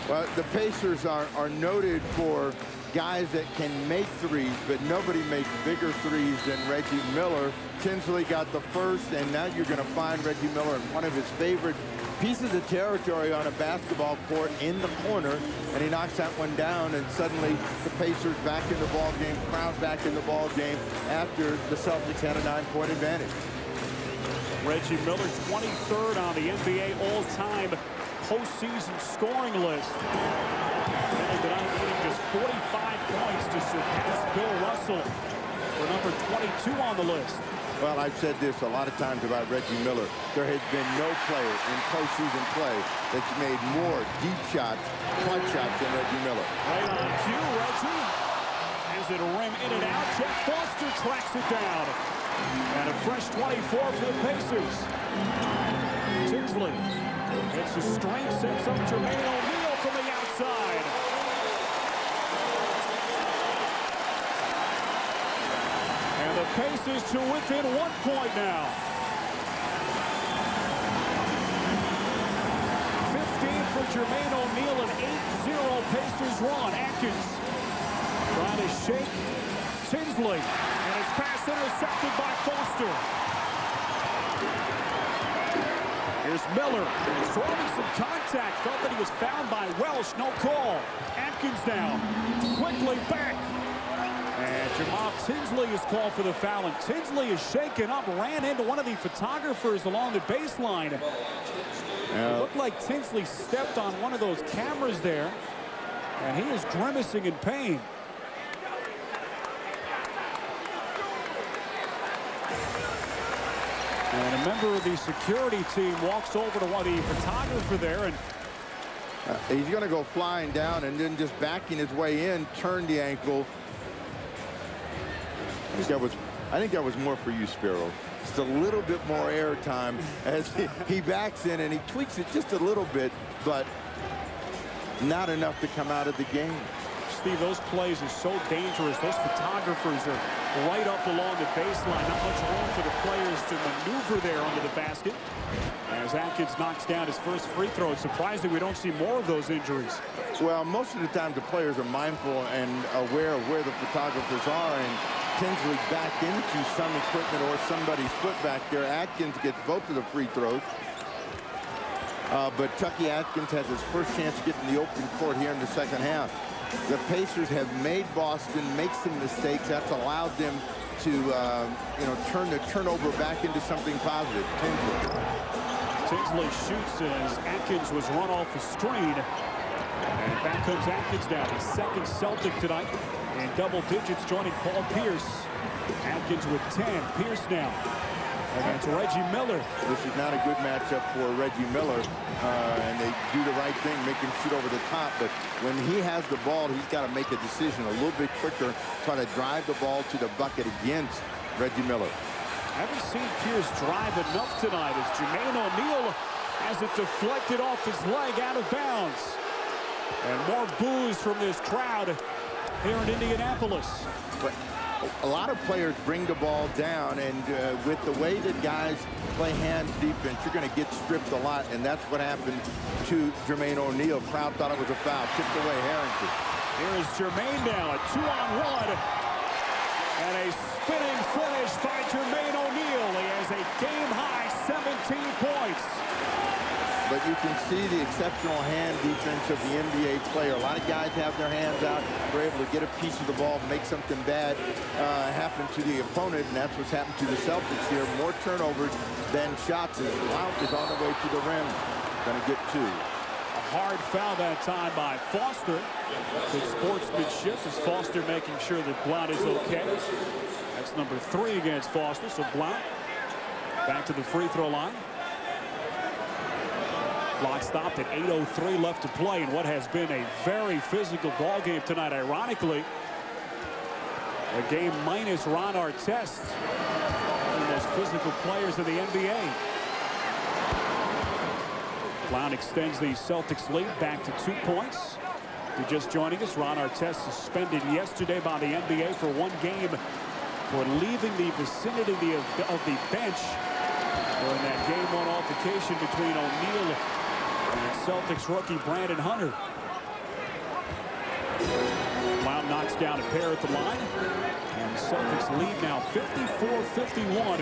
Well, the Pacers are noted for guys that can make threes, but nobody makes bigger threes than Reggie Miller. Tinsley got the first, and now you're going to find Reggie Miller in one of his favorite pieces of territory on a basketball court in the corner, and he knocks that one down, and suddenly the Pacers back in the ball game, crowd back in the ball game after the Celtics had a 9-point advantage. Reggie Miller, 23rd on the NBA all-time postseason scoring list. Ended up getting just 45 points to surpass Bill Russell for number 22 on the list. Well, I've said this a lot of times about Reggie Miller. There has been no player in postseason play that's made more deep shots, clutch shots than Reggie Miller. Right on cue, Reggie. As it rim in and out, Jeff Foster tracks it down. And a fresh 24 for the Pacers. Tinsley hits a string, sets up Jermaine O'Neal from the outside. And the Pacers to within 1 point now. 15 for Jermaine O'Neal, an 8-0 Pacers run. Atkins trying to shake Tinsley. And his pass intercepted by Foster. Here's Miller. Throwing some contact. Felt that he was fouled by Welsh. No call. Atkins now. Quickly back. And Jamal Tinsley is called for the foul. And Tinsley is shaken up. Ran into one of the photographers along the baseline. It looked like Tinsley stepped on one of those cameras there. And he is grimacing in pain. And a member of the security team walks over to one of the photographer there, and he's going to go flying down and then just backing his way in, turn the ankle. I think that was more for you, Spiro. Just a little bit more air time as he backs in and he tweaks it just a little bit, but not enough to come out of the game. Steve, those plays are so dangerous. Those photographers are right up along the baseline. Not much room for the players to maneuver there under the basket. As Atkins knocks down his first free throw, it's surprising we don't see more of those injuries. Well, most of the time the players are mindful and aware of where the photographers are, and Tinsley backed into some equipment or somebody's foot back there. Atkins gets both of the free throws. But Chucky Atkins has his first chance to get in the open court here in the second half. The Pacers have made Boston make some mistakes. That's allowed them to, turn the turnover back into something positive. Tinsley shoots as Atkins was run off the screen. And back comes Atkins now, the second Celtic tonight in double digits, joining Paul Pierce. Atkins with 10. Pierce now against Reggie Miller. This is not a good matchup for Reggie Miller, and they do the right thing, make him shoot over the top. But when he has the ball, he's got to make a decision a little bit quicker, try to drive the ball to the bucket against Reggie Miller. I haven't seen Pierce drive enough tonight as Jermaine O'Neal has it deflected off his leg out of bounds. And more boos from this crowd here in Indianapolis. But a lot of players bring the ball down, and with the way that guys play hands defense, you're going to get stripped a lot, and that's what happened to Jermaine O'Neal. Crowd thought it was a foul, tipped away Harrington. Here is Jermaine now, a 2-on-1, and a spinning finish by Jermaine O'Neal. He has a game-high 17 points. but you can see the exceptional hand defense of the NBA player. A lot of guys have their hands out. They're able to get a piece of the ball, make something bad happen to the opponent, and that's what's happened to the Celtics here. More turnovers than shots as Blount is on the way to the rim. Going to get 2. A hard foul that time by Foster. Good sportsmanship as Foster making sure that Blount is okay. That's number 3 against Foster, so Blount back to the free throw line. Clock stopped at 8:03 left to play in what has been a very physical ball game tonight. Ironically, a game minus Ron Artest, one of the most physical players in the NBA. Blount extends the Celtics lead back to 2 points. If you're just joining us, Ron Artest suspended yesterday by the NBA for 1 game for leaving the vicinity of the bench during that game 1 altercation between O'Neal and Celtics rookie Brandon Hunter. Blount knocks down a pair at the line, and the Celtics lead now 54-51.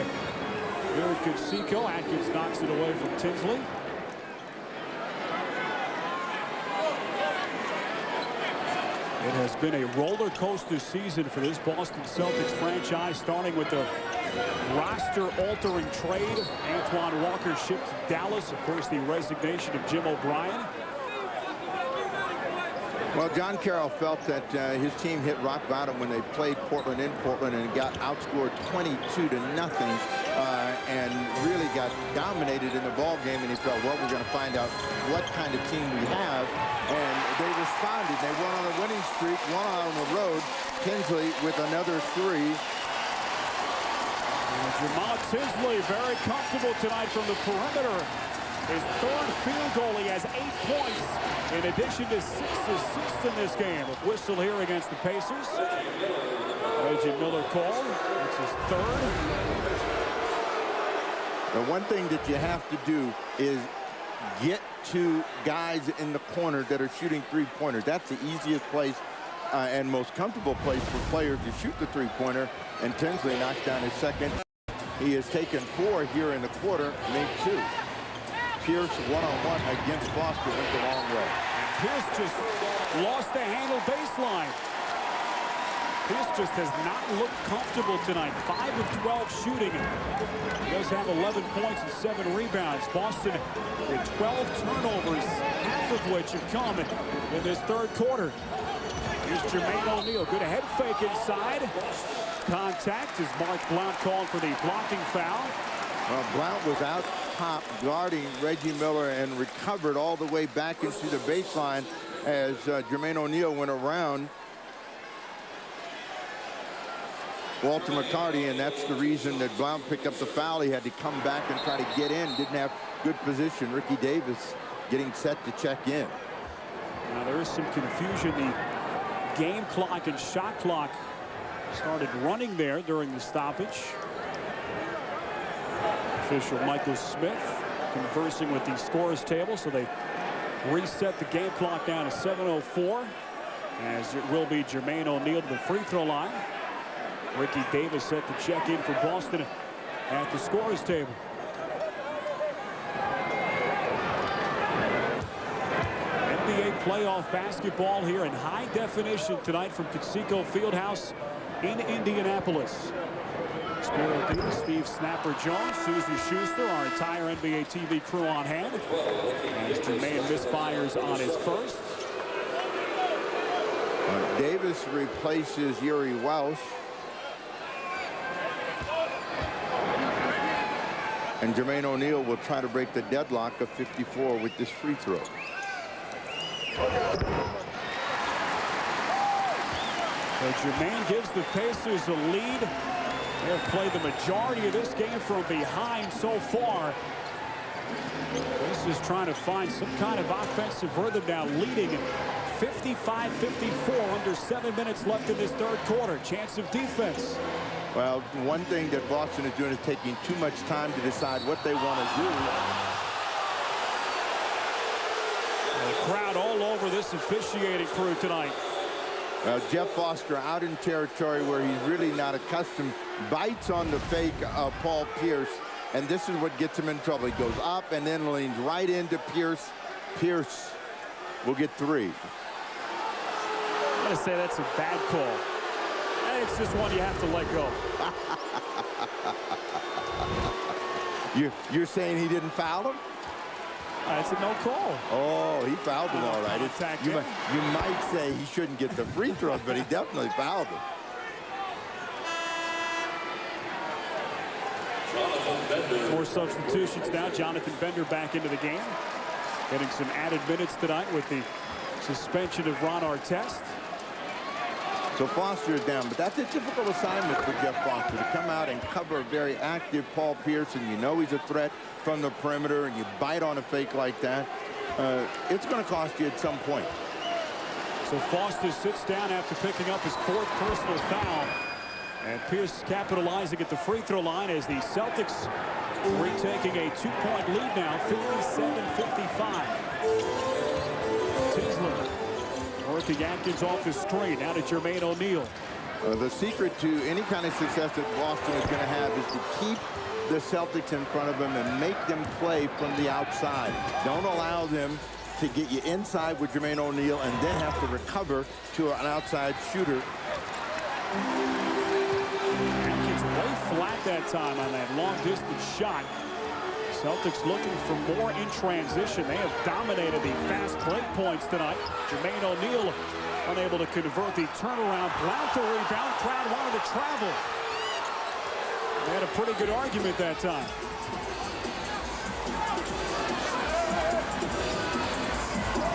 Here at Conseco, Atkins knocks it away from Tinsley. It has been a roller coaster season for this Boston Celtics franchise, starting with the roster-altering trade. Antoine Walker shipped to Dallas. Of course, the resignation of Jim O'Brien. Well, John Carroll felt that his team hit rock bottom when they played Portland in Portland and got outscored 22-0 and really got dominated in the ball game. And he felt, well, we're going to find out what kind of team we have. And they responded. They went on a winning streak, one on the road. Tinsley with another 3. Jamal Tinsley very comfortable tonight from the perimeter. His 3rd field goal. He has 8 points in addition to 6 assists in this game. A whistle here against the Pacers. Reggie Miller called. It's his 3rd. The one thing that you have to do is get to guys in the corner that are shooting 3-pointers. That's the easiest place and most comfortable place for players to shoot the 3-pointer. And Tinsley knocks down his 2nd. He has taken 4 here in the quarter, made 2. Pierce one-on-one against Foster went the long way. Pierce just lost the handle baseline. Pierce just has not looked comfortable tonight. 5 of 12 shooting. He does have 11 points and 7 rebounds. Boston with 12 turnovers, half of which have come in this 3rd quarter. Here's Jermaine O'Neal. Good head fake inside. Contact as Mark Blount called for the blocking foul. Blount was out top guarding Reggie Miller and recovered all the way back into the baseline as Jermaine O'Neal went around Walter McCarty, and that's the reason that Blount picked up the foul. He had to come back and try to get in. Didn't have good position. Ricky Davis getting set to check in. Now there is some confusion. The game clock and shot clock started running there during the stoppage. Official Michael Smith conversing with the scorers table, so they reset the game clock down to 7:04 as it will be Jermaine O'Neal to the free throw line. Ricky Davis set to check in for Boston at the scorers table. NBA playoff basketball here in high definition tonight from Conseco Fieldhouse in Indianapolis. Spiro Dean, Steve Snapper Jones, Susie Schuster, our entire NBA TV crew on hand. As Jermaine misfires on his first. Davis replaces Yuri Welsh. And Jermaine O'Neal will try to break the deadlock of 54 with this free throw. So Jermaine gives the Pacers a lead. They've played the majority of this game from behind so far. This is trying to find some kind of offensive rhythm now, leading 55-54, under 7 minutes left in this 3rd quarter. Chance of defense. Well, one thing that Boston is doing is taking too much time to decide what they want to do. The crowd all over this officiating crew tonight. Jeff Foster out in territory where he's really not accustomed. Bites on the fake of Paul Pierce and this is what gets him in trouble. He goes up and then leans right into Pierce. Pierce will get 3. I'm going to say that's a bad call. It's just one you have to let go. You're saying he didn't foul him? It's a no call. Oh, he fouled him all right. You might say he shouldn't get the free throws, but he definitely fouled him. More substitutions now. Jonathan Bender back into the game. Getting some added minutes tonight with the suspension of Ron Artest. So Foster is down, but that's a difficult assignment for Jeff Foster to come out and cover a very active Paul Pierce, and you know he's a threat from the perimeter, and you bite on a fake like that. It's going to cost you at some point. So Foster sits down after picking up his 4th personal foul. And Pierce capitalizing at the free throw line as the Celtics retaking a 2-point lead now, 57-55. Tisler working Atkins off his straight. Now to Jermaine O'Neal. The secret to any kind of success that Boston is going to have is to keep the Celtics in front of them and make them play from the outside. Don't allow them to get you inside with Jermaine O'Neal and then have to recover to an outside shooter. Atkins way flat that time on that long-distance shot. Celtics looking for more in transition. They have dominated the fast break points tonight. Jermaine O'Neal unable to convert the turnaround. Blount the rebound. Crowd wanted to travel. They had a pretty good argument that time.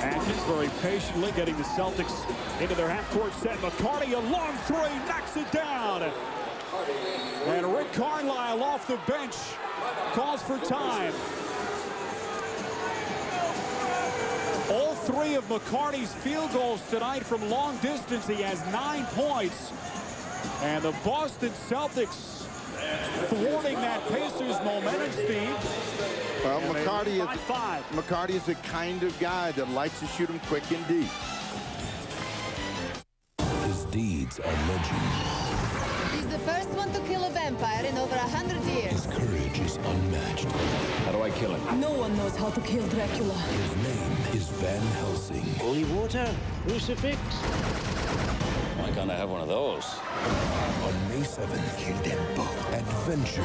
Atkins very patiently getting the Celtics into their half-court set. McCarty, a long 3, knocks it down. And Rick Carlisle off the bench calls for time. All 3 of McCarty's field goals tonight from long distance. He has 9 points. And the Boston Celtics thwarting that Pacers momentum, Steve. Well, McCarty is the kind of guy that likes to shoot him quick and deep. His deeds are legend. He's the first one to kill a vampire in over 100 years. His courage is unmatched. How do I kill him? No one knows how to kill Dracula. His name is Van Helsing. Holy water, crucifix. Why can't I have one of those? On May 7th, kill them both. Adventure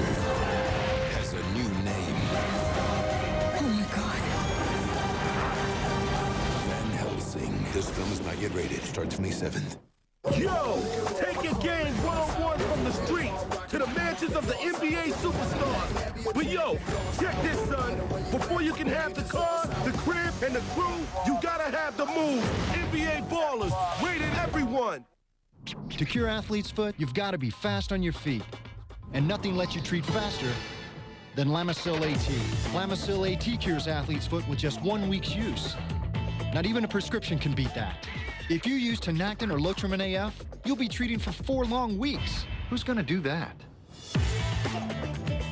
has a new name. Oh my God. Van Helsing. This film is not yet rated. Starts May 7th. Yo, take your game one-on-one from the streets to the mansions of the NBA superstars. But yo, check this, son. Before you can have the car, the crib, and the crew, you gotta have the move. NBA Ballers, rated everyone. To cure athlete's foot, you've got to be fast on your feet. And nothing lets you treat faster than Lamisil AT. Lamisil AT cures athlete's foot with just 1 week's use. Not even a prescription can beat that. If you use Tinactin or Lotrimin AF, you'll be treating for 4 long weeks. Who's going to do that?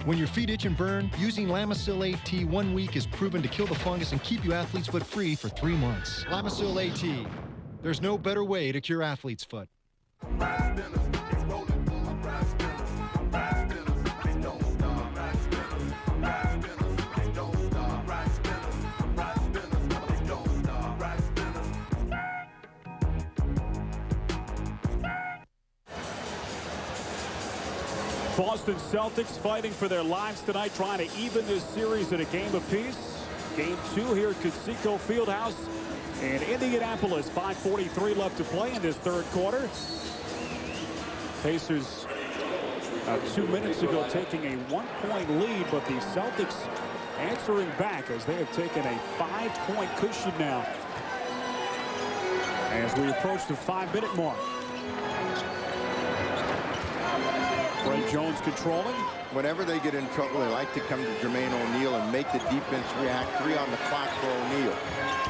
When your feet itch and burn, using Lamisil AT 1 week is proven to kill the fungus and keep you athlete's foot free for 3 months. Lamisil AT. There's no better way to cure athlete's foot. Boston Celtics fighting for their lives tonight, trying to even this series at a game apiece. Game 2 here at Conseco Fieldhouse in Indianapolis. 5:43 left to play in this 3rd quarter. Pacers 2 minutes ago taking a 1-point lead, but the Celtics answering back as they have taken a 5-point cushion now as we approach the 5-minute mark. Fred Jones controlling. Whenever they get in trouble, they like to come to Jermaine O'Neal and make the defense react. 3 on the clock for O'Neal.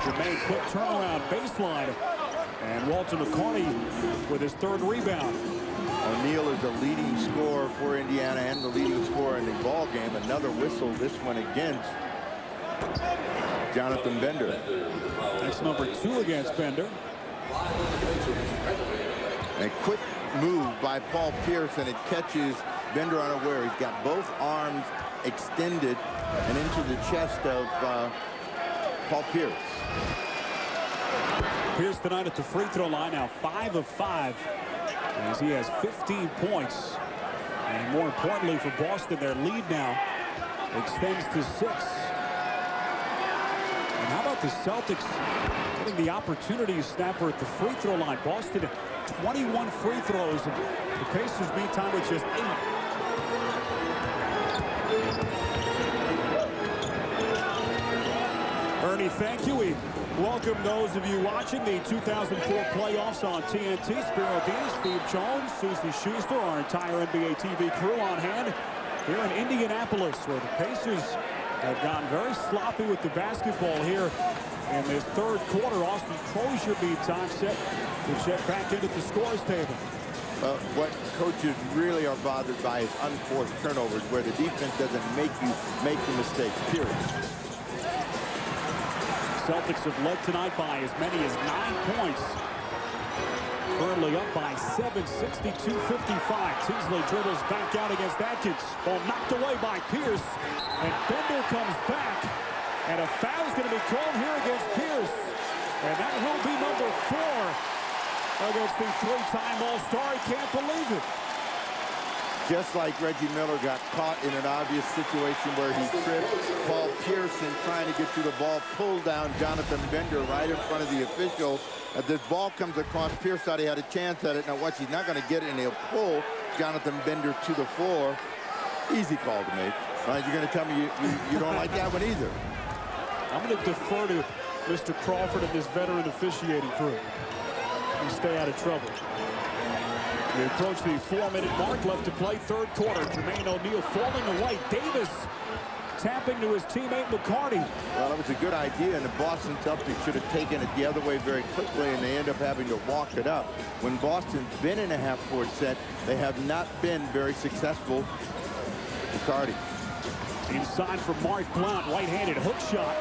Jermaine, quick turnaround, baseline. And Walter McCarty with his 3rd rebound. O'Neal is the leading scorer for Indiana and the leading scorer in the ball game. Another whistle, this one against Jonathan Bender. That's number 2 against Bender. A quick move by Paul Pierce, and it catches Bender unaware. He's got both arms extended and into the chest of Paul Pierce. Pierce tonight at the free throw line, now 5 of 5, as he has 15 points. And more importantly for Boston, their lead now extends to 6. And how about the Celtics getting the opportunity snapper at the free throw line? Boston 21 free throws, and the Pacers meantime with just 8. Ernie, thank you. We welcome those of you watching the 2004 playoffs on TNT. Spiro Dean, Steve Jones, Susie Schuster, our entire NBA TV crew on hand here in Indianapolis, where the Pacers have gotten very sloppy with the basketball here in this third quarter. Austin Crozier meantime set to check back into the scores table. What coaches really are bothered by is unforced turnovers, where the defense doesn't make you make the mistakes, period. Celtics have led tonight by as many as 9 points. Currently up by 7, 62-55. Tinsley dribbles back out against Atkins. Ball knocked away by Pierce. And Bender comes back. And a foul's going to be called here against Pierce. And that will be number 4 against the 3-time All-Star. He can't believe it. Just like Reggie Miller got caught in an obvious situation where he tripped, Paul Pearson trying to get to the ball, pulled down Jonathan Bender right in front of the official. As this ball comes across, Pierce thought he had a chance at it. Now watch, he's not going to get it, and he'll pull Jonathan Bender to the floor. Easy call to make. Right, you're going to tell me you don't like that one either. I'm going to defer to Mr. Crawford and this veteran officiating crew. You stay out of trouble. We approach the 4-minute mark, left to play, third quarter. Jermaine O'Neal falling away. Davis tapping to his teammate McCarty. Well, it was a good idea, and the Boston Celtics should have taken it the other way very quickly, and they end up having to walk it up. When Boston's been in a half-court set, they have not been very successful. McCarty. Inside for Mark Blount, right-handed hook shot.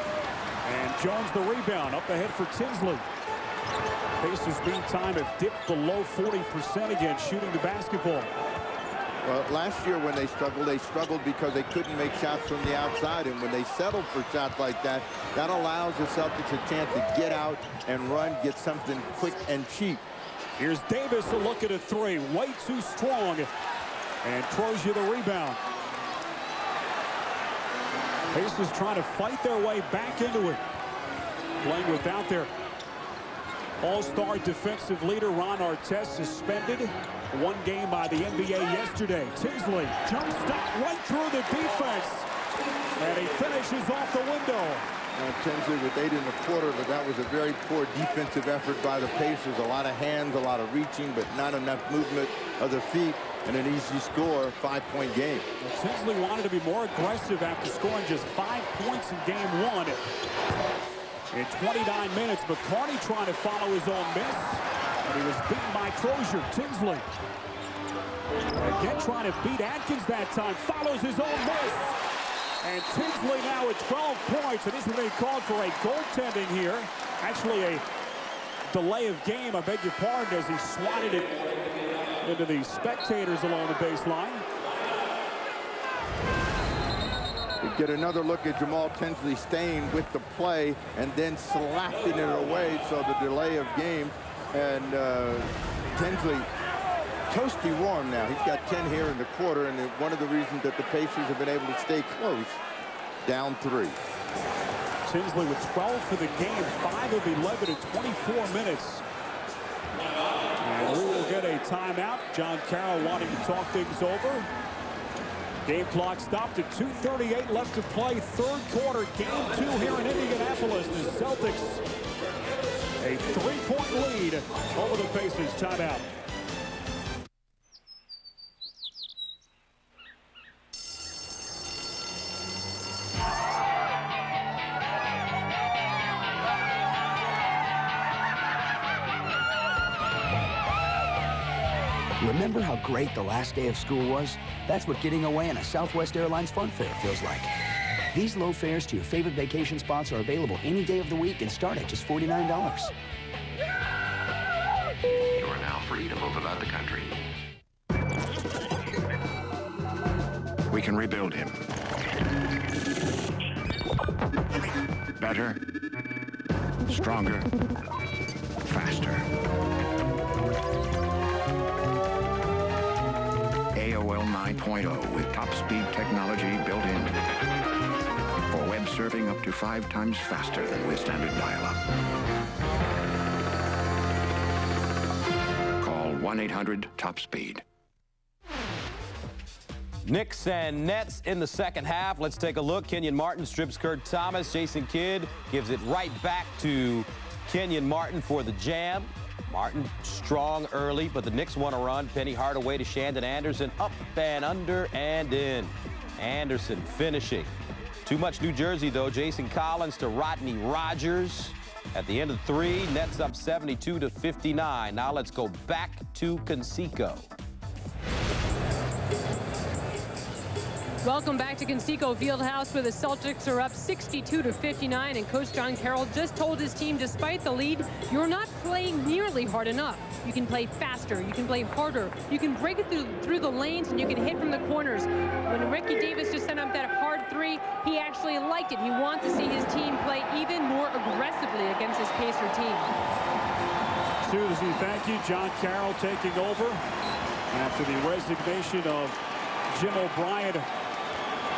And Jones the rebound, up ahead for Tinsley. Pacers meantime have dipped below 40% again shooting the basketball. Well, last year when they struggled because they couldn't make shots from the outside, and when they settled for shots like that, that allows the Celtics a chance to get out and run, get something quick and cheap. Here's Davis, a look at a 3, way too strong, and Crozier the rebound. Pacers trying to fight their way back into it, playing without their All-Star defensive leader Ron Artest suspended. 1 game by the NBA yesterday. Tinsley jump stop right through the defense, and he finishes off the window. Tinsley with 8 in the quarter, but that was a very poor defensive effort by the Pacers. A lot of hands, a lot of reaching, but not enough movement of the feet, and an easy score, 5-point game. Well, Tinsley wanted to be more aggressive after scoring just 5 points in game 1. In 29 minutes, McCarty trying to follow his own miss, and he was beaten by Crozier. Tinsley again trying to beat Atkins that time, follows his own miss. And Tinsley now with 12 points, and this is being called for a goaltending here. Actually a delay of game, I beg your pardon, as he swatted it into the spectators along the baseline. We get another look at Jamal Tinsley staying with the play and then slapping it away, so the delay of game. And Tinsley toasty warm now. He's got 10 here in the quarter, and one of the reasons that the Pacers have been able to stay close, down 3. Tinsley with 12 for the game, 5 of 11 in 24 minutes. And we will get a timeout. John Carroll wanting to talk things over. Game clock stopped at 2:38 left to play, third quarter, game 2 here in Indianapolis. The Celtics a 3-point lead over the Pacers. Timeout. Remember how great the last day of school was? That's what getting away on a Southwest Airlines Fun Fair feels like. These low fares to your favorite vacation spots are available any day of the week and start at just $49. You are now free to move about the country. We can rebuild him. Better, stronger, faster. AOL 9.0 with top speed technology built in. For web surfing up to 5 times faster than with standard dial-up. Call 1-800-TOP-SPEED. Knicks and Nets in the second half. Let's take a look. Kenyon Martin strips Kurt Thomas. Jason Kidd gives it right back to Kenyon Martin for the jam. Martin strong early, but the Knicks want to run. Penny Hardaway to Shandon Anderson. Up and under and in. Anderson finishing. Too much New Jersey, though. Jason Collins to Rodney Rogers. At the end of 3, Nets up 72-59. Now let's go back to Conseco. Welcome back to Conseco Fieldhouse, where the Celtics are up 62-59, and Coach John Carroll just told his team, despite the lead, you're not playing nearly hard enough. You can play faster, you can play harder, you can break it through the lanes, and you can hit from the corners. When Ricky Davis just sent up that hard 3, he actually liked it. He wants to see his team play even more aggressively against this Pacer team. Susie, thank you. John Carroll taking over after the resignation of Jim O'Brien.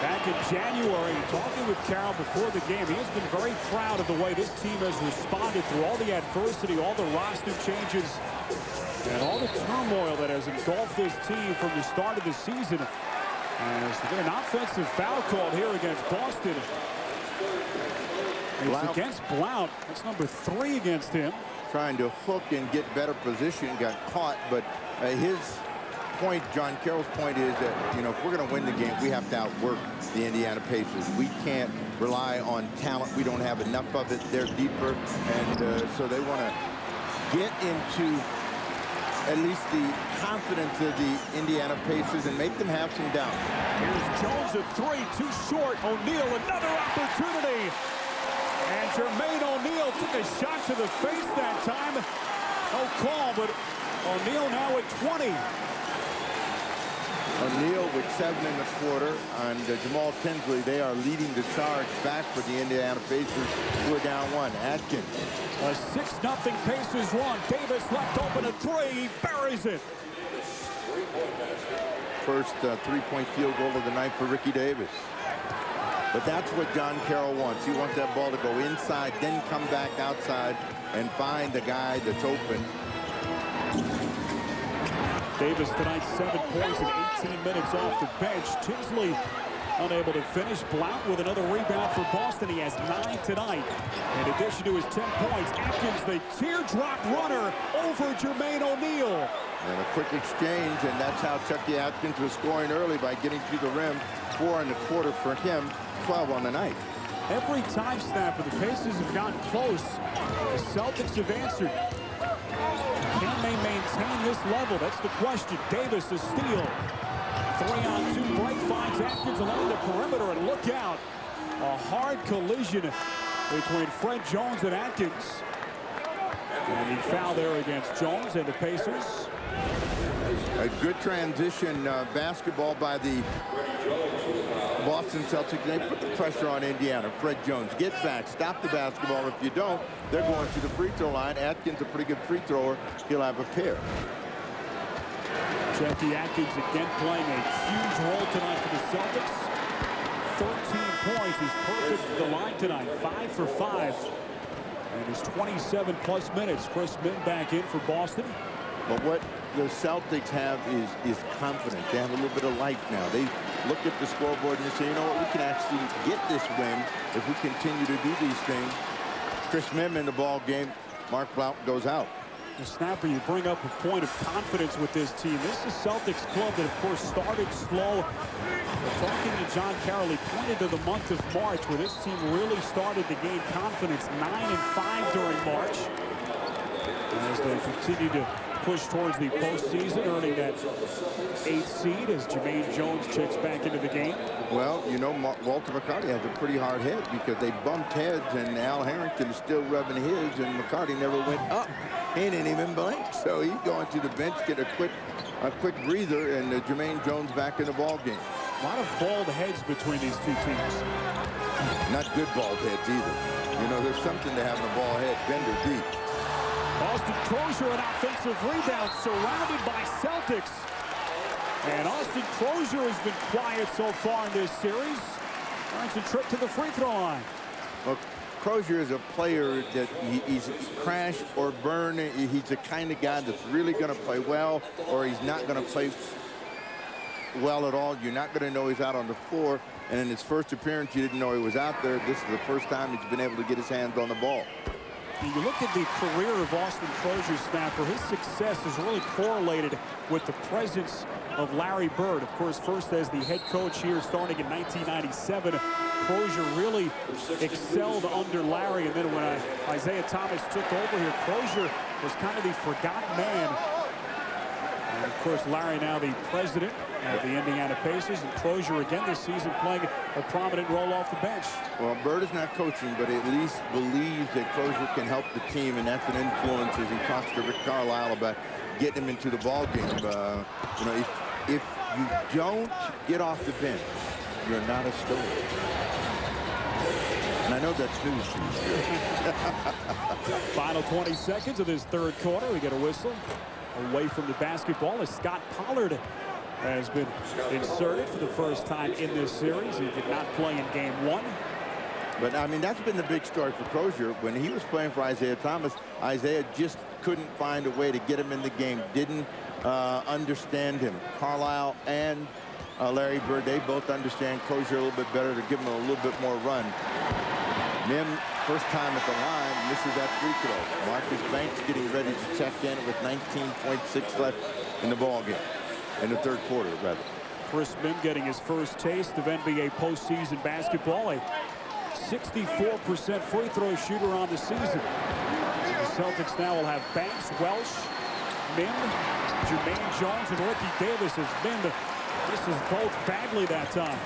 Back in January, talking with Carroll before the game, he has been very proud of the way this team has responded through all the adversity, all the roster changes, and all the turmoil that has engulfed this team from the start of the season. As they get an offensive foul called here against Boston. It's against Blount. That's number 3 against him. Trying to hook and get better position, got caught, but his point, John Carroll's point, is that, you know, if we're going to win the game, we have to outwork the Indiana Pacers. We can't rely on talent. We don't have enough of it. They're deeper, and so they want to get into at least the confidence of the Indiana Pacers and make them have some doubt. Here's Jones at 3, too short. O'Neal, another opportunity. And Jermaine O'Neal took a shot to the face that time. No call, but O'Neal now at 20. O'Neal with 7 in the quarter, and Jamal Tinsley, they are leading the charge back for the Indiana Pacers, who are down 1. Atkins. A 6-0 Pacers run. Davis left open a 3. He buries it. First 3-point field goal of the night for Ricky Davis. But that's what John Carroll wants. He wants that ball to go inside, then come back outside and find the guy that's open. Davis tonight 7 points in 18 minutes off the bench. Tinsley unable to finish. Blount with another rebound for Boston. He has 9 tonight. In addition to his 10 points, Atkins, the teardrop runner over Jermaine O'Neal. And a quick exchange, and that's how Chucky Atkins was scoring early by getting to the rim. 4 in the quarter for him, 12 on the night. Every time snapper, the Pacers have gotten close. The Celtics have answered. Can they maintain this level? That's the question. Davis, a steal. 3-on-2 break finds Atkins along the perimeter, and look out. A hard collision between Fred Jones and Atkins. And he fouled there against Jones and the Pacers. A good transition basketball by the Boston Celtics. They put the pressure on Indiana. Fred Jones, get back, stop the basketball. If you don't, they're going to the free throw line. Atkins, a pretty good free thrower. He'll have a pair. Jackie Atkins again playing a huge role tonight for the Celtics. 13 points. He's perfect at the line tonight. 5 for 5. And his 27-plus minutes. Chris Minn back in for Boston. But what the Celtics have is confidence. They have a little bit of life now. They look at the scoreboard and they say, you know what, we can actually get this win if we continue to do these things. Chris Minn in the ball game. Mark Blount goes out. The snapper, you bring up a point of confidence with this team. This is Celtics club that, of course, started slow. But talking to John Carroll, he pointed to the month of March where this team really started to gain confidence. 9-5 during March. As they continue to push towards the postseason, earning that 8th seed as Jermaine Jones checks back into the game. Well, you know, Walter McCarty has a pretty hard head because they bumped heads, and Al Harrington is still rubbing his, and McCarty never went up. He didn't even blink. So he's going to the bench, get a quick breather, and Jermaine Jones back in the ball game. A lot of bald heads between these two teams. Not good bald heads either. You know, there's something to having a bald head, bender deep. Austin Crozier, an offensive rebound, surrounded by Celtics. And Austin Crozier has been quiet so far in this series. Earns a trip to the free throw line. Well, Crozier is a player that he's crash or burn. He's the kind of guy that's really going to play well, or he's not going to play well at all. You're not going to know he's out on the floor. And in his first appearance, you didn't know he was out there. This is the first time he's been able to get his hands on the ball. You look at the career of Austin Crozier, Snapper, his success is really correlated with the presence of Larry Bird. Of course, first as the head coach here starting in 1997. Crozier really excelled under Larry, and then when Isaiah Thomas took over here, Crozier was kind of the forgotten man. And of course, Larry now the president of the Indiana Pacers, and Crozier again this season playing a prominent role off the bench. Well, Bird is not coaching, but at least believes that Crozier can help the team, and that's an influence as he talks to Rick Carlisle about getting him into the ball game. You know, if you don't get off the bench, you're not a Stoic. And I know that's news to you. Final 20 seconds of this third quarter. We get a whistle away from the basketball as Scott Pollard has been inserted for the first time in this series. He did not play in game one. But, I mean, that's been the big story for Crozier. When he was playing for Isaiah Thomas, Isaiah just couldn't find a way to get him in the game, didn't understand him. Carlisle and Larry Bird, they both understand Crozier a little bit better to give him a little bit more run. Mim, first time at the line, misses that free throw. Marcus Banks getting ready to check in with 19.6 left in the ball game. In the third quarter, rather. Chris Mim getting his first taste of NBA postseason basketball. A 64% free throw shooter on the season. The Celtics now will have Banks, Welsh, Mim, Jermaine Jones, and Ricky Davis as Mim. This is both Bagley that time.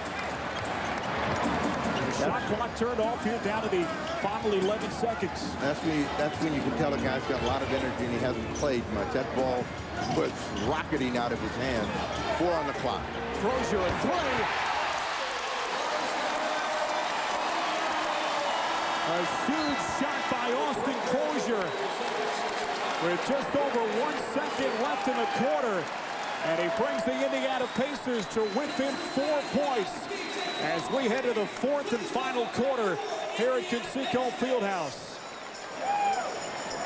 The shot clock turned off here down to the final 11 seconds. That's when you can tell a guy's got a lot of energy and he hasn't played much. That ball was rocketing out of his hand. 4 on the clock. Crozier a three. A huge shot by Austin Crozier with just over 1 second left in the quarter. And he brings the Indiana Pacers to within 4 points as we head to the fourth and final quarter here at Conseco Fieldhouse.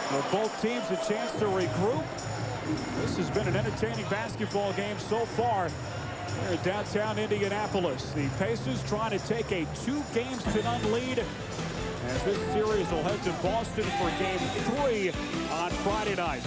For both teams a chance to regroup. This has been an entertaining basketball game so far here in downtown Indianapolis. The Pacers trying to take a 2-0 lead as this series will head to Boston for game 3 on Friday night.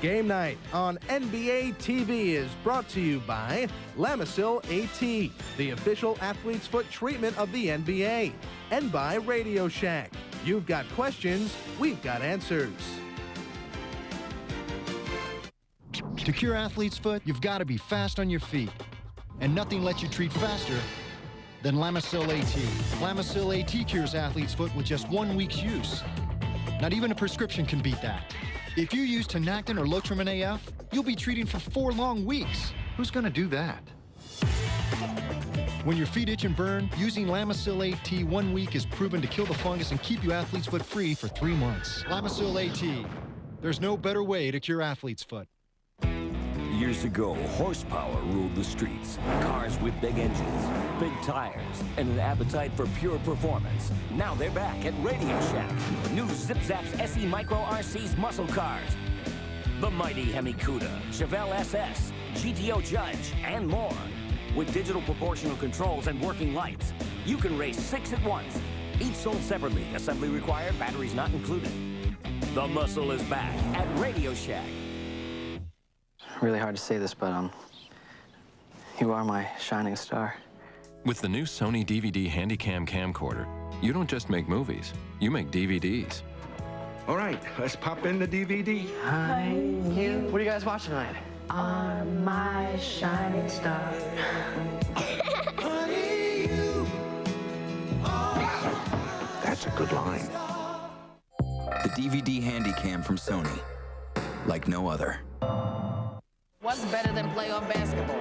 Game night on NBA TV is brought to you by Lamisil AT, the official athlete's foot treatment of the NBA, and by Radio Shack. You've got questions, we've got answers. To cure athlete's foot, you've got to be fast on your feet. And nothing lets you treat faster than Lamisil AT. Lamisil AT cures athlete's foot with just 1 week's use. Not even a prescription can beat that. If you use Tenactin or Lotrimin AF, you'll be treating for 4 long weeks. Who's going to do that? When your feet itch and burn, using Lamisil AT 1 week is proven to kill the fungus and keep you athlete's foot free for 3 months. Lamisil AT. There's no better way to cure athlete's foot. Years ago, horsepower ruled the streets. Cars with big engines, big tires, and an appetite for pure performance. Now they're back at Radio Shack. New Zip Zaps SE Micro RC's muscle cars. The mighty Hemi Cuda, Chevelle SS, GTO Judge, and more. With digital proportional controls and working lights, you can race 6 at once. Each sold separately, assembly required, batteries not included. The muscle is back at Radio Shack. Really hard to say this, but you are my shining star. With the new Sony DVD Handycam camcorder, you don't just make movies, you make DVDs. All right, let's pop in the DVD. What are you guys watching tonight? On my shining star. Honey, you are That's a good line. The DVD Handycam from Sony. Like no other. What's better than playoff basketball?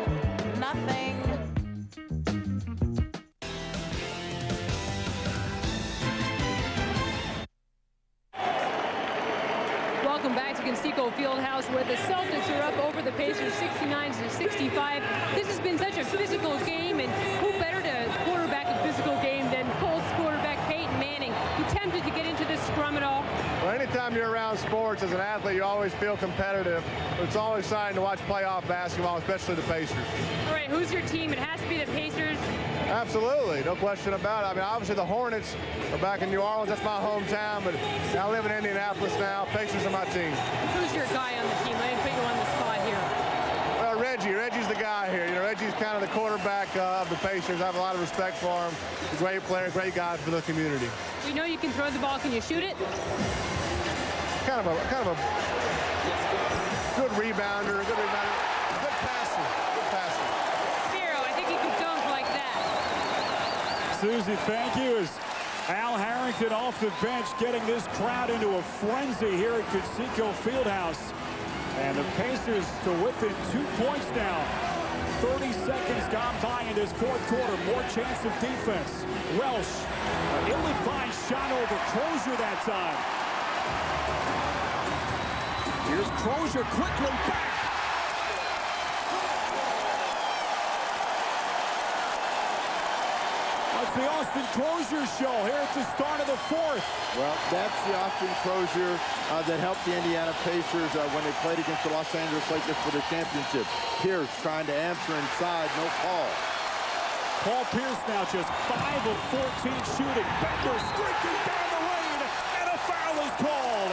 Nothing. Welcome back to Conseco Fieldhouse, where the Celtics are up over the Pacers 69-65. This has been such a physical game, and who better to quarterback a physical game than Colts quarterback Peyton Manning? He attempted to get into this scrum at all. Well, anytime you're around sports as an athlete, you always feel competitive. But it's always exciting to watch playoff basketball, especially the Pacers. All right, who's your team? It has to be the Pacers. Absolutely, no question about it. I mean, obviously the Hornets are back in New Orleans. That's my hometown, but I live in Indianapolis now. Pacers are my team. Who's your guy on the team? Let me put you on the spot here. Well, Reggie. Reggie's the guy here. You know, Reggie's kind of the quarterback of the Pacers. I have a lot of respect for him. He's a great player, great guy for the community. We know you can throw the ball. Can you shoot it? Kind of a good rebounder, good passer, Spiro, I think he could dunk like that. Susie, thank you. As Al Harrington off the bench, getting this crowd into a frenzy here at Conseco Fieldhouse. And the Pacers are within 2 points now. 30 seconds gone by in this fourth quarter. More chance of defense. Welsh, ill-advised shot over Crozier that time. Here's Crozier quickly back. That's the Austin Crozier show here at the start of the fourth. Well, that's the Austin Crozier that helped the Indiana Pacers when they played against the Los Angeles Lakers for the championship. Pierce trying to answer inside, no call. Paul Pierce now just 5 of 14 shooting. Bender streaking down the lane, and a foul is called.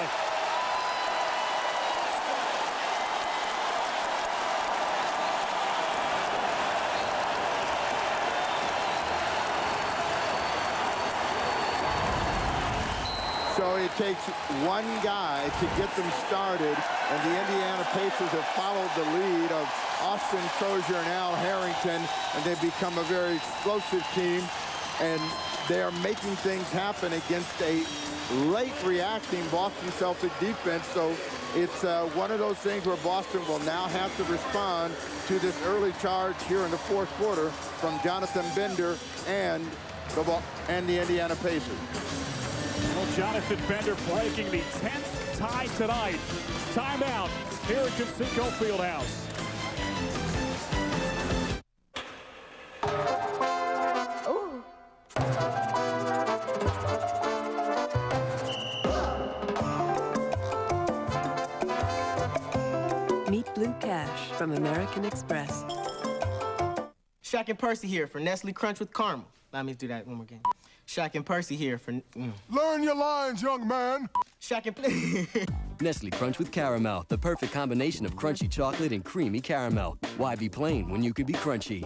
So it takes one guy to get them started, and the Indiana Pacers have followed the lead of Austin Crozier and Al Harrington, and they've become a very explosive team, and they are making things happen against a late reacting Boston Celtic defense. So it's one of those things where Boston will now have to respond to this early charge here in the fourth quarter from Jonathan Bender and the Indiana Pacers. Well, Jonathan Bender breaking the 10th tie tonight. Timeout here at Conseco Fieldhouse. Meet Blue Cash from American Express. Shaq and Percy here for Nestle Crunch with Caramel. Allow me to do that one more again. Shaq and Percy here for... Learn your lines, young man. Shaq and... Nestle Crunch with Caramel, the perfect combination of crunchy chocolate and creamy caramel. Why be plain when you can be crunchy?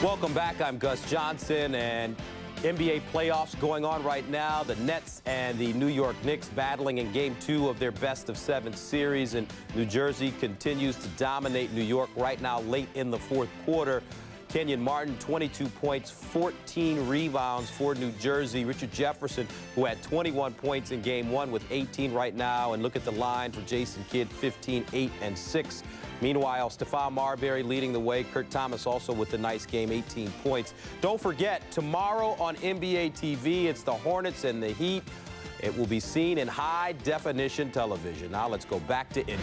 Welcome back. I'm Gus Johnson, and NBA playoffs going on right now. The Nets and the New York Knicks battling in Game 2 of their best-of-7 series, and New Jersey continues to dominate New York right now late in the fourth quarter. Kenyon Martin, 22 points, 14 rebounds for New Jersey. Richard Jefferson, who had 21 points in Game 1 with 18 right now. And look at the line for Jason Kidd, 15, 8, and 6. Meanwhile, Stephon Marbury leading the way. Kurt Thomas also with a nice game, 18 points. Don't forget, tomorrow on NBA TV, it's the Hornets and the Heat. It will be seen in high-definition television. Now let's go back to Indy.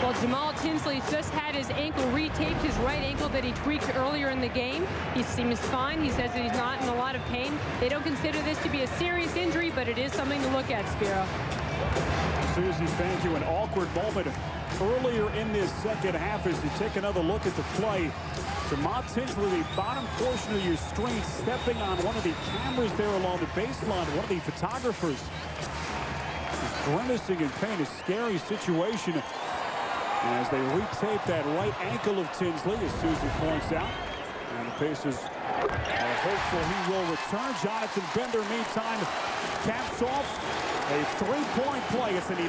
Well, Jamal Tinsley just had his ankle retaped, his right ankle that he tweaked earlier in the game. He seems fine. He says that he's not in a lot of pain. They don't consider this to be a serious injury, but it is something to look at, Spiro. Susie, thank you. An awkward moment earlier in this second half as you take another look at the play. Jamal Tinsley, the bottom portion of your screen, stepping on one of the cameras there along the baseline, one of the photographers. His grimacing in pain. A scary situation as they retape that right ankle of Tinsley, as Susan points out. And the Pacers are hopeful he will return. Jonathan Bender, meantime, caps off a three-point play. It's an 11-0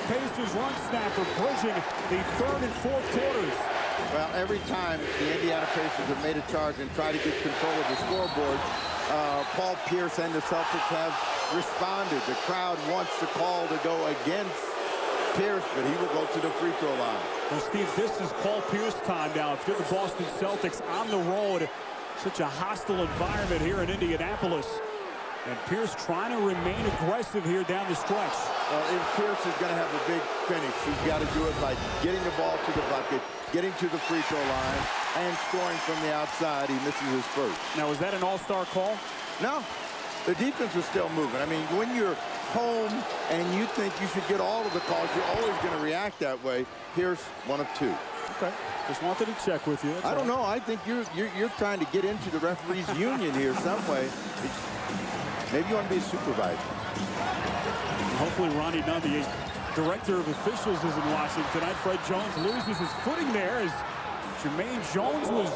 Pacers run snapper, bridging the third and fourth quarters. Well, every time the Indiana Pacers have made a charge and tried to get control of the scoreboard, Paul Pierce and the Celtics have responded. The crowd wants the call to go against Pierce, but he will go to the free throw line. Well, Steve, this is Paul Pierce time now. If you're the Boston Celtics on the road, such a hostile environment here in Indianapolis. And Pierce trying to remain aggressive here down the stretch. Well, if Pierce is going to have a big finish, he's got to do it by getting the ball to the bucket, getting to the free throw line, and scoring from the outside. He misses his first. Now, was that an all-star call? No. The defense is still moving. I mean, when you're home and you think you should get all of the calls, you're always going to react that way. Pierce, one of two. Okay. Just wanted to check with you. I don't know. I think you're trying to get into the referees union here some way. Maybe you want to be a supervisor. Hopefully Ronnie Nunn, the director of officials, is in Washington tonight. Fred Jones loses his footing there as Jermaine Jones was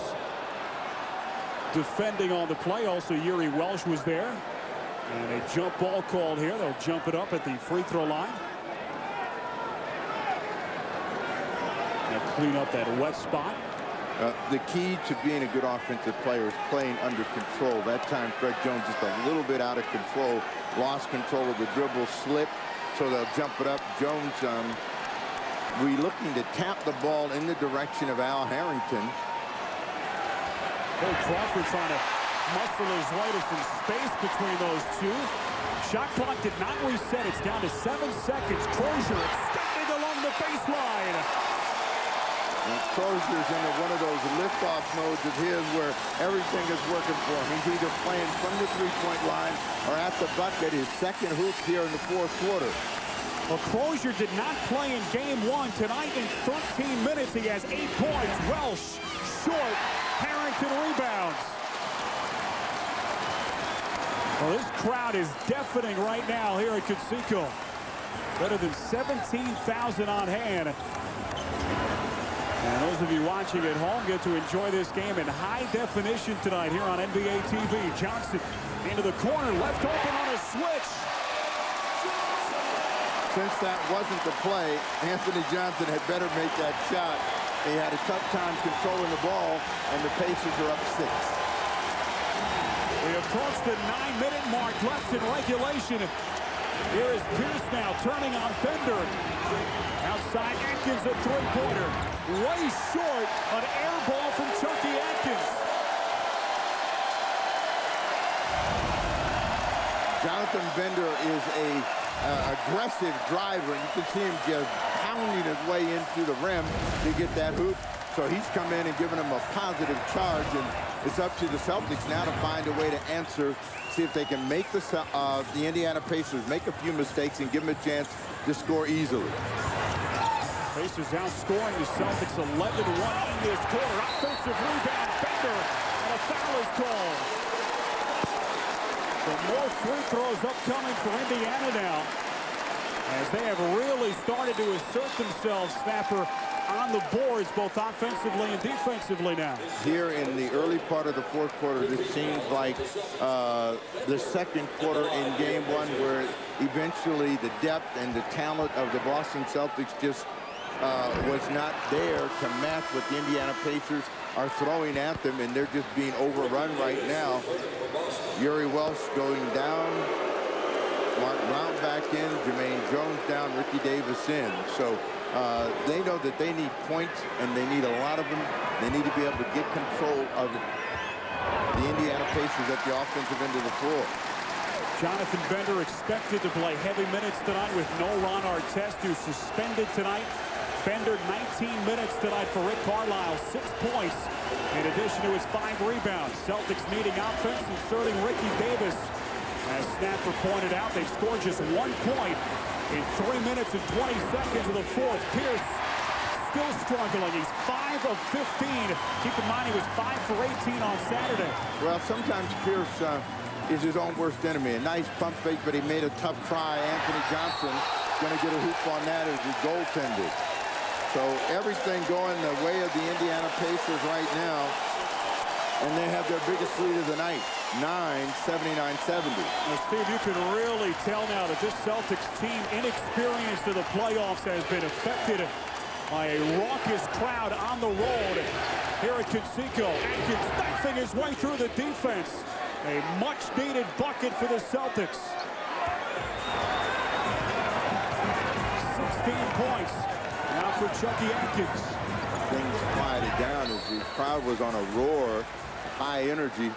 defending on the play. Also, Yuri Welsh was there. And a jump ball called here. They'll jump it up at the free throw line. They'll clean up that wet spot. The key to being a good offensive player is playing under control. That time, Fred Jones just a little bit out of control, lost control of the dribble, slip, so they'll jump it up. Jones, looking to tap the ball in the direction of Al Harrington. Bill Crawford trying to muscle his way to some space between those two. Shot clock did not reset. It's down to 7 seconds. Crozier extending along the baseline. And Crozier's into one of those liftoff modes of his where everything is working for him. He's either playing from the three-point line or at the bucket. His second hoop here in the fourth quarter. Well, Crozier did not play in game one. Tonight in 13 minutes, he has 8 points. Welsh short. Harrington rebounds. Well, this crowd is deafening right now here at Conseco. Better than 17,000 on hand. And those of you watching at home get to enjoy this game in high definition tonight here on NBA TV. Johnson into the corner, left open on a switch. Since that wasn't the play, Anthony Johnson had better make that shot. He had a tough time controlling the ball, and the Pacers are up 6. We approach the 9-minute mark left in regulation. Here is Pierce now turning on Bender. Outside Atkins, a three-pointer. Way short, an air ball from Chucky Atkins. Jonathan Bender is a aggressive driver. You can see him just pounding his way into the rim to get that hoop. So he's come in and given him a positive charge, and it's up to the Celtics now to find a way to answer, see if they can make the Indiana Pacers make a few mistakes and give them a chance to score easily. Pacers outscoring the Celtics 11-1 in this quarter. Offensive rebound, Bender, and a foul is called. So more free throws upcoming for Indiana now, as they have really started to assert themselves, Snapper, on the boards, both offensively and defensively now. Here in the early part of the fourth quarter, this seems like the second quarter in game one, where eventually the depth and the talent of the Boston Celtics just was not there to match what the Indiana Pacers are throwing at them, and they're just being overrun right now. Yuri Welsh going down, Mark Brown back in, Jermaine Jones down, Ricky Davis in. So they know that they need points, and they need a lot of them. They need to be able to get control of the Indiana Pacers at the offensive end of the floor. Jonathan Bender expected to play heavy minutes tonight with no Ron Artest, who's suspended tonight. Bender 19 minutes tonight for Rick Carlisle, 6 points in addition to his 5 rebounds. Celtics needing offense, inserting Ricky Davis. As Snapper pointed out, they scored just 1 point in 3 minutes and 20 seconds of the fourth. Pierce still struggling. He's 5 of 15. Keep in mind he was 5 for 18 on Saturday. Well, sometimes Pierce is his own worst enemy. A nice pump fake, but he made a tough try. Anthony Johnson going to get a hoop on that as he goaltended. So everything going the way of the Indiana Pacers right now. And they have their biggest lead of the night, 79-70. Now, Steve, you can really tell now that this Celtics team, inexperienced in the playoffs, has been affected by a raucous crowd on the road. Here at Conseco, Atkins knifing his way through the defense. A much-needed bucket for the Celtics. 16 points now for Chucky Atkins. Things quieted down as the crowd was on a roar, high energy,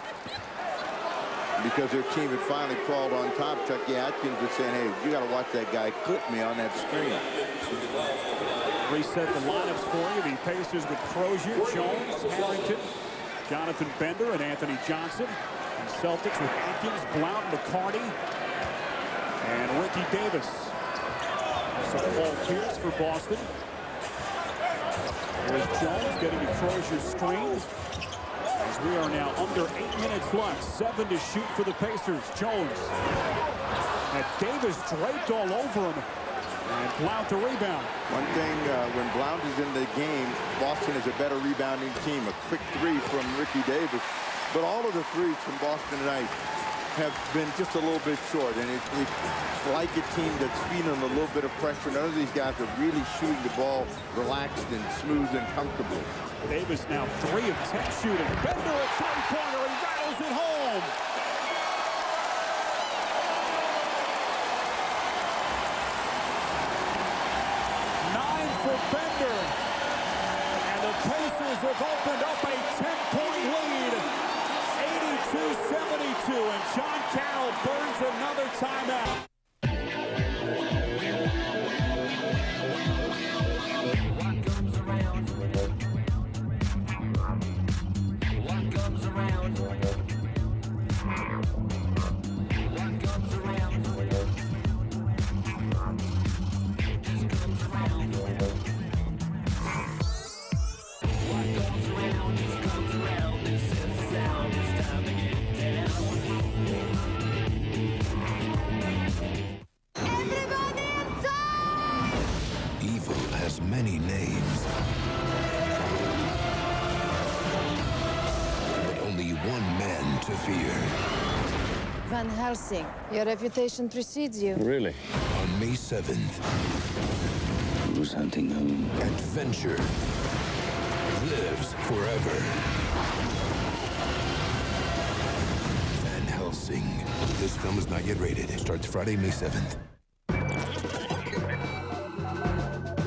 because their team had finally crawled on top. Chucky Atkins was saying, hey, you got to watch that guy clip me on that screen. Reset the lineups for you. The Pacers with Crozier, Jones, Harrington, Jonathan Bender, and Anthony Johnson. And Celtics with Atkins, Blount, McCarty, and Ricky Davis. Also Paul Pierce for Boston. Here's Jones getting to Crozier's screen. As we are now under 8 minutes left. 7 to shoot for the Pacers. Jones. And Davis draped all over him. And Blount to rebound. One thing, when Blount is in the game, Boston is a better rebounding team. A quick three from Ricky Davis. But all of the threes from Boston tonight have been just a little bit short. And it's like a team that's feeling a little bit of pressure. None of these guys are really shooting the ball relaxed and smooth and comfortable. Davis now 3 of 10 shooting. Bender a three-pointer. He rattles it home. For Bender, and the Pacers have opened up a 10-point lead, 82-72, and John Carroll burns another timeout. What comes around? What comes around? What comes around? Just comes around. Evil has many names, but only one man to fear. Van Helsing, your reputation precedes you. Really? On May 7th. Who's hunting whom? Adventure lives forever. Van Helsing. This film is not yet rated. It starts Friday, May 7th.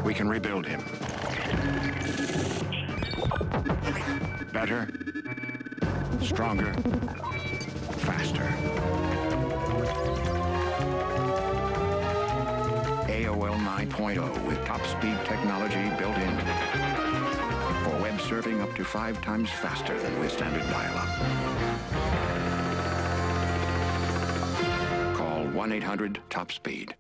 We can rebuild him. Better, stronger, faster. AOL 9.0 with top speed technology built in. For web surfing up to 5 times faster than with standard dial-up. Call 1-800-TOP-SPEED.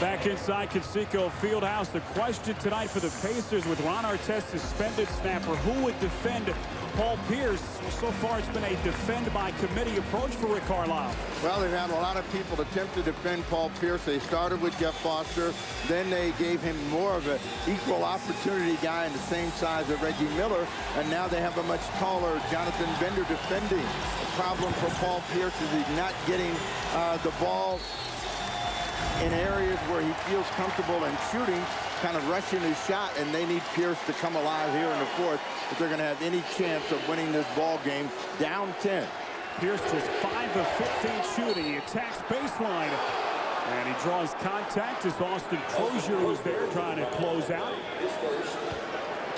Back inside Conseco Fieldhouse, the question tonight for the Pacers with Ron Artest suspended snapper. Who would defend Paul Pierce? Well, so far it's been a defend-by-committee approach for Rick Carlisle. Well, they've had a lot of people attempt to defend Paul Pierce. They started with Jeff Foster. Then they gave him more of an equal opportunity guy in the same size as Reggie Miller. And now they have a much taller Jonathan Bender defending. The problem for Paul Pierce is he's not getting the ball in areas where he feels comfortable and shooting, kind of rushing his shot, and they need Pierce to come alive here in the fourth if they're going to have any chance of winning this ball game down 10. Pierce just 5 of 15 shooting. He attacks baseline, and he draws contact as Austin Crozier was there trying to close out.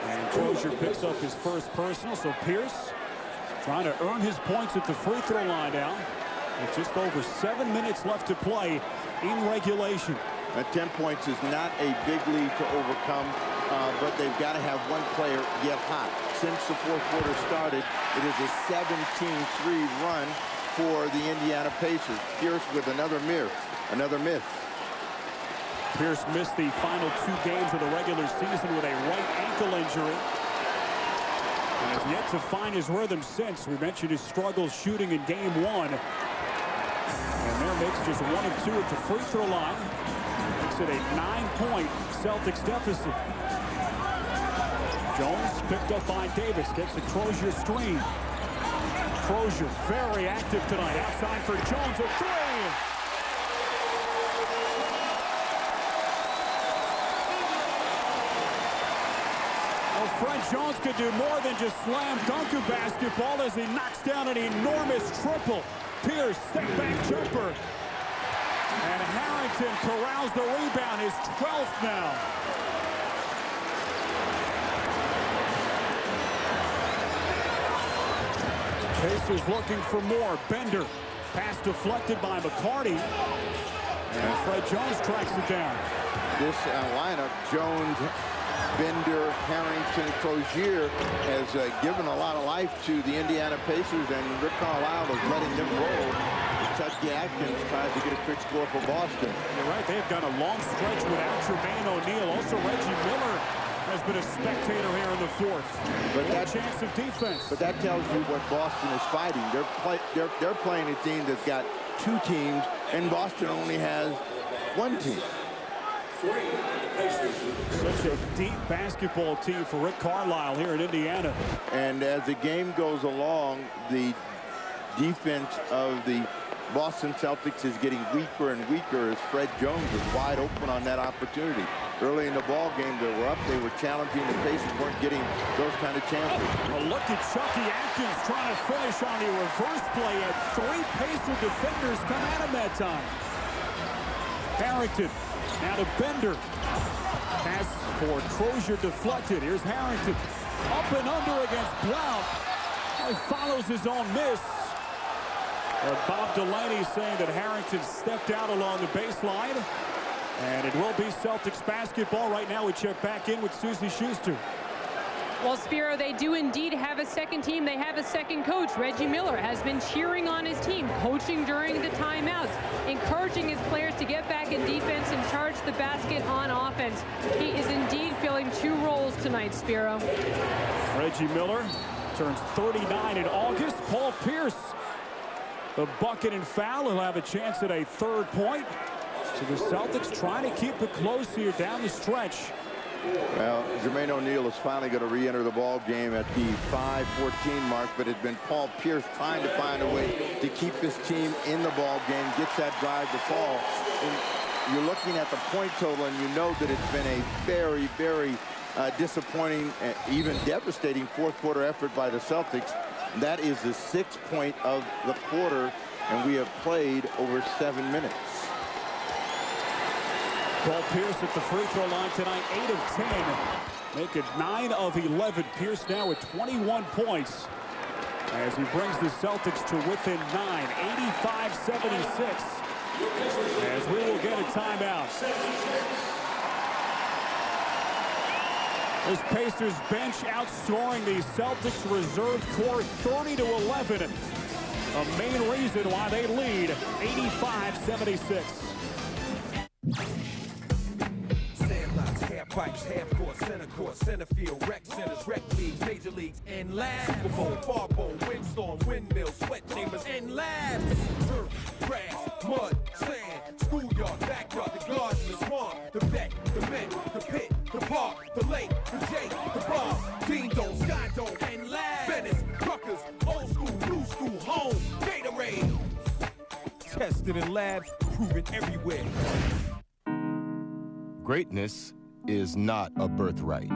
And Crozier picks up his first personal, so Pierce trying to earn his points at the free throw line now. With just over 7 minutes left to play in regulation. 10 points is not a big lead to overcome, but they've got to have one player get hot. Since the fourth quarter started, it is a 17-3 run for the Indiana Pacers. Pierce with another miss. Pierce missed the final 2 games of the regular season with a right ankle injury. And has yet to find his rhythm since. We mentioned his struggles shooting in game 1. And there makes just 1 of 2 at the free throw line. Makes it a 9-point Celtics deficit. Jones picked up by Davis. Gets a Crozier screen. Crozier very active tonight. Outside for Jones, a 3. Well, Fred Jones could do more than just slam dunk a basketball as he knocks down an enormous triple. Pierce, step back jumper. And Harrington corrals the rebound, his 12th now. Pacers looking for more. Bender. Pass deflected by McCarty. And Fred Jones tracks it down. This lineup, Jones, Bender, Harrington, Crozier, has given a lot of life to the Indiana Pacers, and Rick Carlisle is letting them roll. Kentucky Atkins tries to get a quick score for Boston. You're right. They've got a long stretch without Jermaine O'Neal. Also, Reggie Miller has been a spectator here in the 4th. But that chance of defense. But that tells you what Boston is fighting. They're playing a team that's got 2 teams, and Boston only has 1 team. Such a deep basketball team for Rick Carlisle here in Indiana. And as the game goes along, the defense of the Boston Celtics is getting weaker and weaker as Fred Jones is wide open on that opportunity. Early in the ball game, they were up, they were challenging, the Pacers weren't getting those kind of chances. Well, look at Chucky Atkins trying to finish on a reverse play. At 3 Pacer defenders come at him that time. Harrington now to Bender. Pass for Crozier deflected. Here's Harrington. Up and under against Blount. He follows his own miss. Bob Delaney saying that Harrington stepped out along the baseline. And it will be Celtics basketball. Right now we check back in with Susie Schuster. Well, Spiro, they do indeed have a second team. They have a second coach. Reggie Miller has been cheering on his team, coaching during the timeouts, encouraging his players to get back in defense and charge the basket on offense. He is indeed filling 2 roles tonight, Spiro. Reggie Miller turns 39 in August. Paul Pierce, the bucket and foul. He'll have a chance at a 3rd point. So the Celtics trying to keep it close here down the stretch. Well, Jermaine O'Neal is finally going to re-enter the ball game at the 5:14 mark, but it's been Paul Pierce trying to find a way to keep his team in the ball game, gets that drive to fall. And you're looking at the point total, and you know that it's been a very, very disappointing, even devastating 4th quarter effort by the Celtics. That is the 6th point of the quarter, and we have played over 7 minutes. Paul Pierce at the free throw line tonight, 8 of 10. Make it 9 of 11. Pierce now with 21 points as he brings the Celtics to within 9, 85-76. As we will get a timeout. This Pacers bench outscoring the Celtics reserve core 30-11. A main reason why they lead 85-76. Pipes, half court, center field, rec centers, rec leagues, major leagues, and labs. Super Bowl, far bowl, windstorm, windmills, sweat chambers, and labs. Turf, grass, mud, sand, schoolyard, backyard, the garden, the swamp, the vet, the vent, the pit, the park, the lake, the J, the bar, Dean Dome, Sky Dome, and labs. Venice, Truckers, old school, new school, home, Gatorade. Tested in labs, proven everywhere. Greatness is not a birthright.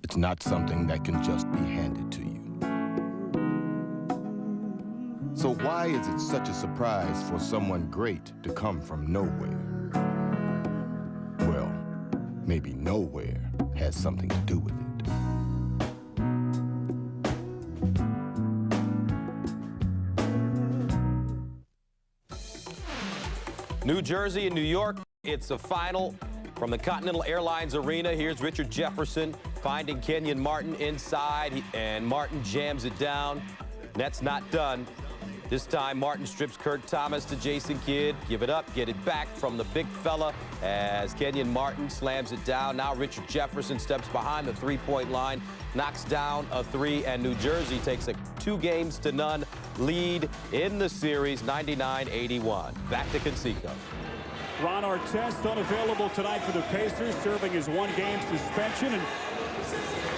It's not something that can just be handed to you. So why is it such a surprise for someone great to come from nowhere? Well, maybe nowhere has something to do with it. New Jersey and New York, it's a final from the Continental Airlines Arena. Here's Richard Jefferson finding Kenyon Martin inside, and Martin jams it down. Net's not done. This time, Martin strips Kurt Thomas to Jason Kidd. Give it up, get it back from the big fella as Kenyon Martin slams it down. Now Richard Jefferson steps behind the three-point line, knocks down a three, and New Jersey takes a 2-0 lead in the series, 99-81. Back to Conseco. Ron Artest unavailable tonight for the Pacers, serving his 1-game suspension. And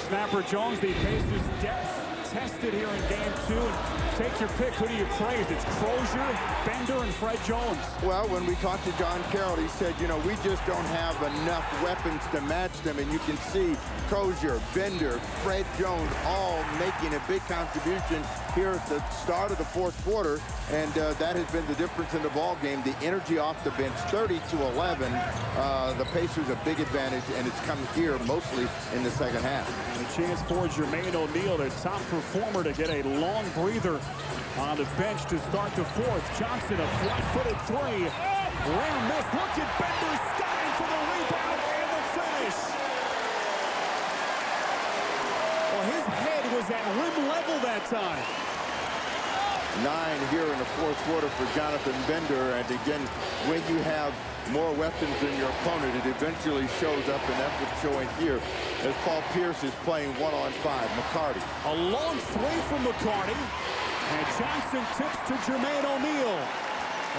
Snapper Jones, the Pacers' depth tested here in Game 2. And take your pick. Who do you praise? It's Crozier, Bender, and Fred Jones. Well, when we talked to John Carroll, he said, you know, we just don't have enough weapons to match them. And you can see Crozier, Bender, Fred Jones all making a big contribution here at the start of the fourth quarter. And that has been the difference in the ball game. The energy off the bench, 30-11. The Pacers a big advantage, and it's come here mostly in the second half. And a chance for Jermaine O'Neal, their top performer, to get a long breather on the bench to start the fourth. Johnson, a flat-footed three. Rare miss. Look at Bender Stein for the rebound and the finish. Well, his head was at rim level that time. 9 here in the fourth quarter for Jonathan Bender. And again, when you have more weapons than your opponent, it eventually shows up, and that's what's showing here as Paul Pierce is playing 1-on-5. McCarty. A long three from McCarty. And Johnson tips to Jermaine O'Neal.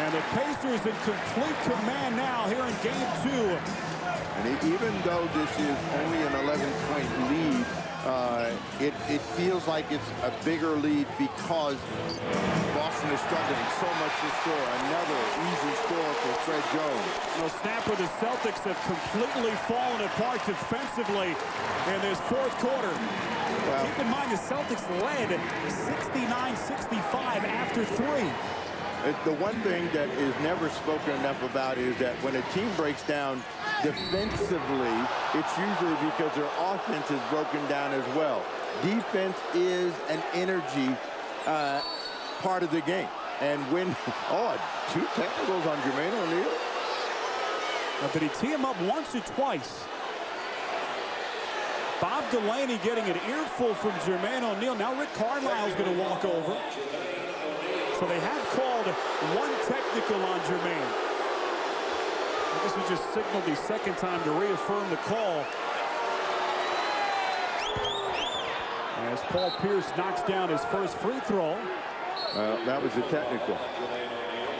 And the Pacers in complete command now here in Game 2. And even though this is only an 11-point lead, it feels like it's a bigger lead because Boston is struggling so much to score. Another easy score for Fred Jones. Well, Snapper, the Celtics have completely fallen apart defensively in this fourth quarter. Well, keep in mind the Celtics led 69-65 after 3. The one thing that is never spoken enough about is that when a team breaks down defensively, it's usually because their offense is broken down as well. Defense is an energy part of the game. And when, 2 technicals on Jermaine O'Neal. Now, did he tee him up once or twice? Bob Delaney getting an earful from Jermaine O'Neal. Now Rick Carlisle's going to walk over. So they have called 1 technical on Jermaine. This was just signaled the second time to reaffirm the call. As Paul Pierce knocks down his first free throw. That was a technical.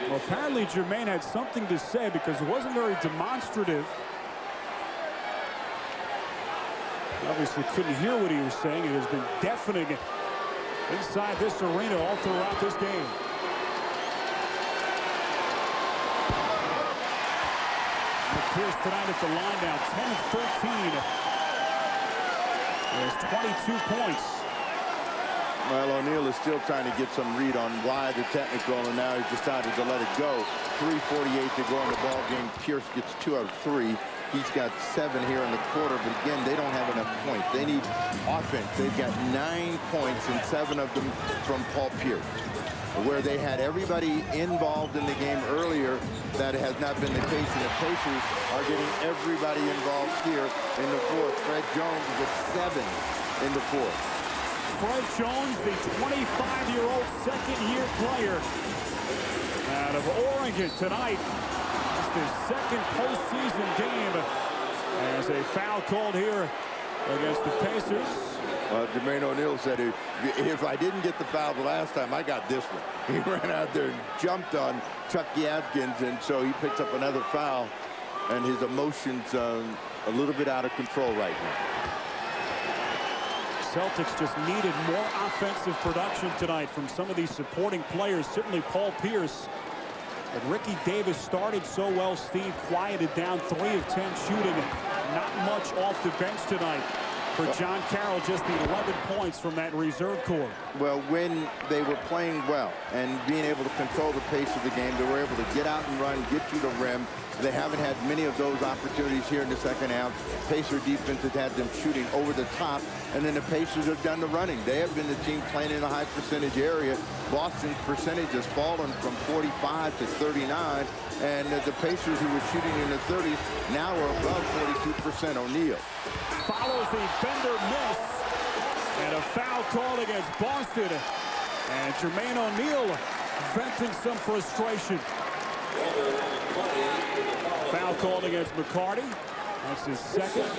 Well, apparently Jermaine had something to say because it wasn't very demonstrative. Obviously couldn't hear what he was saying. It has been deafening inside this arena all throughout this game. Pierce tonight at the line now, 10 of 13. There's 22 points. Well, O'Neal is still trying to get some read on why the technical, and now he's decided to let it go. 3:48 to go in the ball game. Pierce gets 2 out of 3. He's got 7 here in the quarter, but again, they don't have enough points. They need offense. They've got 9 points, and 7 of them from Paul Pierce. Where they had everybody involved in the game earlier, that has not been the case, and the Pacers are getting everybody involved here in the fourth. Fred Jones with 7 in the fourth. Fred Jones, the 25-year-old second-year player out of Oregon tonight. It's their second postseason game as a foul called here against the Pacers. Jermaine O'Neal said, if I didn't get the foul the last time, I got this one. He ran out there and jumped on Chucky Atkins, and so he picked up another foul, and his emotions a little bit out of control right now. Celtics just needed more offensive production tonight from some of these supporting players, certainly Paul Pierce. But Ricky Davis started so well. Steve quieted down, 3 of 10 shooting. Not much off the bench tonight for John Carroll, just the 11 points from that reserve corps. Well, when they were playing well and being able to control the pace of the game, they were able to get out and run, get to the rim. They haven't had many of those opportunities here in the second half. Pacer defense has had them shooting over the top, and then the Pacers have done the running. They have been the team playing in a high percentage area. Boston's percentage has fallen from 45 to 39, and the Pacers, who were shooting in the 30s, now are above 42%. O'Neal follows the Bender miss, and a foul called against Boston. And Jermaine O'Neal venting some frustration. Foul called against McCarty. That's his second.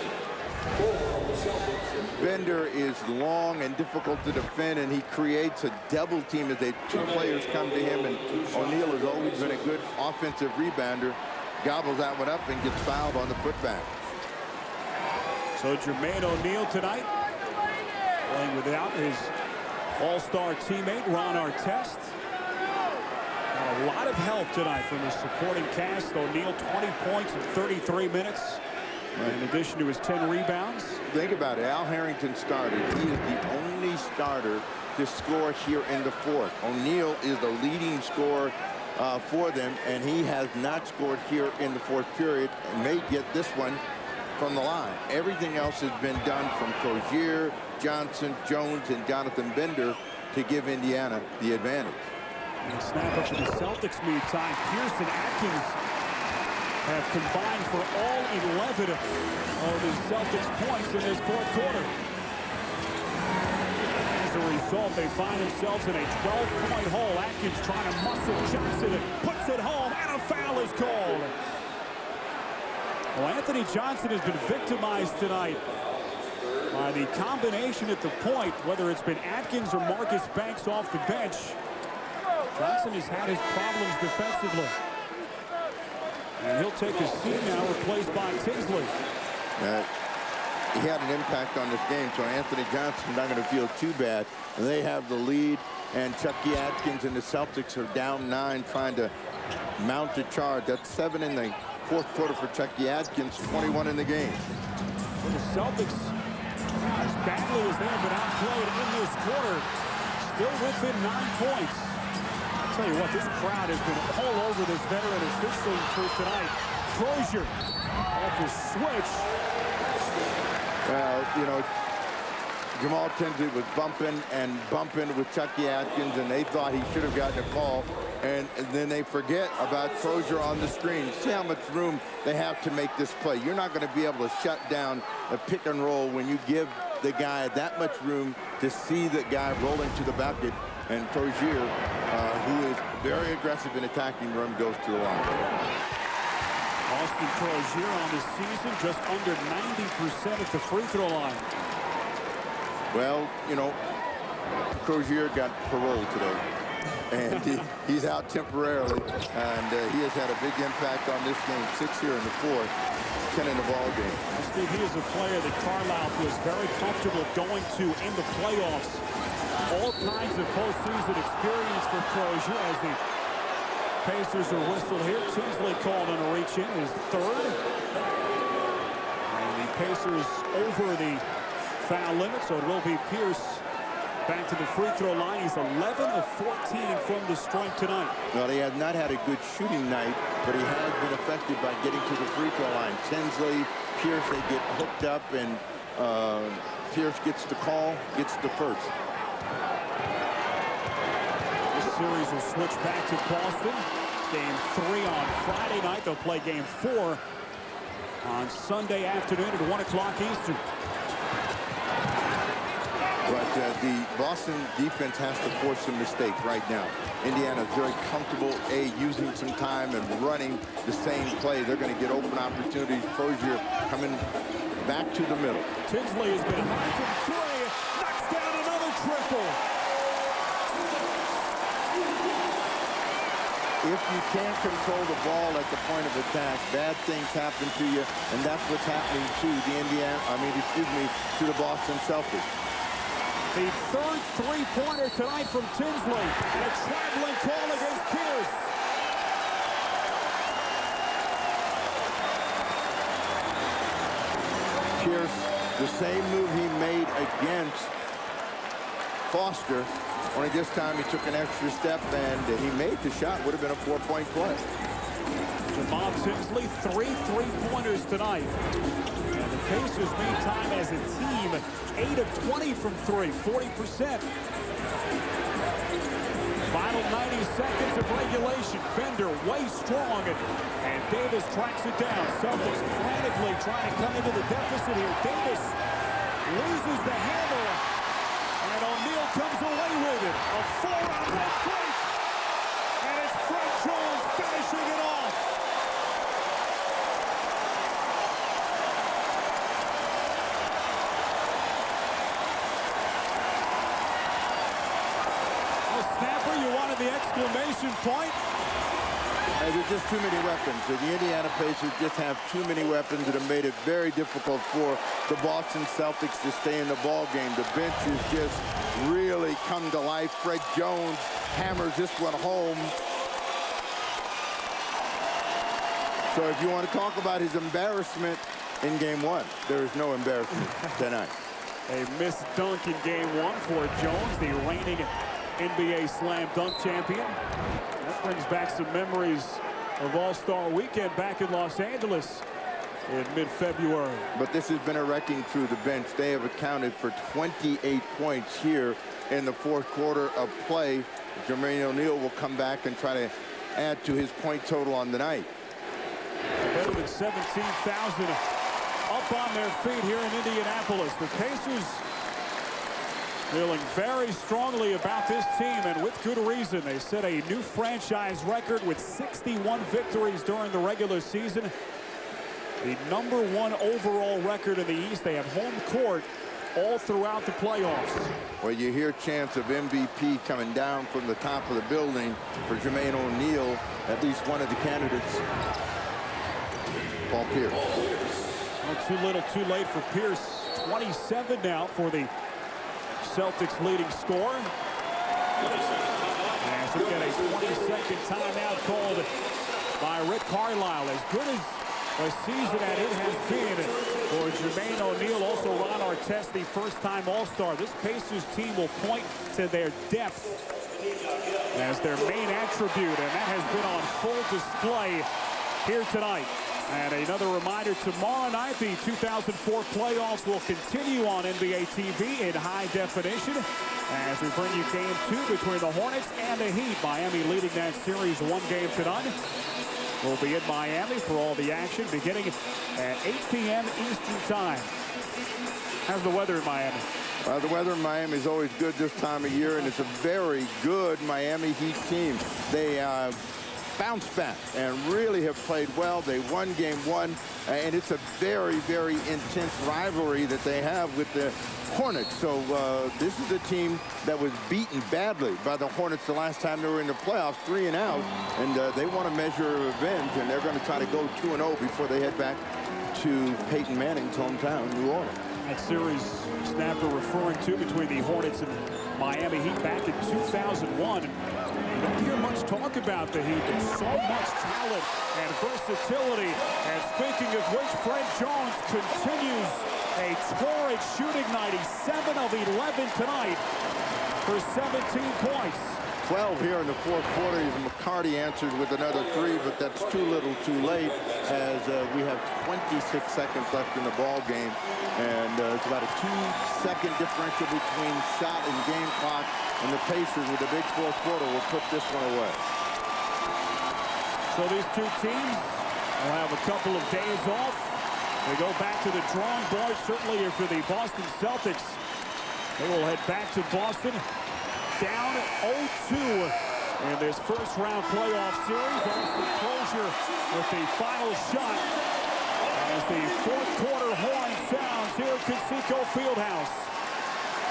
Bender is long and difficult to defend, and he creates a double team as two players come to him, and O'Neal has always been a good offensive rebounder. Gobbles that one up and gets fouled on the putback. So Jermaine O'Neal tonight playing without his all-star teammate Ron Artest. Got a lot of help tonight from his supporting cast. O'Neal 20 points in 33 minutes. In addition to his 10 rebounds. Think about it. Al Harrington started. He is the only starter to score here in the fourth. O'Neal is the leading scorer for them, and he has not scored here in the fourth period and may get this one from the line. Everything else has been done from Crozier, Johnson, Jones, and Jonathan Bender to give Indiana the advantage. And snapper for the Celtics meantime. Pierce and Atkins have combined for all 11 of the Celtics points in this fourth quarter. As a result, they find themselves in a 12-point hole. Atkins trying to muscle Johnson and puts it home, and a foul is called. Well, Anthony Johnson has been victimized tonight by the combination at the point, whether it's been Atkins or Marcus Banks off the bench. Johnson has had his problems defensively. And he'll take a seat now, replaced by Tinsley. He had an impact on this game, so Anthony Johnson's not going to feel too bad. And they have the lead, and Chucky Atkins and the Celtics are down 9, trying to mount a charge. That's 7 in the fourth quarter for Chucky Atkins, 21 in the game. Well, the Celtics, as badly as they have been outplayed in this quarter, still within 9 points. I'll tell you what, this crowd has been all over this veteran official crew tonight. Crozier off his switch. Well, you know, Jamal Tinsley was bumping with Chucky Atkins, and they thought he should have gotten a call. And then they forget about Crozier on the screen. See how much room they have to make this play. You're not going to be able to shut down a pick and roll when you give the guy that much room to see the guy rolling to the bucket. And Crozier, who is very aggressive in attacking rim, goes to the line. Austin Crozier on the season just under 90% at the free throw line. Well, you know, Crozier got parole today, and he's out temporarily, and he has had a big impact on this game. 6 here in the fourth, 10 in the ball game. Steve, he is a player that Carlisle feels very comfortable going to in the playoffs. All kinds of postseason experience for Crozier as the Pacers are whistled here. Tinsley called on a reach in, his third. And the Pacers over the foul limit, so it will be Pierce back to the free throw line. He's 11 of 14 from the stripe tonight. Well, he has not had a good shooting night, but he has been effective by getting to the free throw line. Tinsley, Pierce, they get hooked up, and Pierce gets the call, gets the first. This series will switch back to Boston. Game 3 on Friday night. They'll play game 4 on Sunday afternoon at 1 o'clock Eastern. But the Boston defense has to force some mistakes right now. Indiana is very comfortable, using some time and running the same play. They're going to get open opportunities. Crozier coming back to the middle. Tinsley has been high from 3. Knocks down another triple. If you can't control the ball at the point of attack, bad things happen to you, and that's what's happening to the Boston Celtics. The third three-pointer tonight from Tinsley, and a traveling call against Pierce. Pierce, the same move he made against Foster, only this time he took an extra step and he made the shot. Would have been a 4-point play. Jamal Tinsley, 3 three-pointers tonight. And the Pacers, meantime, as a team, 8 of 20 from 3, 40%. Final 90 seconds of regulation. Bender way strong, and Davis tracks it down. Celtics frantically trying to come into the deficit here. Davis loses the handle, and O'Neal comes away with it. A 4-on-1 break. exclamation point. And there's just too many weapons. The Indiana Pacers just have too many weapons that have made it very difficult for the Boston Celtics to stay in the ball game. The bench has just really come to life. Fred Jones hammers this one home. So if you want to talk about his embarrassment in game one, there is no embarrassment tonight. A missed dunk in game one for Jones, the reigning NBA slam dunk champion. That brings back some memories of All-Star Weekend back in Los Angeles in mid-February. But this has been a wrecking through the bench. They have accounted for 28 points here in the fourth quarter of play. Jermaine O'Neal will come back and try to add to his point total on the night. Better than 17,000 up on their feet here in Indianapolis. The Pacers feeling very strongly about this team, and with good reason. They set a new franchise record with 61 victories during the regular season. The #1 overall record in the East. They have home court all throughout the playoffs. Well, you hear chants of MVP coming down from the top of the building for Jermaine O'Neal, at least one of the candidates. Paul Pierce. Oh, too little, too late for Pierce. 27 now for the Celtics leading scorer. As we get a 20-second timeout called by Rick Carlisle. As good as a season that it has been for Jermaine O'Neal, also Ron Artest, the first-time All-Star. This Pacers team will point to their depth as their main attribute, and that has been on full display here tonight. And another reminder, tomorrow night, the 2004 playoffs will continue on NBA TV in high definition as we bring you game 2 between the Hornets and the Heat. Miami leading that series 1-0. We'll be in Miami for all the action beginning at 8 p.m. Eastern Time. How's the weather in Miami? The weather in Miami is always good this time of year, and it's a very good Miami Heat team. They bounced back and really have played well. They won game 1, and it's a very, very intense rivalry that they have with the Hornets. So this is a team that was beaten badly by the Hornets the last time they were in the playoffs, 3 and out, and they want to measure revenge, and they're going to try to go 2-0 before they head back to Peyton Manning's hometown, New Orleans. That series Snapper referring to between the Hornets and Miami Heat back in 2001. You don't hear much talk about the Heat, but so much talent and versatility. And speaking of which, Fred Jones continues a torrid shooting night. He's 7 of 11 tonight for 17 points. 12 here in the fourth quarter. McCarty answered with another 3, but that's too little too late as we have 26 seconds left in the ball game. And it's about a 2-second differential between shot and game clock. And the Pacers, with a big fourth quarter, will put this one away. So these two teams will have a couple of days off. They go back to the drawing board. Certainly for the Boston Celtics, they will head back to Boston. Down 0-2 in this first-round playoff series. Almost the closure with the final shot as the fourth quarter horn sounds here at Conseco Fieldhouse.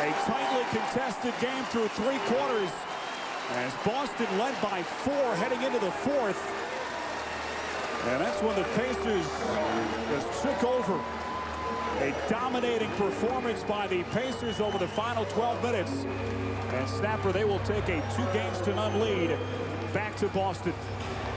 A tightly contested game through 3 quarters as Boston led by 4 heading into the fourth. And that's when the Pacers just took over. A dominating performance by the Pacers over the final 12 minutes. And Snapper, they will take a 2-0 lead back to Boston.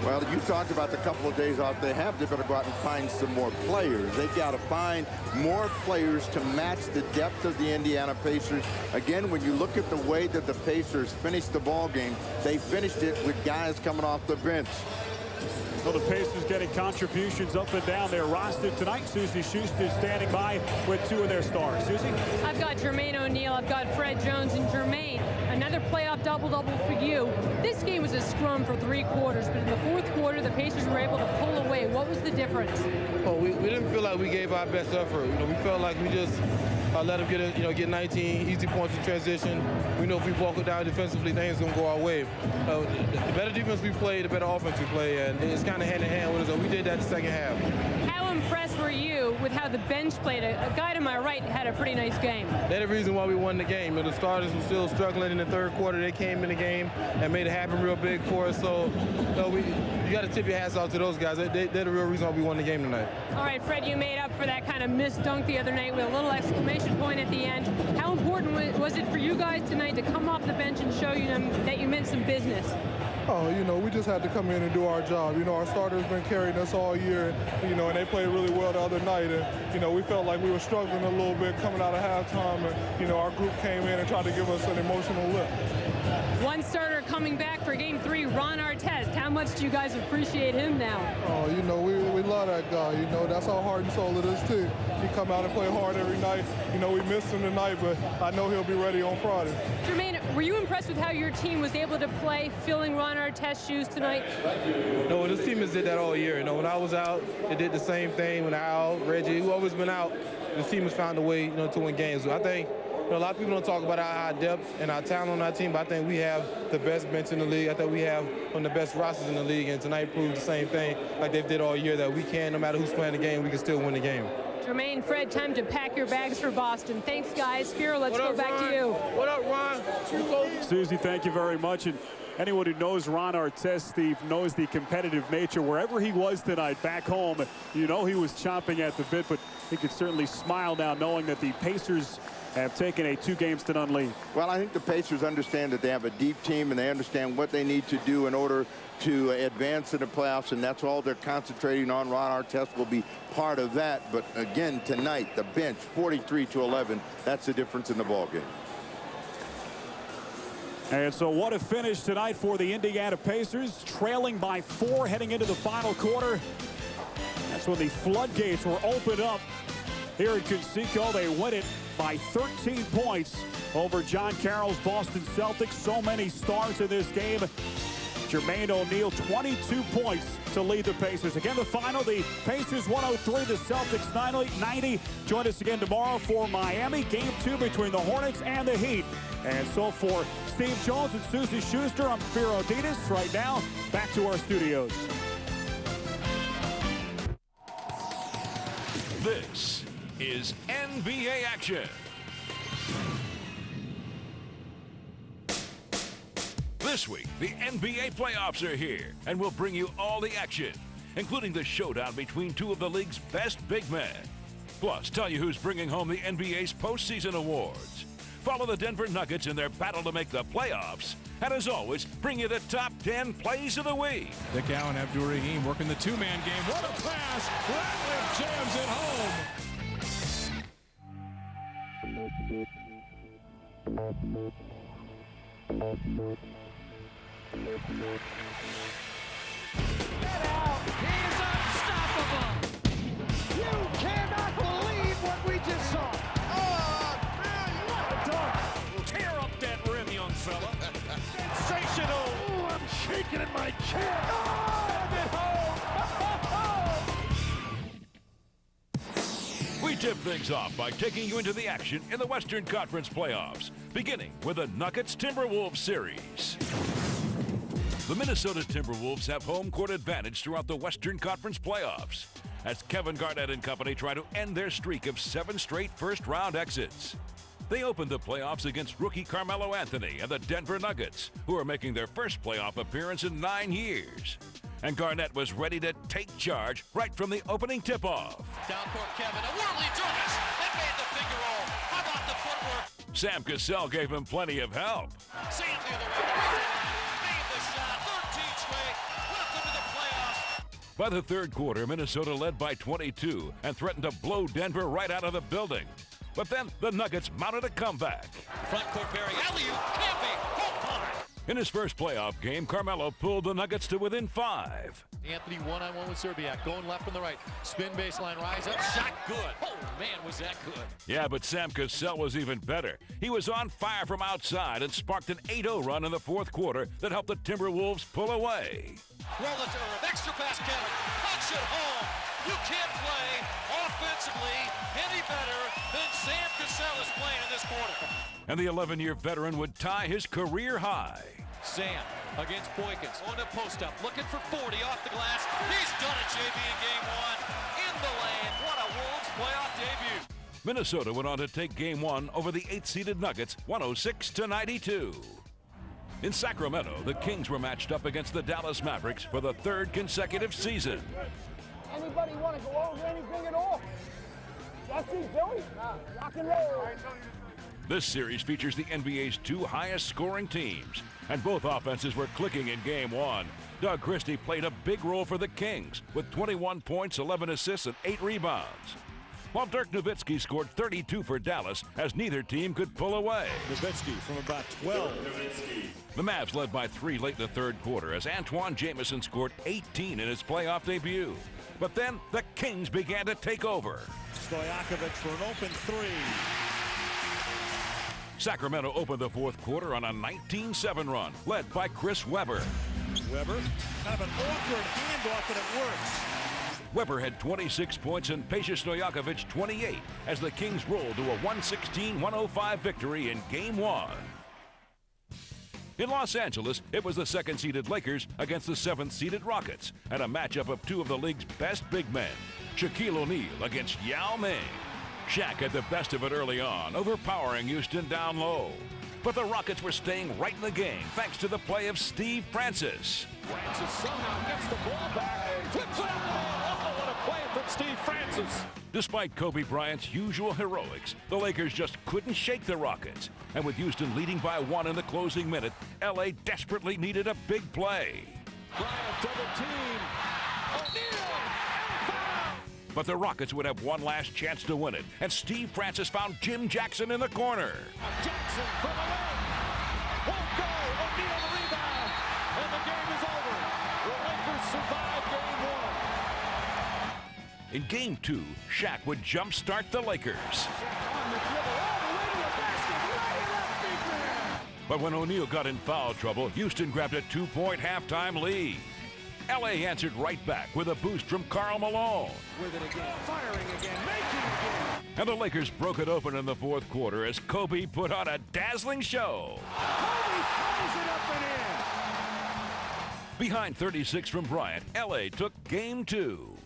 Well, you talked about the couple of days off they have. They better go out and find some more players. They've got to find more players to match the depth of the Indiana Pacers. Again, when you look at the way that the Pacers finished the ball game, they finished it with guys coming off the bench. Well, the Pacers getting contributions up and down their roster tonight. Susie Schuster standing by with 2 of their stars. Susie? I've got Jermaine O'Neal. I've got Fred Jones. And Jermaine, another playoff double-double for you. This game was a scrum for 3 quarters, but in the fourth quarter, the Pacers were able to pull away. What was the difference? Oh, we didn't feel like we gave our best effort. You know, we felt like we just let them get 19 easy points in transition. We know if we walk it down defensively, things gonna go our way. The better defense we play, the better offense we play, and it's kind of hand in hand with us. We did that the second half. How impressed were you with how the bench played? A guy to my right had a pretty nice game. They're the reason why we won the game. The starters were still struggling in the third quarter. They came in the game and made it happen real big for us. So, you got to tip your hats off to those guys. They're the real reason why we won the game tonight. All right, Fred, you made up for that kind of missed dunk the other night with a little exclamation point at the end. How important was it for you guys tonight to come off the bench and show them that you meant some business? Oh, we just had to come in and do our job. Our starters been carrying us all year, and they played really well the other night. And, we felt like we were struggling a little bit coming out of halftime. And, our group came in and tried to give us an emotional lift. One starter coming back for Game 3, Ron Artest. How much do you guys appreciate him now? Oh, we love that guy. That's our heart and soul it is, too. He come out and play hard every night. We missed him tonight, but I know he'll be ready on Friday. Jermaine, were you impressed with how your team was able to play filling Ron Artest's shoes tonight? No, this team has did that all year. When I was out, they did the same thing. When Al, Reggie, whoever's been out, this team has found a way, to win games. So I think a lot of people don't talk about our depth and our talent on our team, but I think we have the best bench in the league. I think we have one of the best rosters in the league, and tonight proved the same thing like they did all year, that we can, no matter who's playing the game, we can still win the game. Jermaine, Fred, time to pack your bags for Boston. Thanks, guys. Spiro, let's go back to you. What up, Ron? Susie, thank you very much. And anyone who knows Ron Artest, Steve, knows the competitive nature. Wherever he was tonight, back home, he was chomping at the bit, but he could certainly smile now knowing that the Pacers have taken a 2-0 lead. Well, I think the Pacers understand that they have a deep team and they understand what they need to do in order to advance in the playoffs, and that's all they're concentrating on. Ron Artest will be part of that. But again, tonight, the bench, 43-11, that's the difference in the ballgame. And so what a finish tonight for the Indiana Pacers, trailing by 4 heading into the final quarter. That's when the floodgates were opened up here at Conseco. They win it by 13 points over John Carroll's Boston Celtics. So many stars in this game. Jermaine O'Neal, 22 points to lead the Pacers. Again, the final, the Pacers 103, the Celtics 90. Join us again tomorrow for Miami. Game 2 between the Hornets and the Heat. And so for Steve Jones and Susie Schuster, I'm Spiro Ditas. Right now, back to our studios. This is NBA action. This week, the NBA playoffs are here, and we'll bring you all the action, including the showdown between two of the league's best big men. Plus, tell you who's bringing home the NBA's postseason awards. Follow the Denver Nuggets in their battle to make the playoffs. And as always, bring you the top 10 plays of the week. Nick Allen, Abdur-Rahim working the two-man game. What a pass! Ratliff jams it home. Get out! He's unstoppable! You cannot believe what we just saw! Oh, man, what a dunk! Tear up that rim, young fella. Sensational! Ooh, I'm shaking in my chair! Oh, I'm at home! We tip things off by taking you into the action in the Western Conference playoffs, beginning with the Nuggets-Timberwolves series. The Minnesota Timberwolves have home court advantage throughout the Western Conference playoffs as Kevin Garnett and company try to end their streak of 7 straight first-round exits. They opened the playoffs against rookie Carmelo Anthony and the Denver Nuggets, who are making their first playoff appearance in 9 years. And Garnett was ready to take charge right from the opening tip-off. Down court, Kevin, a whirly dermis that made the finger roll. How about the footwork? Sam Cassell gave him plenty of help. Sam the other way. Made the shot. 13 straight. Welcome to the playoffs. By the third quarter, Minnesota led by 22 and threatened to blow Denver right out of the building. But then the Nuggets mounted a comeback. Front court bearing alley-oop. Can't be. In his first playoff game, Carmelo pulled the Nuggets to within 5. Anthony one-on-one with Serbiak, going left from the right. Spin baseline, rise up, shot good. Oh, man, was that good. Yeah, but Sam Cassell was even better. He was on fire from outside and sparked an 8-0 run in the fourth quarter that helped the Timberwolves pull away. Roll it to extra pass, Kevin. Punch it home. You can't play offensively any better than Sam Cassell is playing in this quarter. And the 11-year veteran would tie his career high. Sam against Boykins on the post-up, looking for 40 off the glass. He's done it, JB, in game one. In the lane. What a Wolves playoff debut. Minnesota went on to take Game 1 over the 8th-seeded Nuggets, 106-92. In Sacramento, the Kings were matched up against the Dallas Mavericks for the 3rd consecutive season. Anybody want to go over anything at all? Justin, Billy, rock and roll. This series features the NBA's 2 highest-scoring teams, and both offenses were clicking in Game 1. Doug Christie played a big role for the Kings with 21 points, 11 assists, and 8 rebounds, while Dirk Nowitzki scored 32 for Dallas as neither team could pull away. Nowitzki from about 12. The Mavs led by 3 late in the 3rd quarter as Antoine Jamison scored 18 in his playoff debut. But then the Kings began to take over. Stojakovic for an open 3. Sacramento opened the 4th quarter on a 19-7 run, led by Chris Webber. Webber, kind of an awkward handoff, but it works. Webber had 26 points and Peja Stojakovic 28 as the Kings rolled to a 116-105 victory in Game 1. In Los Angeles, it was the 2nd-seeded Lakers against the 7th-seeded Rockets, and a matchup of 2 of the league's best big men, Shaquille O'Neal against Yao Ming. Shaq had the best of it early on, overpowering Houston down low. But the Rockets were staying right in the game thanks to the play of Steve Francis. Francis somehow gets the ball back and flips it up. Oh, what a play from Steve Francis. Despite Kobe Bryant's usual heroics, the Lakers just couldn't shake the Rockets. And with Houston leading by 1 in the closing minute, LA desperately needed a big play. Bryant double team. O'Neal. But the Rockets would have one last chance to win it, and Steve Francis found Jim Jackson in the corner. Jackson from the lane. Won't go. O'Neal the rebound. And the game is over. The Lakers survive Game 1. In Game 2, Shaq would jumpstart the Lakers. But when O'Neal got in foul trouble, Houston grabbed a 2-point halftime lead. LA answered right back with a boost from Karl Malone. With it again, firing again, making again. And the Lakers broke it open in the 4th quarter as Kobe put on a dazzling show. Kobe throws it up and in. Behind 36 from Bryant, LA took Game 2.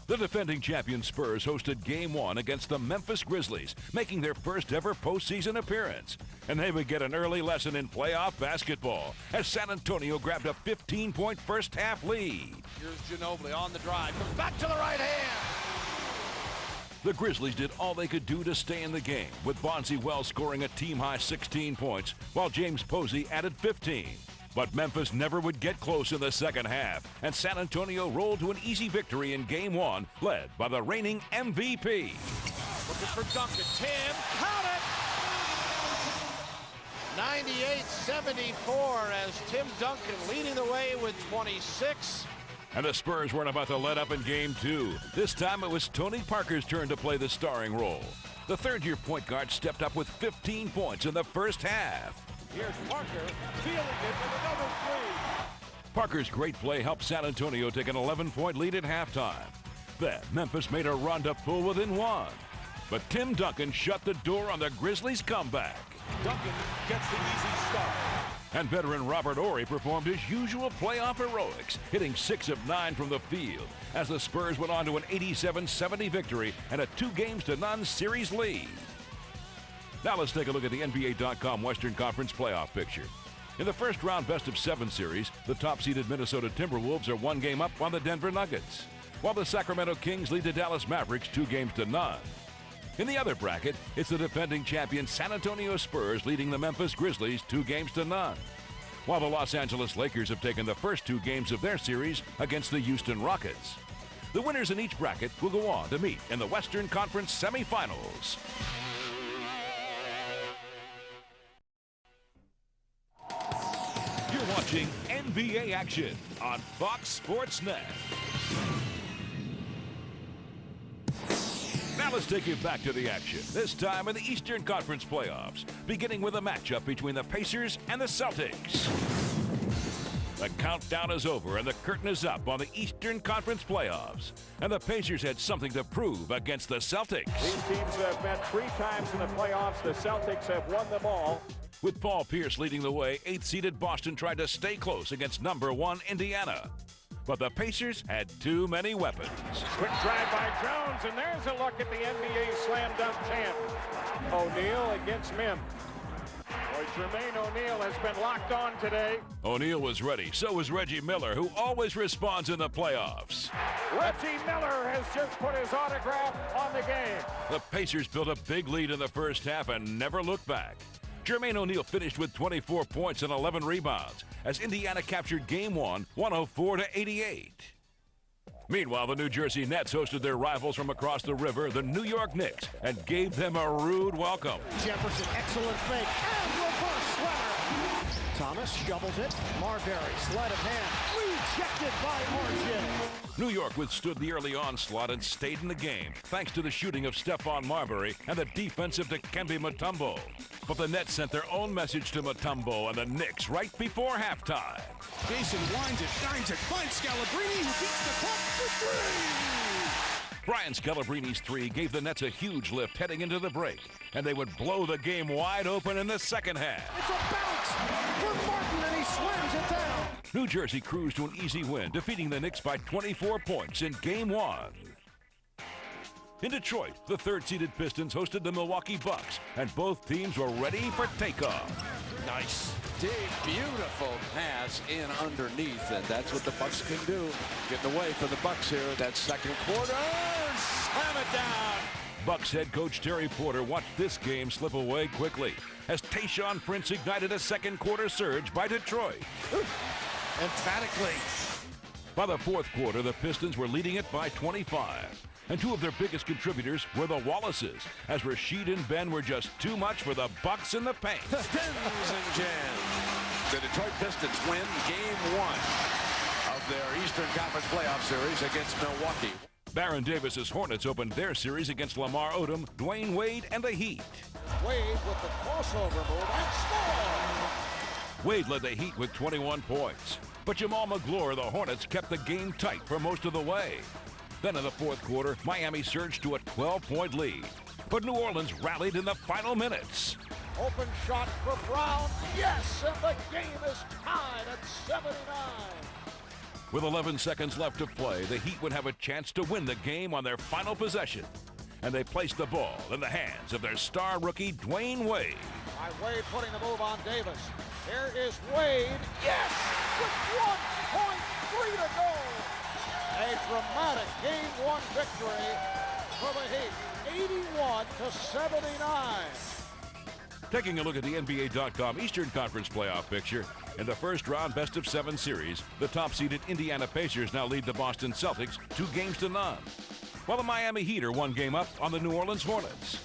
The defending champion Spurs hosted Game 1 against the Memphis Grizzlies, making their first ever postseason appearance. And they would get an early lesson in playoff basketball as San Antonio grabbed a 15-point first-half lead. Here's Ginobili on the drive, comes back to the right hand. The Grizzlies did all they could do to stay in the game, with Bonzi Wells scoring a team-high 16 points, while James Posey added 15. But Memphis never would get close in the second half, and San Antonio rolled to an easy victory in Game 1, led by the reigning MVP. Looking for Duncan. Tim, count it! 98-74 as Tim Duncan leading the way with 26. And the Spurs weren't about to let up in Game 2. This time it was Tony Parker's turn to play the starring role. The 3rd-year point guard stepped up with 15 points in the first half. Here's Parker, feeling it with another 3. Parker's great play helped San Antonio take an 11-point lead at halftime. Then Memphis made a run to pull within 1. But Tim Duncan shut the door on the Grizzlies' comeback. Duncan gets the easy start. And veteran Robert Horry performed his usual playoff heroics, hitting 6 of 9 from the field, as the Spurs went on to an 87-70 victory and a 2-0 series lead. Now let's take a look at the NBA.com Western Conference playoff picture. In the first-round best-of-7 series, the top-seeded Minnesota Timberwolves are 1 game up on the Denver Nuggets, while the Sacramento Kings lead the Dallas Mavericks 2-0. In the other bracket, it's the defending champion San Antonio Spurs leading the Memphis Grizzlies 2-0, while the Los Angeles Lakers have taken the first 2 games of their series against the Houston Rockets. The winners in each bracket will go on to meet in the Western Conference semifinals. You're watching NBA action on Fox Sports Net. Now let's take you back to the action, this time in the Eastern Conference playoffs, beginning with a matchup between the Pacers and the Celtics. The countdown is over and the curtain is up on the Eastern Conference playoffs. And the Pacers had something to prove against the Celtics. These teams have met 3 times in the playoffs. The Celtics have won them all. With Paul Pierce leading the way, 8th-seeded Boston tried to stay close against number 1 Indiana. But the Pacers had too many weapons. Quick drive by Jones, and there's a look at the NBA slam dunk champ. O'Neal against Mims. Boy, Jermaine O'Neal has been locked on today. O'Neal was ready. So was Reggie Miller, who always responds in the playoffs. Reggie Miller has just put his autograph on the game. The Pacers built a big lead in the first half and never looked back. Jermaine O'Neal finished with 24 points and 11 rebounds as Indiana captured Game 1, 104-88. Meanwhile, the New Jersey Nets hosted their rivals from across the river, the New York Knicks, and gave them a rude welcome. Jefferson, excellent fake, and reverse sweater. Thomas shovels it. Marbury, sleight of hand, rejected by R.J. New York withstood the early onslaught and stayed in the game, thanks to the shooting of Stephon Marbury and the defense of Dikembe Mutombo. But the Nets sent their own message to Mutombo and the Knicks right before halftime. Jason winds it, shines it, finds Scalabrine, who beats the clock for 3! Brian Scalabrine's 3 gave the Nets a huge lift heading into the break, and they would blow the game wide open in the second half. It's a bounce for Martin, and he slams it down. New Jersey cruised to an easy win, defeating the Knicks by 24 points in Game 1. In Detroit, the 3rd-seeded Pistons hosted the Milwaukee Bucks, and both teams were ready for takeoff. Nice, deep, beautiful pass in underneath, and that's what the Bucks can do. Getting away for the Bucks here in that second quarter. Slam it down. Bucks head coach Terry Porter watched this game slip away quickly as Tayshaun Prince ignited a second-quarter surge by Detroit. Emphatically. By the 4th quarter, the Pistons were leading it by 25. And 2 of their biggest contributors were the Wallaces, as Rashid and Ben were just too much for the Bucks in the paint. Spins and jams. The Detroit Pistons win Game 1 of their Eastern Conference playoff series against Milwaukee. Baron Davis's Hornets opened their series against Lamar Odom, Dwayne Wade, and the Heat. Wade with the crossover move and score. Wade led the Heat with 21 points. But Jamal McGlure of the Hornets kept the game tight for most of the way. Then in the 4th quarter, Miami surged to a 12-point lead. But New Orleans rallied in the final minutes. Open shot for Brown. Yes, and the game is tied at 79. With 11 seconds left to play, the Heat would have a chance to win the game on their final possession. And they placed the ball in the hands of their star rookie, Dwayne Wade. By Wade putting the move on Davis. Here is Wade. Yes, with 1.3 to go. A dramatic Game 1 victory for the Heat, 81-79. Taking a look at the NBA.com Eastern Conference playoff picture, in the first round best-of-7 series, the top-seeded Indiana Pacers now lead the Boston Celtics 2-0, while the Miami Heat are 1 game up on the New Orleans Hornets.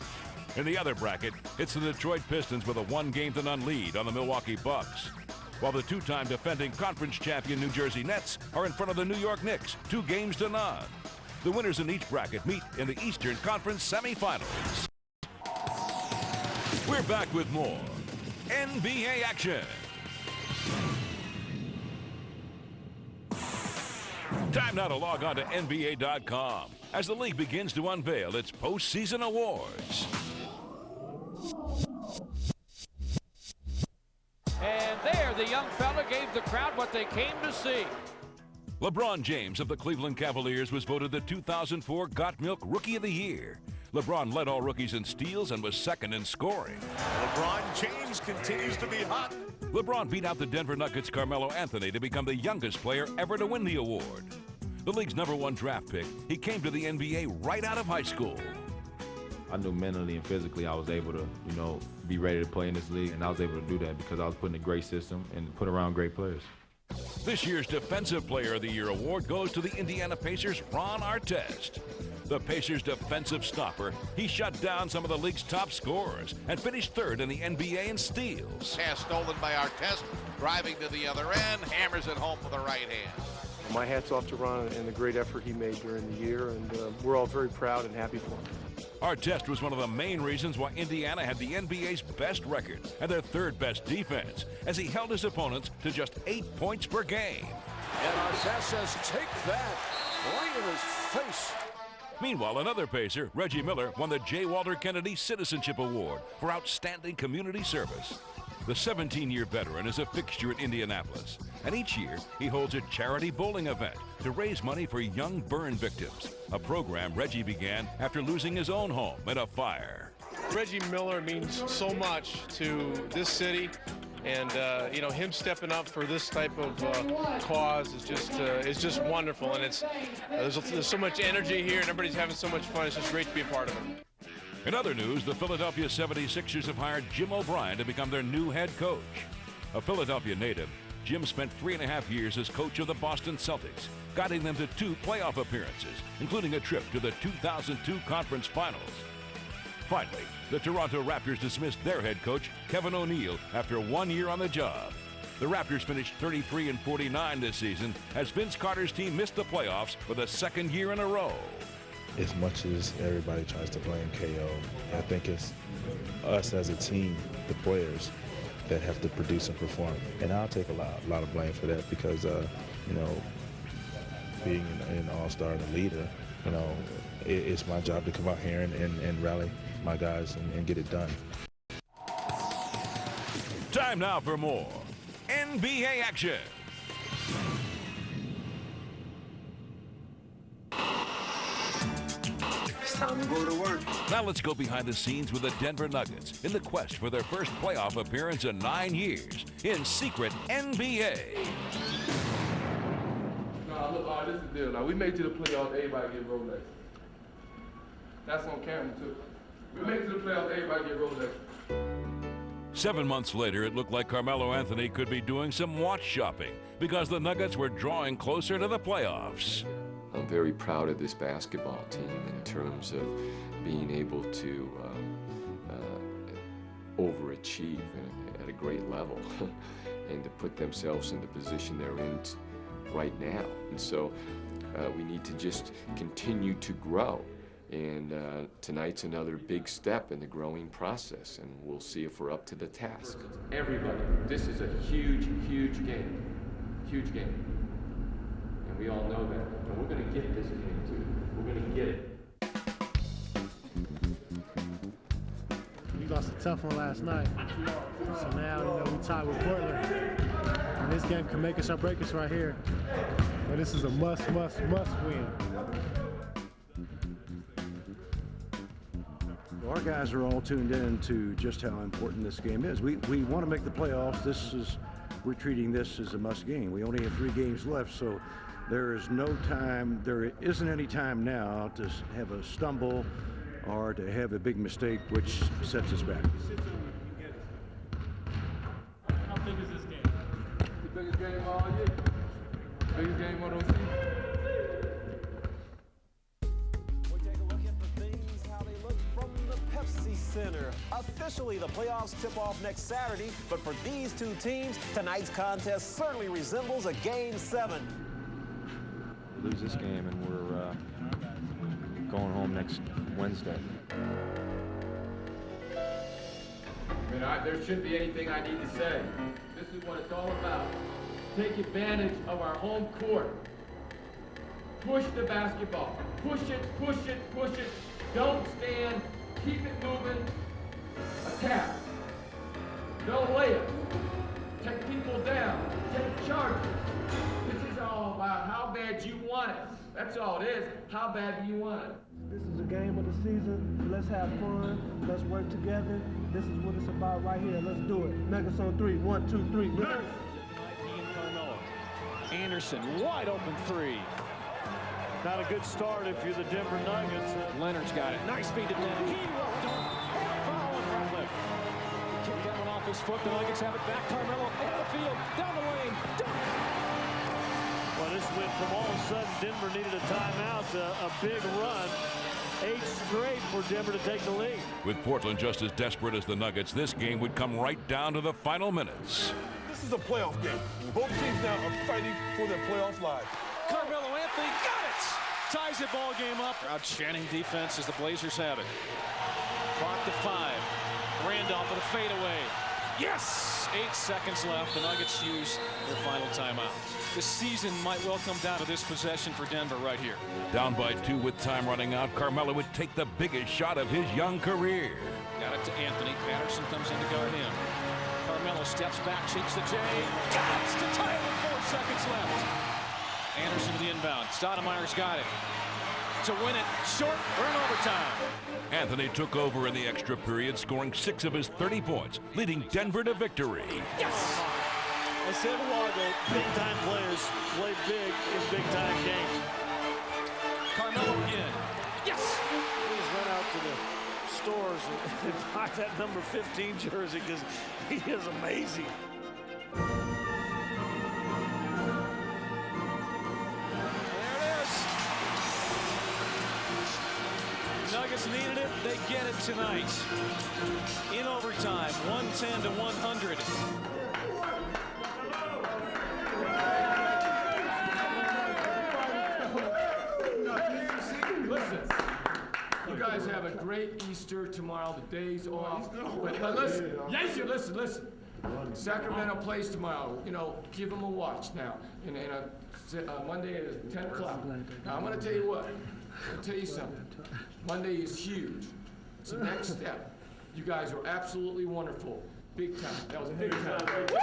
In the other bracket, it's the Detroit Pistons with a 1-0 lead on the Milwaukee Bucks, while the 2-time defending conference champion New Jersey Nets are in front of the New York Knicks 2-0. The winners in each bracket meet in the Eastern Conference semifinals. We're back with more NBA action. Time now to log on to NBA.com as the league begins to unveil its postseason awards. And there, the young fella gave the crowd what they came to see. LeBron James of the Cleveland Cavaliers was voted the 2004 Got Milk Rookie of the Year. LeBron led all rookies in steals and was second in scoring. LeBron James continues to be hot. LeBron beat out the Denver Nuggets' Carmelo Anthony to become the youngest player ever to win the award. The league's #1 draft pick, he came to the NBA right out of high school. I knew mentally and physically I was able to, be ready to play in this league, and I was able to do that because I was put in a great system and put around great players. This year's Defensive Player of the Year award goes to the Indiana Pacers' Ron Artest. The Pacers' defensive stopper, he shut down some of the league's top scorers and finished 3rd in the NBA in steals. Pass stolen by Artest, driving to the other end, hammers it home with the right hand. My hat's off to Ron and the great effort he made during the year, and we're all very proud and happy for him. Our test was one of the main reasons why Indiana had the NBA's best record and their third best defense, as he held his opponents to just 8 points per game. And Artest says, take that, right in his face. Meanwhile, another Pacer, Reggie Miller, won the J. Walter Kennedy Citizenship Award for outstanding community service. The 17-year veteran is a fixture in Indianapolis, and each year he holds a charity bowling event to raise money for young burn victims, a program Reggie began after losing his own home in a fire. Reggie Miller means so much to this city, and you know, him stepping up for this type of cause is just wonderful, and it's there's so much energy here, and everybody's having so much fun. It's just great to be a part of it. In other news, the Philadelphia 76ers have hired Jim O'Brien to become their new head coach. A Philadelphia native, Jim spent 3.5 years as coach of the Boston Celtics, guiding them to 2 playoff appearances, including a trip to the 2002 Conference Finals. Finally, the Toronto Raptors dismissed their head coach, Kevin O'Neal, after 1 year on the job. The Raptors finished 33-49 this season, as Vince Carter's team missed the playoffs for the 2nd year in a row. As much as everybody tries to blame KO, I think it's us as a team, the players, that have to produce and perform. And I'll take a lot of blame for that because, you know, being an all-star and a leader, you know, it's my job to come out here and rally my guys and get it done. Time now for more NBA action. Time to go to work. Now let's go behind the scenes with the Denver Nuggets in the quest for their first playoff appearance in 9 years in secret NBA. No, look, this is the deal. Now, we made it to the playoffs, everybody get Rolex. That's on camera, too. We made it to the playoffs, everybody get Rolex. 7 months later, it looked like Carmelo Anthony could be doing some watch shopping because the Nuggets were drawing closer to the playoffs. I'm very proud of this basketball team in terms of being able to overachieve at a great level and to put themselves in the position they're in right now. And so we need to just continue to grow. And tonight's another big step in the growing process, and we'll see if we're up to the task. Everybody, this is a huge, huge game. Huge game. We all know that, and we're going to get this game too. We're going to get it. We lost a tough one last night, so now, you know, we tied with Portland, and this game can make us or break us right here. But this is a must win. Our guys are all tuned in to just how important this game is. We want to make the playoffs. We're treating this as a must game. We only have 3 games left, so there is no time, there isn't any time now to have a stumble or to have a big mistake which sets us back. How big is this game? The biggest game all year. Biggest game of the season. We take a look at the things, how they look from the Pepsi Center. Officially, the playoffs tip off next Saturday, but for these 2 teams, tonight's contest certainly resembles a Game 7. Lose this game and we're going home next Wednesday. I mean, there shouldn't be anything I need to say. This is what it's all about. Take advantage of our home court. Push the basketball. Push it, push it, push it. Don't stand. Keep it moving. Attack. Don't lay it. Take people down. Take charges. This is all about how bad you want it. That's all it is. How bad do you want it? This is a game of the season. Let's have fun. Let's work together. This is what it's about right here. Let's do it. Nuggets on 3. 1, 2, 3. Nuggets. Carmelo. Anderson, wide open 3. Not a good start if you're the Denver Nuggets. Leonard's got it. Nice feed to Leonard. He will dunk. Foul in front of him. Kick that one off his foot. The Nuggets have it back. Carmelo out of the field. Down the lane. Dunk. Well, this went from all of a sudden Denver needed a timeout to a big run. 8 straight for Denver to take the lead. With Portland just as desperate as the Nuggets, this game would come right down to the final minutes. This is a playoff game. Both teams now are fighting for their playoff lives. Carmelo Anthony got it! ties the ball game up. Outstanding defense as the Blazers have it. Clock to 5. Randolph with a fadeaway. Yes! 8 seconds left. The Nuggets use their final timeout. The season might well come down to this possession for Denver right here. Down by 2 with time running out, Carmelo would take the biggest shot of his young career. Got it to Anthony. Patterson comes in to guard him. Carmelo steps back, shoots the J. Got to tie it with 4 seconds left. Anderson with the inbound. Stoudemire's got it. To win it short or in overtime. Anthony took over in the extra period, scoring 6 of his 30 points, leading Denver to victory. Yes! I said a while ago, big-time players play big in big-time games. Carmelo again. Yes! He just went out to the stores and buy that number 15 jersey because he is amazing. Nuggets needed it. They get it tonight. In overtime, 110 to 100. Listen, you guys have a great Easter tomorrow. The day's off. But listen. Sacramento plays tomorrow. You know, give them a watch now. And Monday at 10 o'clock. Now, I'm going to tell you what. I'll tell you something. Monday is huge. It's the next step. You guys are absolutely wonderful. Big time. That was big time. Woo!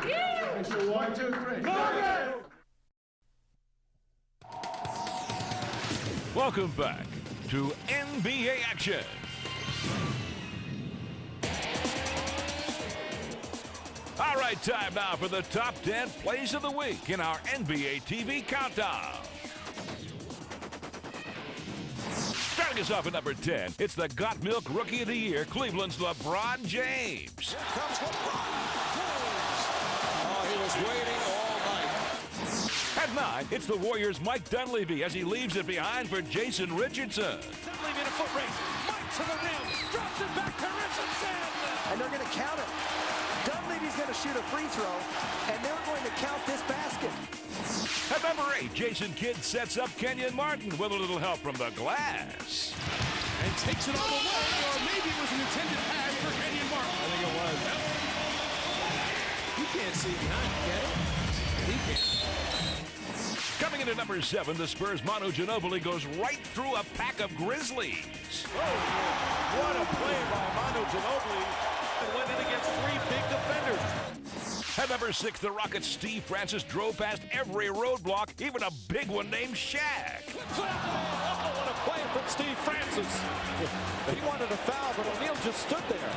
Yeah! 1, 2, 3. Welcome back to NBA action. All right, time now for the top 10 plays of the week in our NBA TV countdown. Starting us off at number 10, it's the Got Milk Rookie of the Year, Cleveland's LeBron James. Here comes LeBron James. Oh, he was waiting all night. At 9, it's the Warriors' Mike Dunleavy as he leaves it behind for Jason Richardson. Dunleavy in a foot race. Mike to the rim. Drops it back to Richardson. And they're going to count it. Dunleavy's going to shoot a free throw, and they're going to count this basket. At number 8, Jason Kidd sets up Kenyon Martin with a little help from the glass. And takes it all away, or maybe it was an intended pass for Kenyon Martin. I think it was. You can't see behind, get it? He can. Coming in at number 7, the Spurs' Manu Ginobili goes right through a pack of Grizzlies. Oh, what a play by Manu Ginobili. And went in against 3 big defenders. At number 6, the Rockets' Steve Francis drove past every roadblock, even a big one named Shaq. Oh, what a play from Steve Francis. He wanted a foul, but O'Neal just stood there.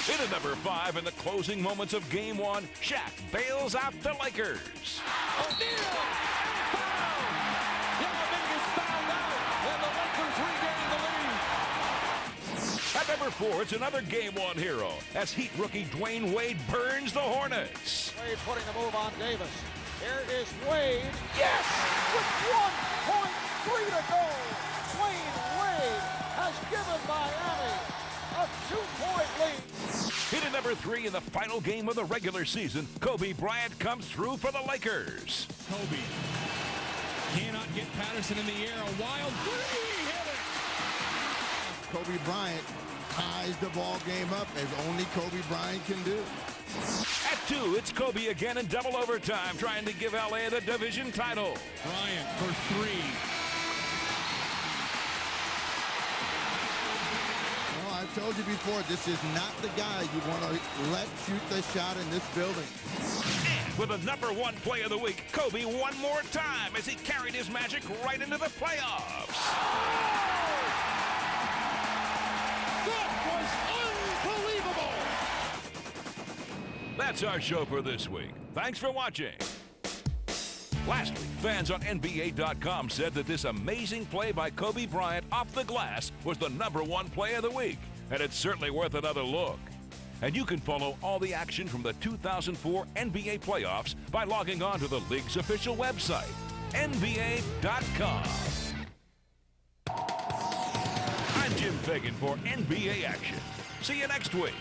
In at number 5, in the closing moments of Game 1, Shaq bails out the Lakers. O'Neal and foul. Yellowman is fouled out, and the Lakers regain the lead. At number 4, it's another Game 1 hero, as Heat rookie Dwayne Wade burns the Hornets. Wade putting the move on Davis. Here is Wade. Yes! With 1.3 to go. Dwayne Wade has given Miami a 2-point lead. Hit at number 3 in the final game of the regular season, Kobe Bryant comes through for the Lakers. Kobe cannot get Patterson in the air. A wild three. Hit it. Kobe Bryant ties the ball game up as only Kobe Bryant can do. At 2, it's Kobe again in double overtime, trying to give LA the division title. Bryant for 3. Well, I've told you before, this is not the guy you want to let shoot the shot in this building. And with the number 1 play of the week, Kobe one more time as he carried his Magic right into the playoffs. Unbelievable! That's our show for this week. Thanks for watching. Last week, fans on NBA.com said that this amazing play by Kobe Bryant off the glass was the number 1 play of the week, and it's certainly worth another look. And you can follow all the action from the 2004 NBA playoffs by logging on to the league's official website, NBA.com. I'm Jim Fagan for NBA Action. See you next week.